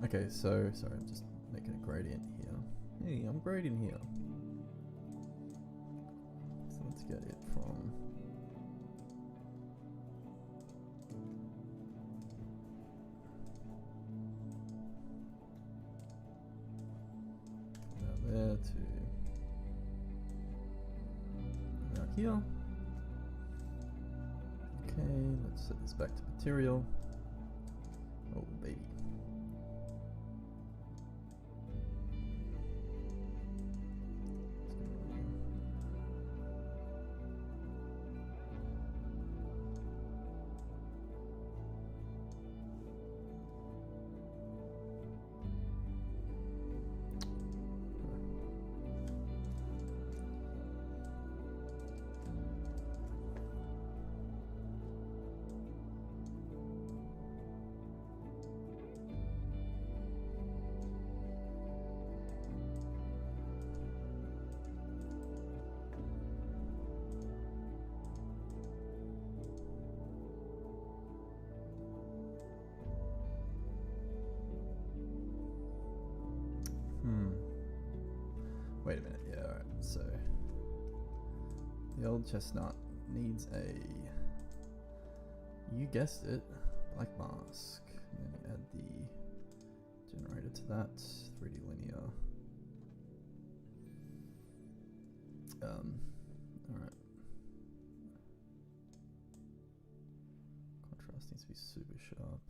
Okay, so sorry, I'm just making a gradient here. Hey, I'm grading here. So let's get it from about there to about here. Okay, let's set this back to material. Oh baby. Wait a minute, yeah, alright, so the old chestnut needs a, you guessed it, black mask, and then you add the generator to that, 3D linear, alright, contrast needs to be super sharp,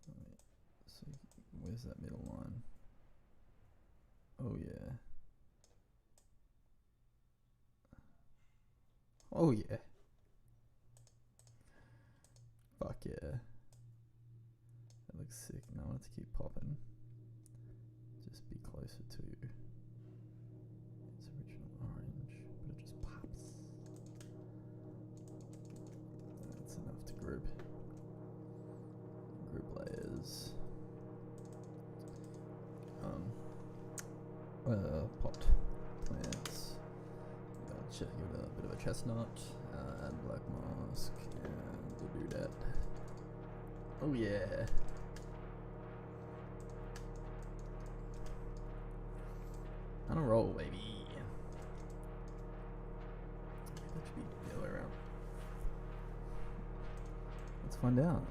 right. So where's that middle line? Oh yeah. Oh yeah. Fuck yeah. That looks sick. Now I want it to keep popping. Just be closer to its original orange, but it just pops. That's enough to group. Group layers. Popped plants. Give it a bit of a chestnut, add black mask, and we'll do that. Oh yeah. On a roll, baby. That should be the other way around. Let's find out.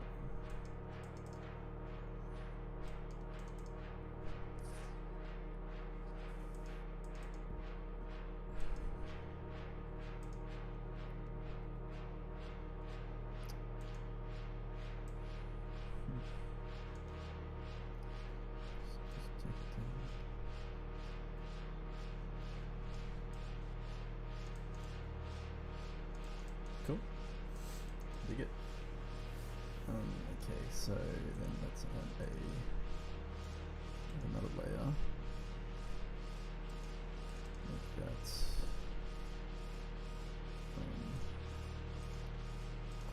Cool. Dig it. Okay, so then let's add another layer. Like that.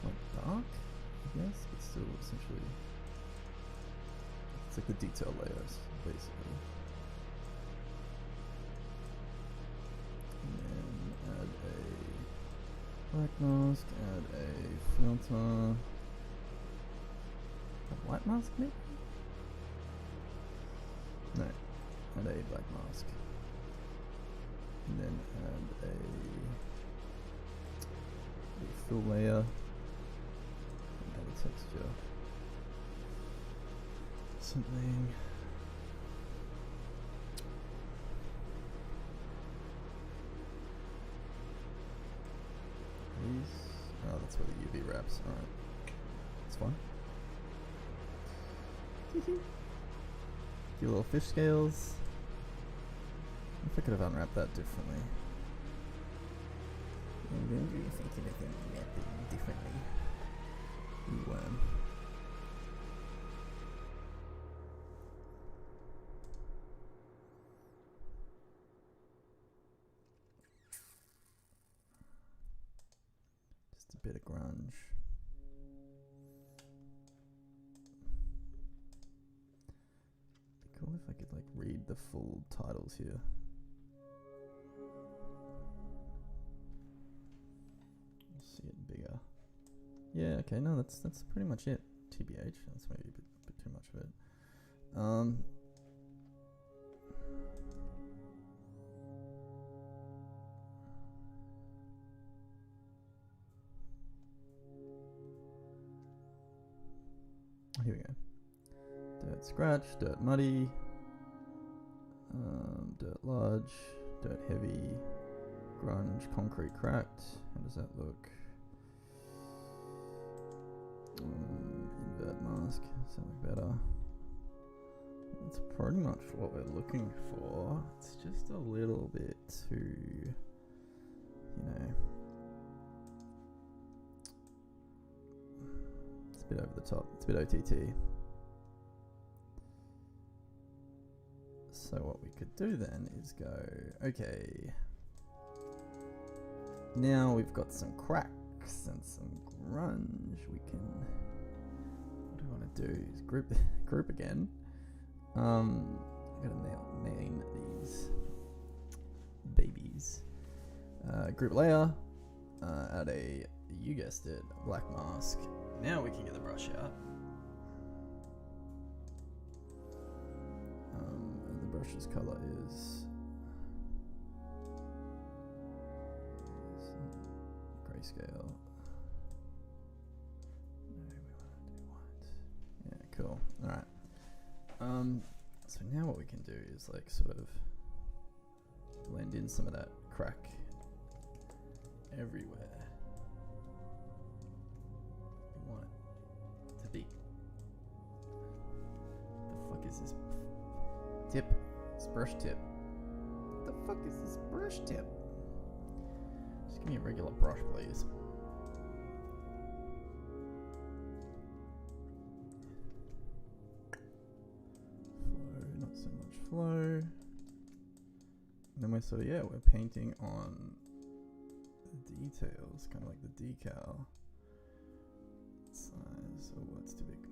Quite dark, I guess, but still essentially it's like the detail layers, basically. And then add a black mask, add a filter. A white mask, maybe? No, add a black mask. And then add a fill layer. And add a texture. Something. Oh, that's where the UV wraps. Alright. It's fine. Few little fish scales. If I could have unwrapped that differently. I'm thinking of unwrapping differently. Ooh, just a bit of grunge. Cool if I could like read the full titles here. See it bigger. Yeah, okay, no, that's pretty much it. TBH, that's maybe a bit too much of it. Here we go. Dirt scratch, dirt muddy, dirt large, dirt heavy, grunge, concrete cracked. How does that look? Invert mask, something better. That's pretty much what we're looking for. It's just a little bit too, you know, it's a bit over the top. It's a bit OTT. So what we could do then is go, okay, now we've got some cracks and some grunge. We can, what do I want to do is group again. I'm gonna name these babies. Group layer, add a, you guessed it, black mask. Now we can get the brush out. And the brush's color is grayscale. No, we want to do white. Yeah, cool. All right. So now what we can do is like sort of blend in some of that crack everywhere. We want it to be. What the fuck is this tip? This brush tip. What the fuck is this brush tip? Just give me a regular brush, please. Not so much flow. And then we're sort of, yeah, we're painting on the details, kind of like the decal size. Oh, that's too big.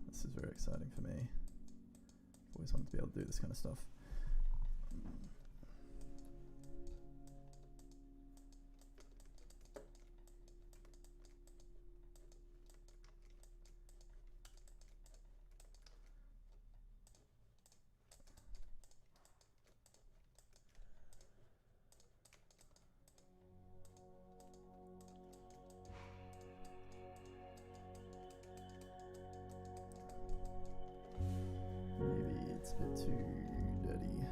This is very exciting for me. I've always wanted to be able to do this kind of stuff. Maybe it's a bit too dirty.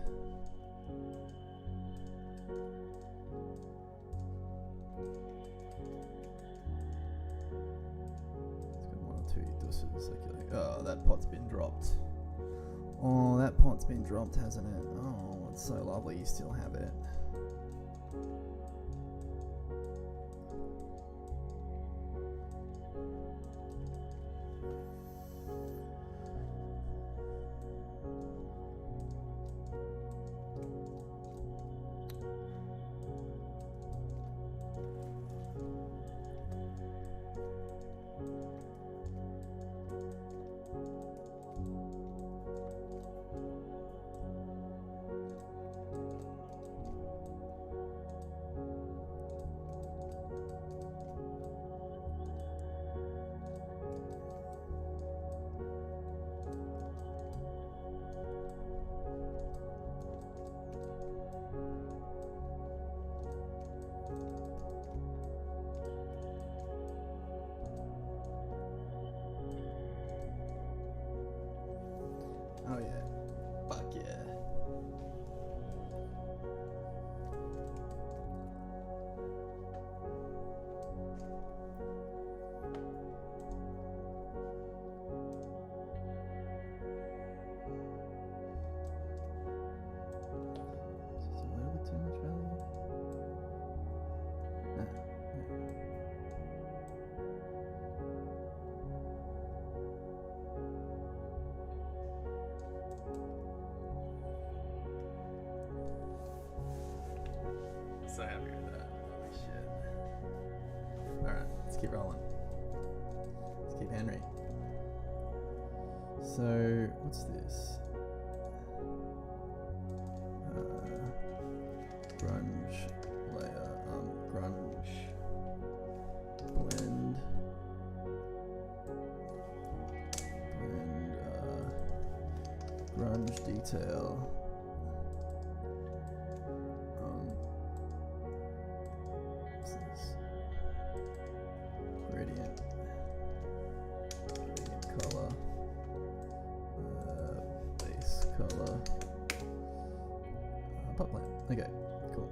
It's got one or two doses. Like, oh, that pot's been dropped. Oh, that pot's been dropped, hasn't it? Oh, it's so lovely you still have it. Oh yeah. Fuck yeah. Is this a little bit too much value? No. So happy with that. Holy shit. Alright, let's keep rolling. Let's keep Henry. So, what's this? Grunge layer, grunge blend. Blend, Change detail. What's this? Gradient. Gradient color. Base color. Pot plant. Okay, cool.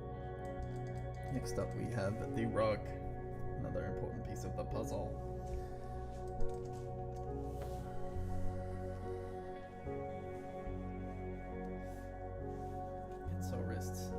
Next up we have the rug. Another important piece of the puzzle. It's so wrists.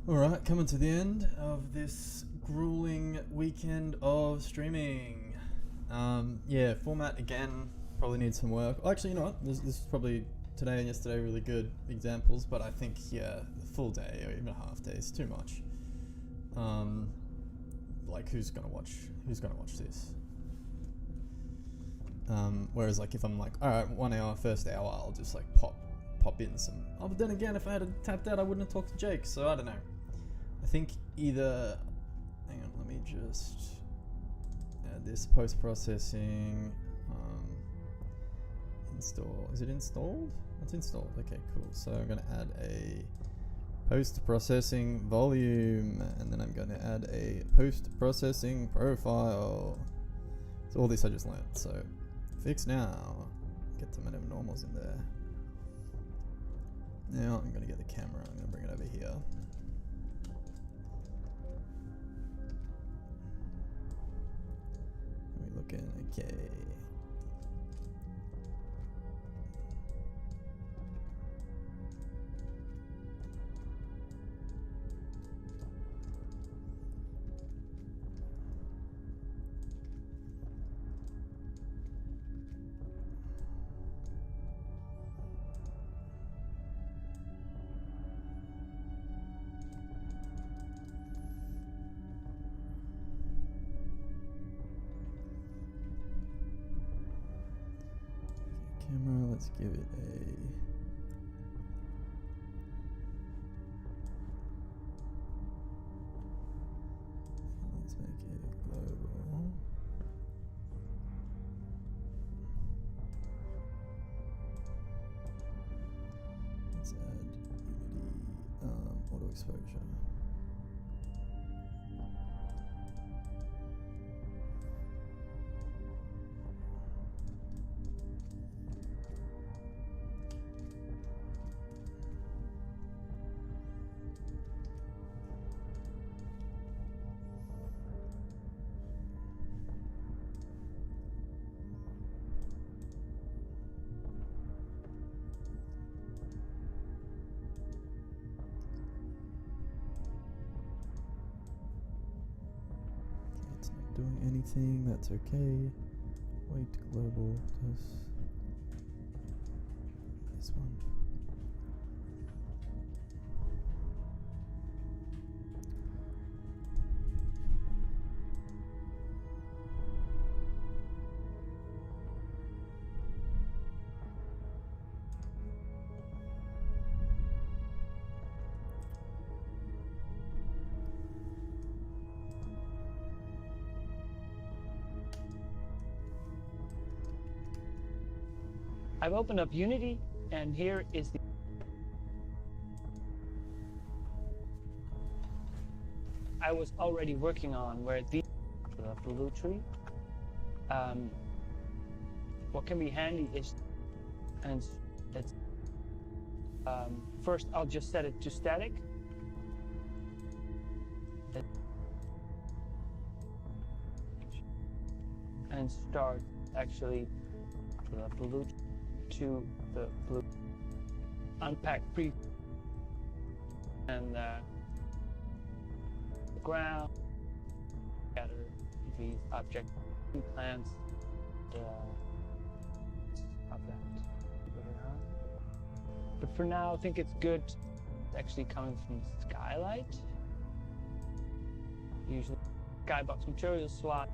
Alright, coming to the end of this grueling weekend of streaming. Yeah, format again, probably needs some work. Oh, actually, you know what? This is probably today and yesterday really good examples, but I think, yeah, the full day or even a half day is too much. Like, who's gonna watch this? Whereas, like, if I'm like, alright, 1 hour, first hour, I'll just, like, pop in some... Oh, but then again, if I had tapped out, I wouldn't have talked to Jake, so I don't know. I think either... Hang on, let me just add this post-processing, install. Is it installed? It's installed. Okay, cool. So I'm going to add a post-processing volume, and then I'm going to add a post-processing profile. So all this I just learned. So fix now. Get some minimum normals in there. Now I'm going to get the camera. I'm going to bring it over here. We're looking okay. Camera, let's give it a... Let's make it global. Let's add Unity auto exposure. It's not doing anything, that's okay. Wait, global, this one. I've opened up Unity, and here is the I was already working on, where the blue tree. What can be handy is, and it's first I'll just set it to static. And start actually the blue to the blue, unpack pre and the ground, gather these object plants of that. But for now, I think it's good actually coming from Skylight. Usually Skybox material slot.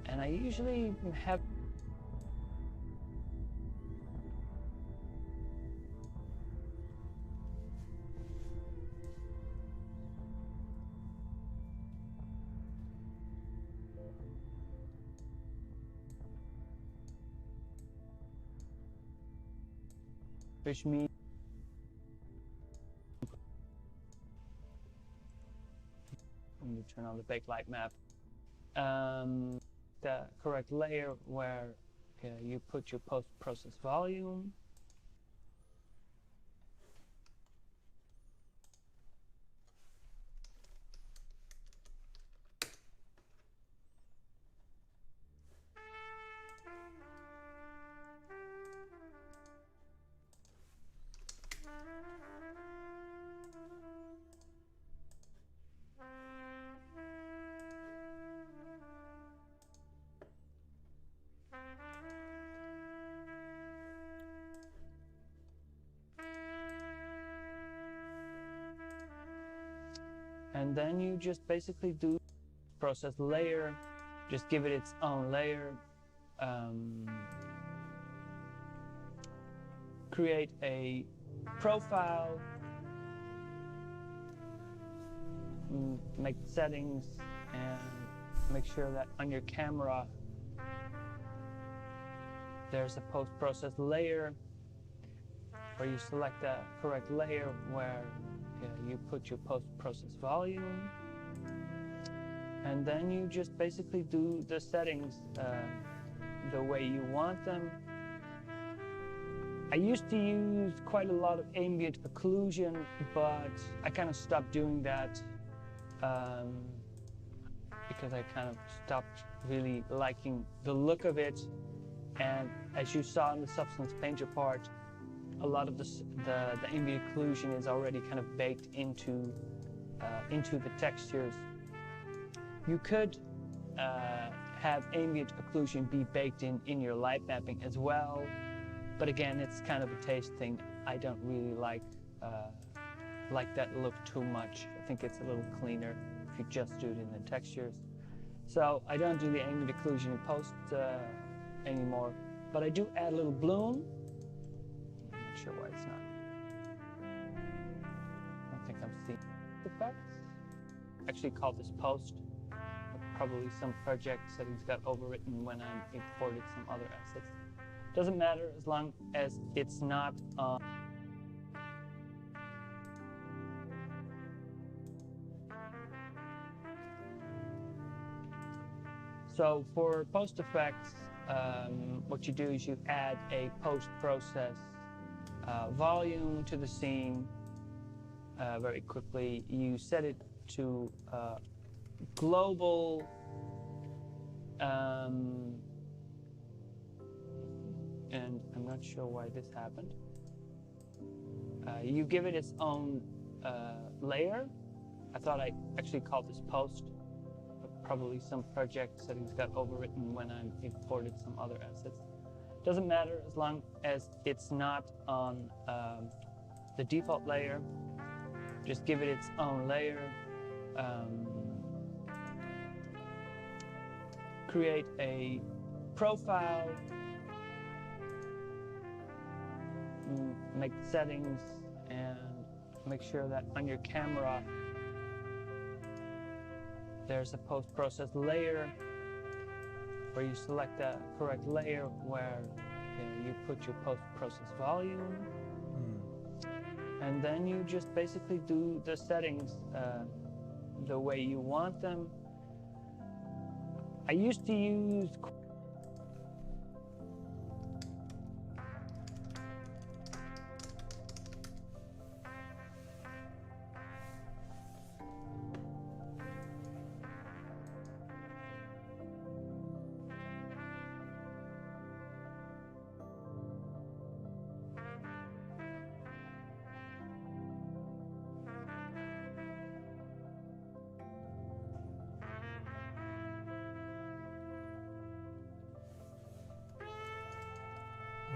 And I usually have fish meat. Let me turn on the bakelite map. The correct layer where you put your post-process volume. And then you just basically do process layer, just give it its own layer, create a profile, make settings, and make sure that on your camera there's a post-process layer where you select the correct layer where you put your post-process volume, and then you just basically do the settings the way you want them. I used to use quite a lot of ambient occlusion, but I kind of stopped doing that because I kind of stopped really liking the look of it. And as you saw in the Substance Painter part, a lot of the ambient occlusion is already kind of baked into the textures. You could have ambient occlusion be baked in your light mapping as well, but again, it's kind of a taste thing. I don't really like that look too much. I think it's a little cleaner if you just do it in the textures. So I don't do the ambient occlusion in post anymore, but I do add a little bloom. I'm not sure why it's not. I don't think I'm seeing effects. Actually call this post. Probably some project settings got overwritten when I imported some other assets. Doesn't matter as long as it's not on. So for post effects, what you do is you add a post-process volume to the scene very quickly. You set it to global, and I'm not sure why this happened. You give it its own layer. I thought I actually called this post. Probably some project settings got overwritten when I imported some other assets. Doesn't matter as long as it's not on the default layer. Just give it its own layer. Create a profile. Make settings and make sure that on your camera there's a post-process layer where you select the correct layer where you put your post-process volume, and then you just basically do the settings the way you want them. I used to use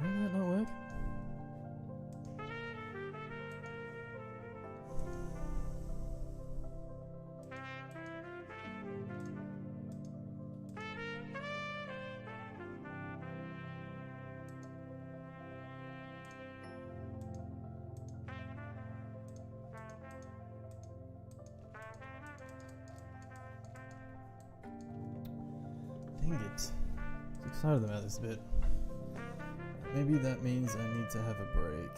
Why did that not work? Dang it. I'm excited about this bit. Maybe that means I need to have a break.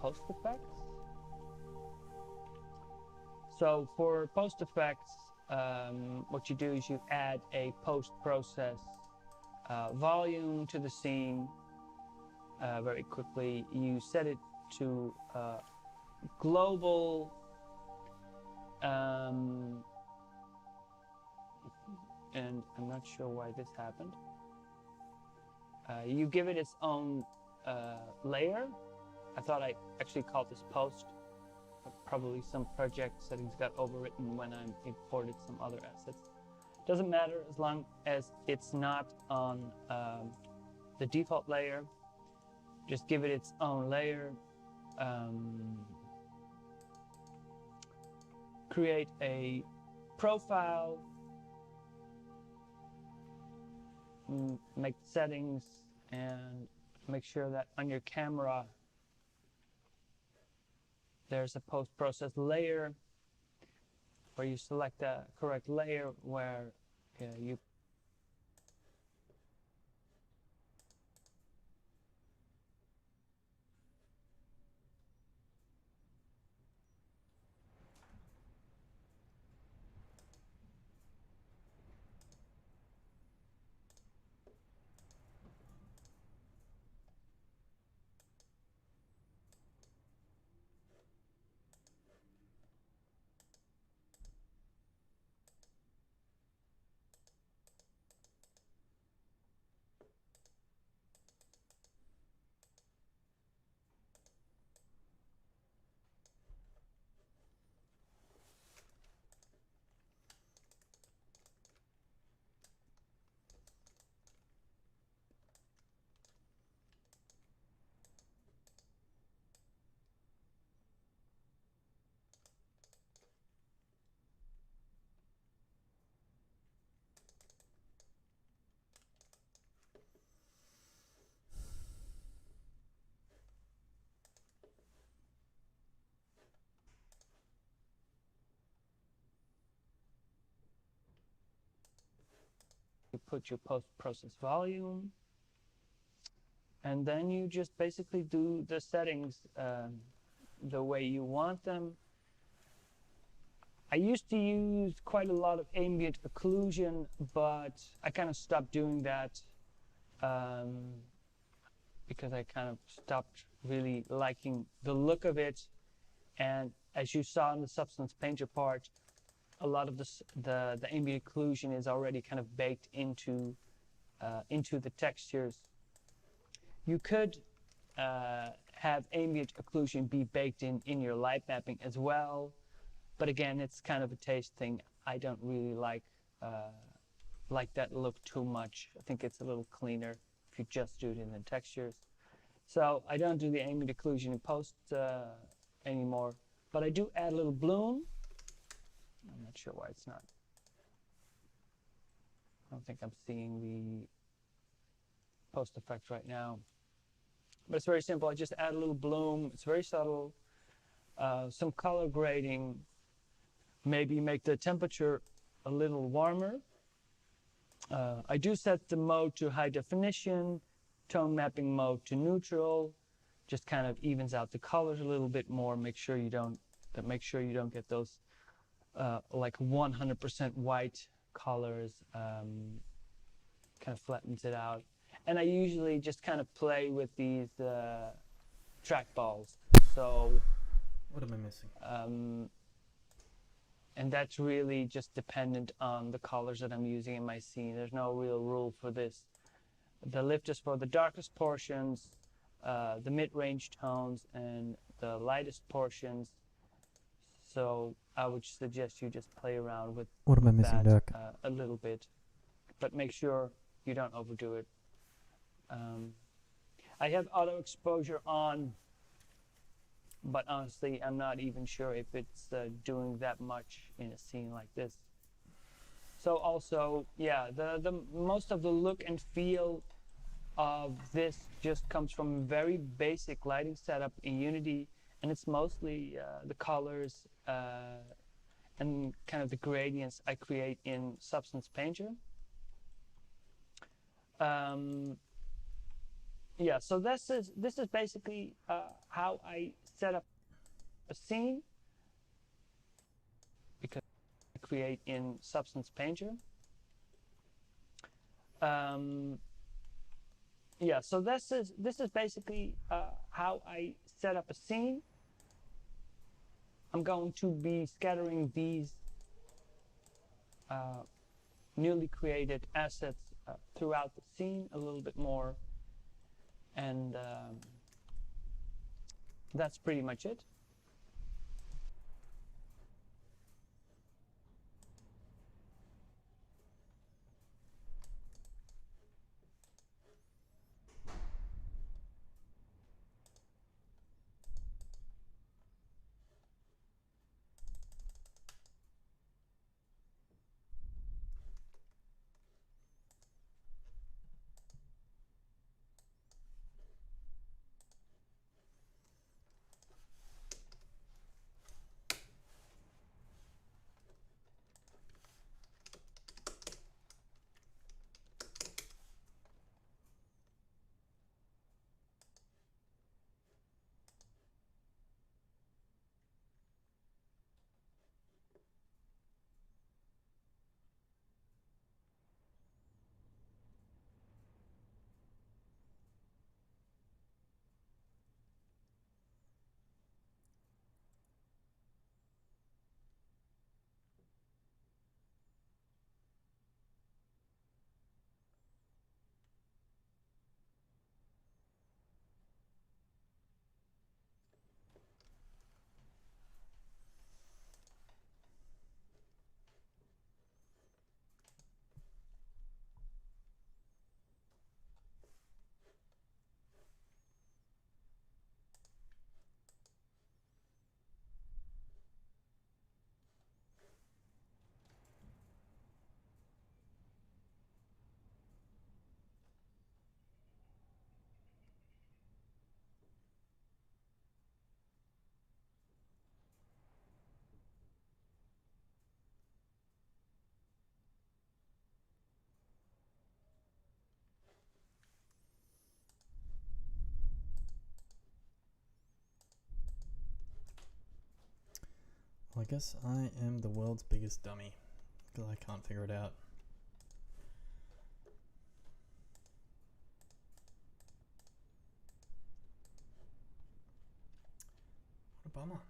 post effects. So for post effects, what you do is you add a post-process volume to the scene very quickly. You set it to global, and I'm not sure why this happened. You give it its own layer. I thought I actually called this post. Probably some project settings got overwritten when I imported some other assets. Doesn't matter as long as it's not on the default layer. Just give it its own layer. Create a profile. Make settings and make sure that on your camera there's a post-process layer where you select the correct layer where you put your post-process volume, and then you just basically do the settings the way you want them. I used to use quite a lot of ambient occlusion, but I kind of stopped doing that because I kind of stopped really liking the look of it. And as you saw in the Substance Painter part, a lot of the ambient occlusion is already kind of baked into the textures. You could have ambient occlusion be baked in your light mapping as well, but again, it's kind of a taste thing. I don't really like that look too much. I think it's a little cleaner if you just do it in the textures. So I don't do the ambient occlusion in post anymore, but I do add a little bloom. I'm not sure why it's not. I don't think I'm seeing the post effect right now. But it's very simple. I just add a little bloom. It's very subtle. Some color grading. Maybe make the temperature a little warmer. I do set the mode to high definition, tone mapping mode to neutral. Just kind of evens out the colors a little bit more. Make sure you don't get those like 100% white colors. Kind of flattens it out. And I usually just kind of play with these trackballs. So What am I missing? And that's really just dependent on the colors that I'm using in my scene. There's no real rule for this. The lift is for the darkest portions, the mid-range tones, and the lightest portions. So I would suggest you just play around with What am I missing, Dirk? A little bit, but make sure you don't overdo it. I have auto exposure on, but honestly, I'm not even sure if it's doing that much in a scene like this. So also, yeah, the most of the look and feel of this just comes from very basic lighting setup in Unity, and it's mostly the colors and kind of the gradients I create in Substance Painter. Yeah, so this is basically how I set up a scene because I create in Substance Painter. Yeah, so this is basically how I set up a scene. I'm going to be scattering these newly created assets throughout the scene a little bit more, and that's pretty much it. Well, I guess I am the world's biggest dummy because I can't figure it out. What a bummer.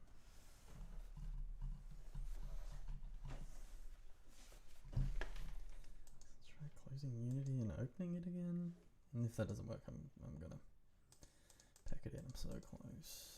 Let's try closing Unity and opening it again. And if that doesn't work, I'm gonna pack it in. I'm so close.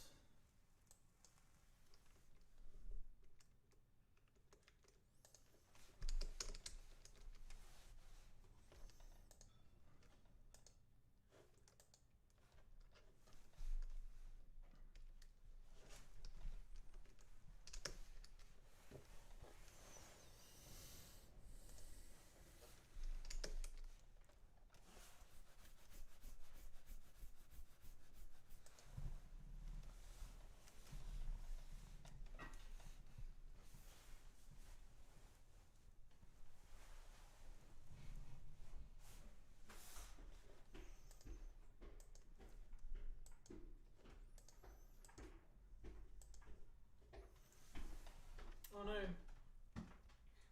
Oh no,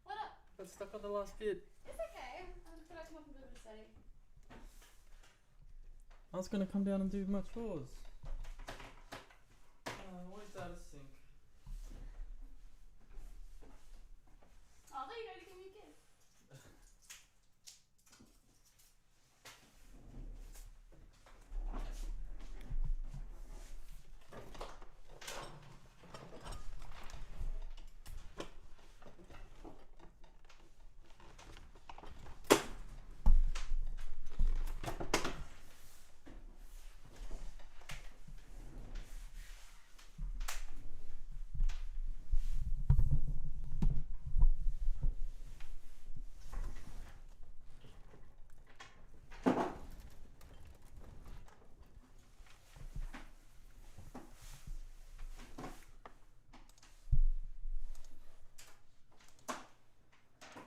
What up? got stuck on the last bit. It's okay. I thought I'd come up and do a bit of study. I was gonna come down and do my chores. Always out of sync. Oh, there you go. You give me a kiss.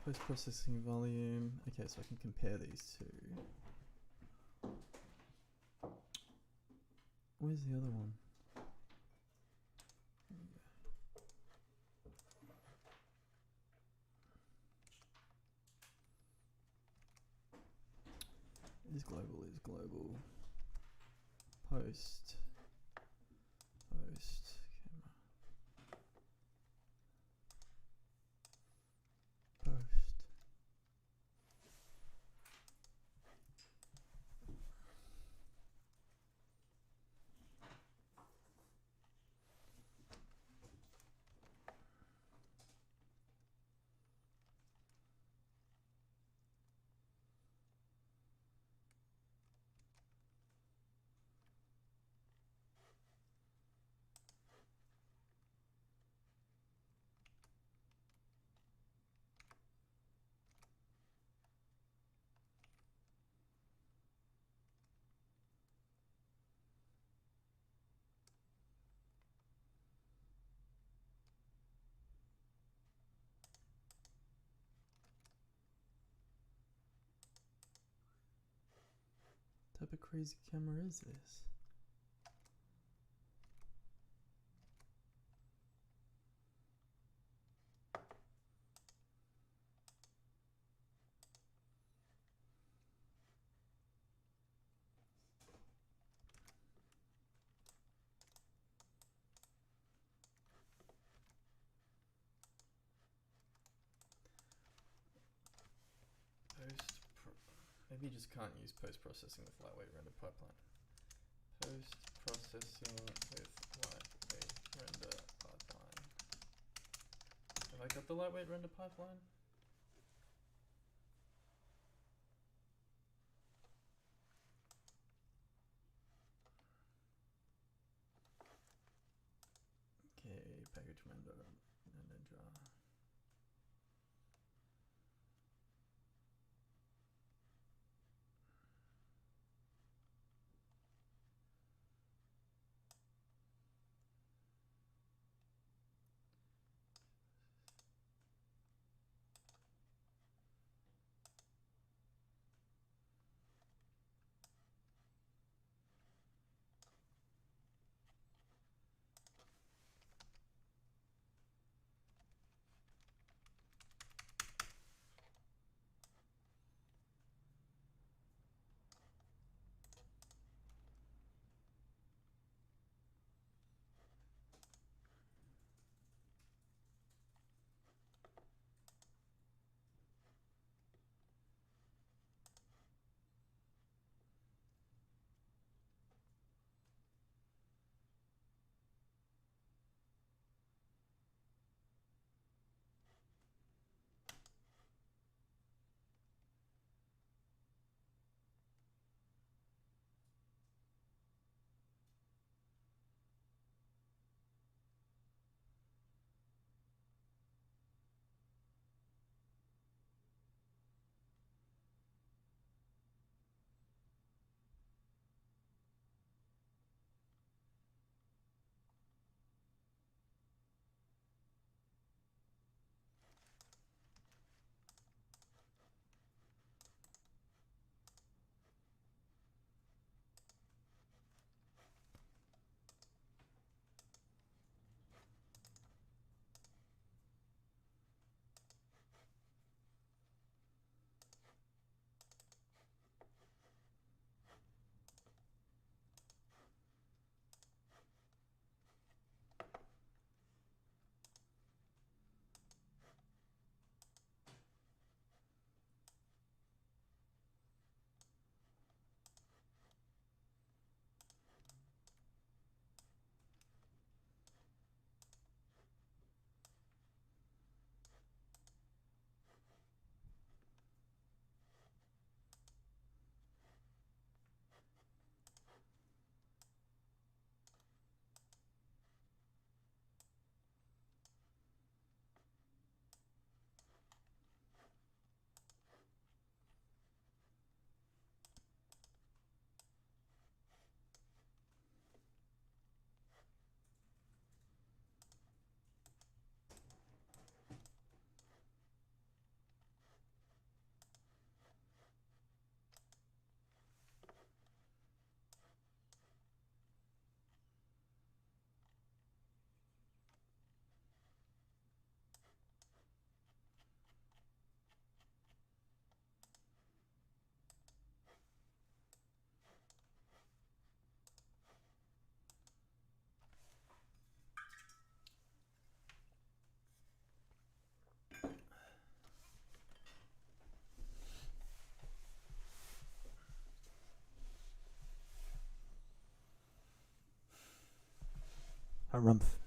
Post-processing volume. Okay, so I can compare these two. Where's the other one? Is global, is global. Post camera. Post. What type of crazy camera is this? Maybe you just can't use post-processing with lightweight render pipeline. Post-processing with lightweight render pipeline. Have I got the lightweight render pipeline? Okay, package render and then jar. Harumph.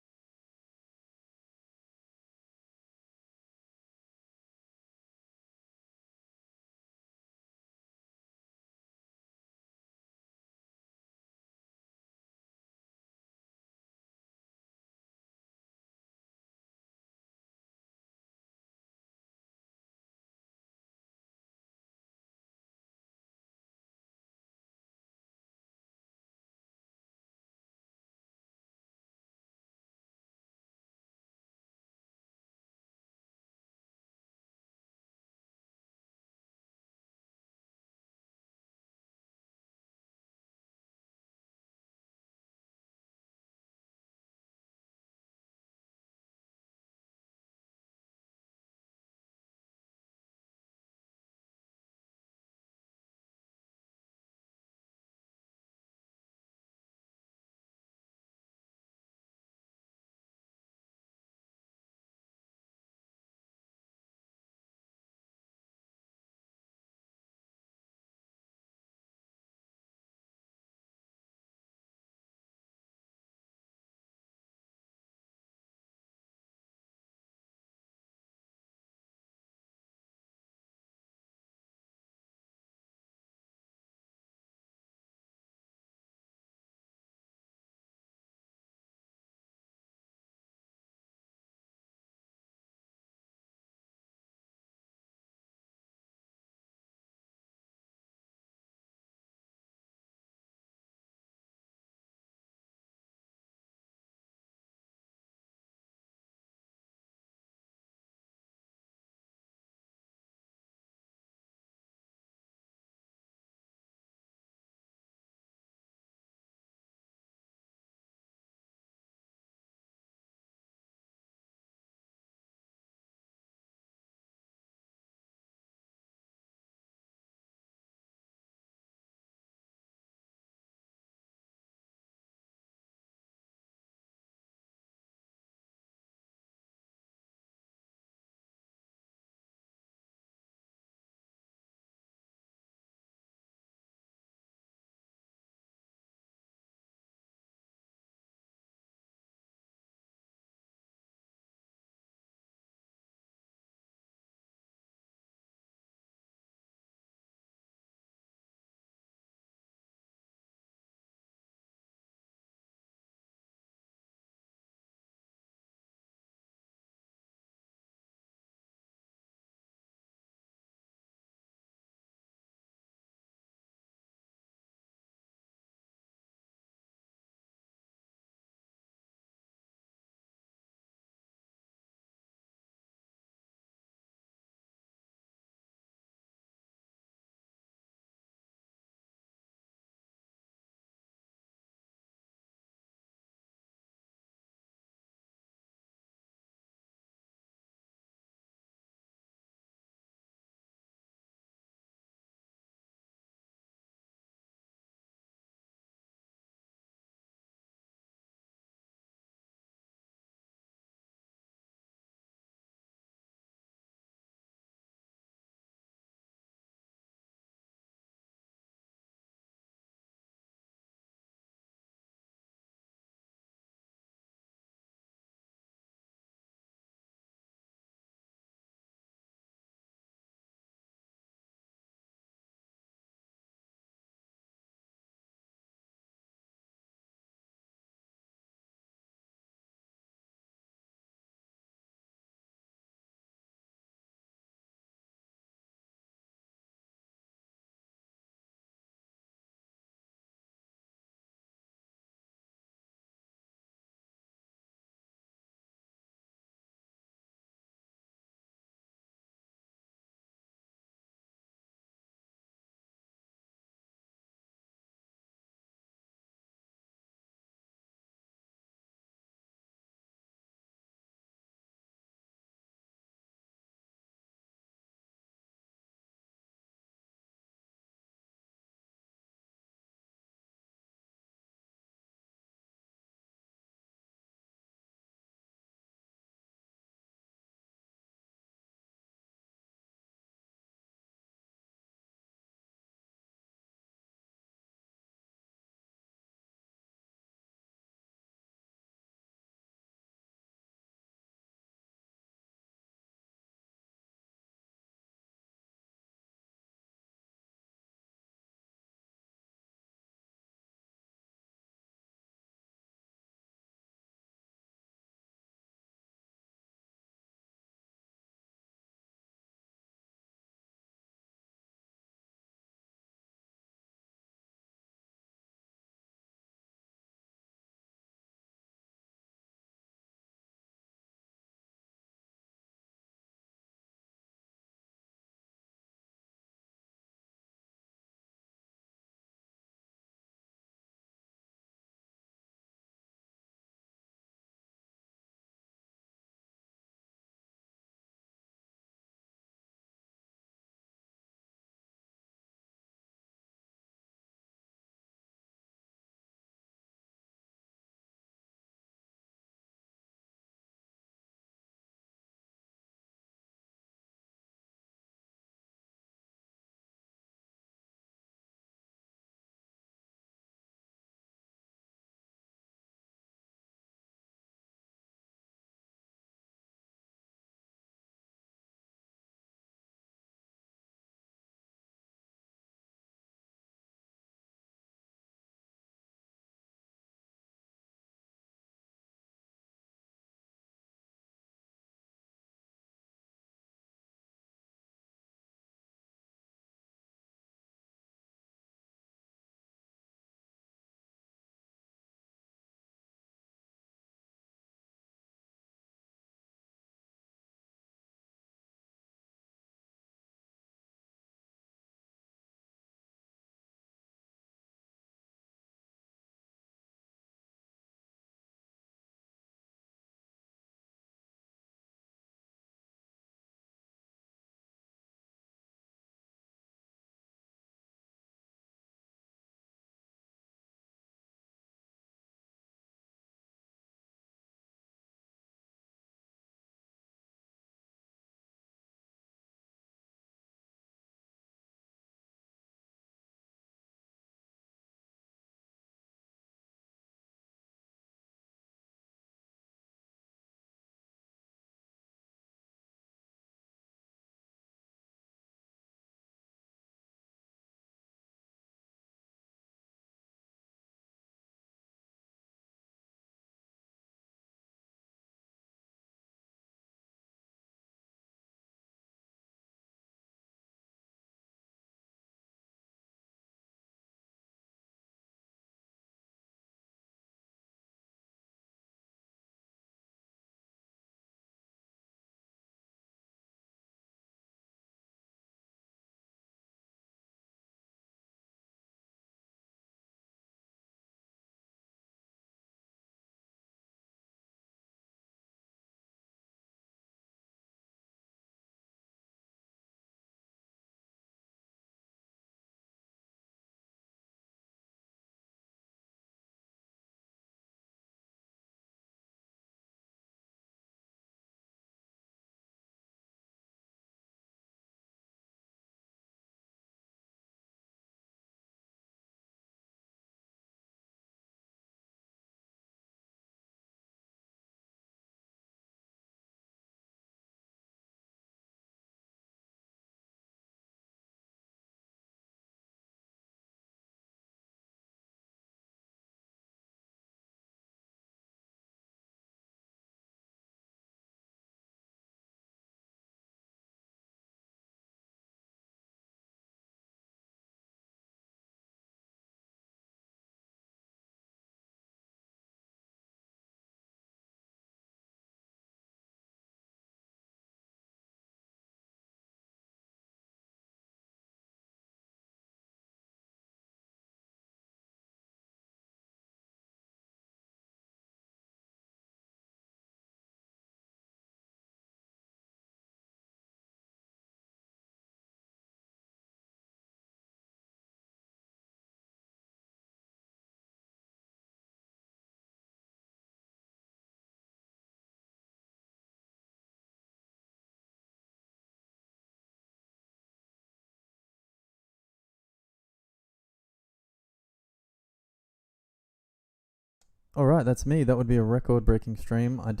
All right, that's me. That would be a record-breaking stream. I didn't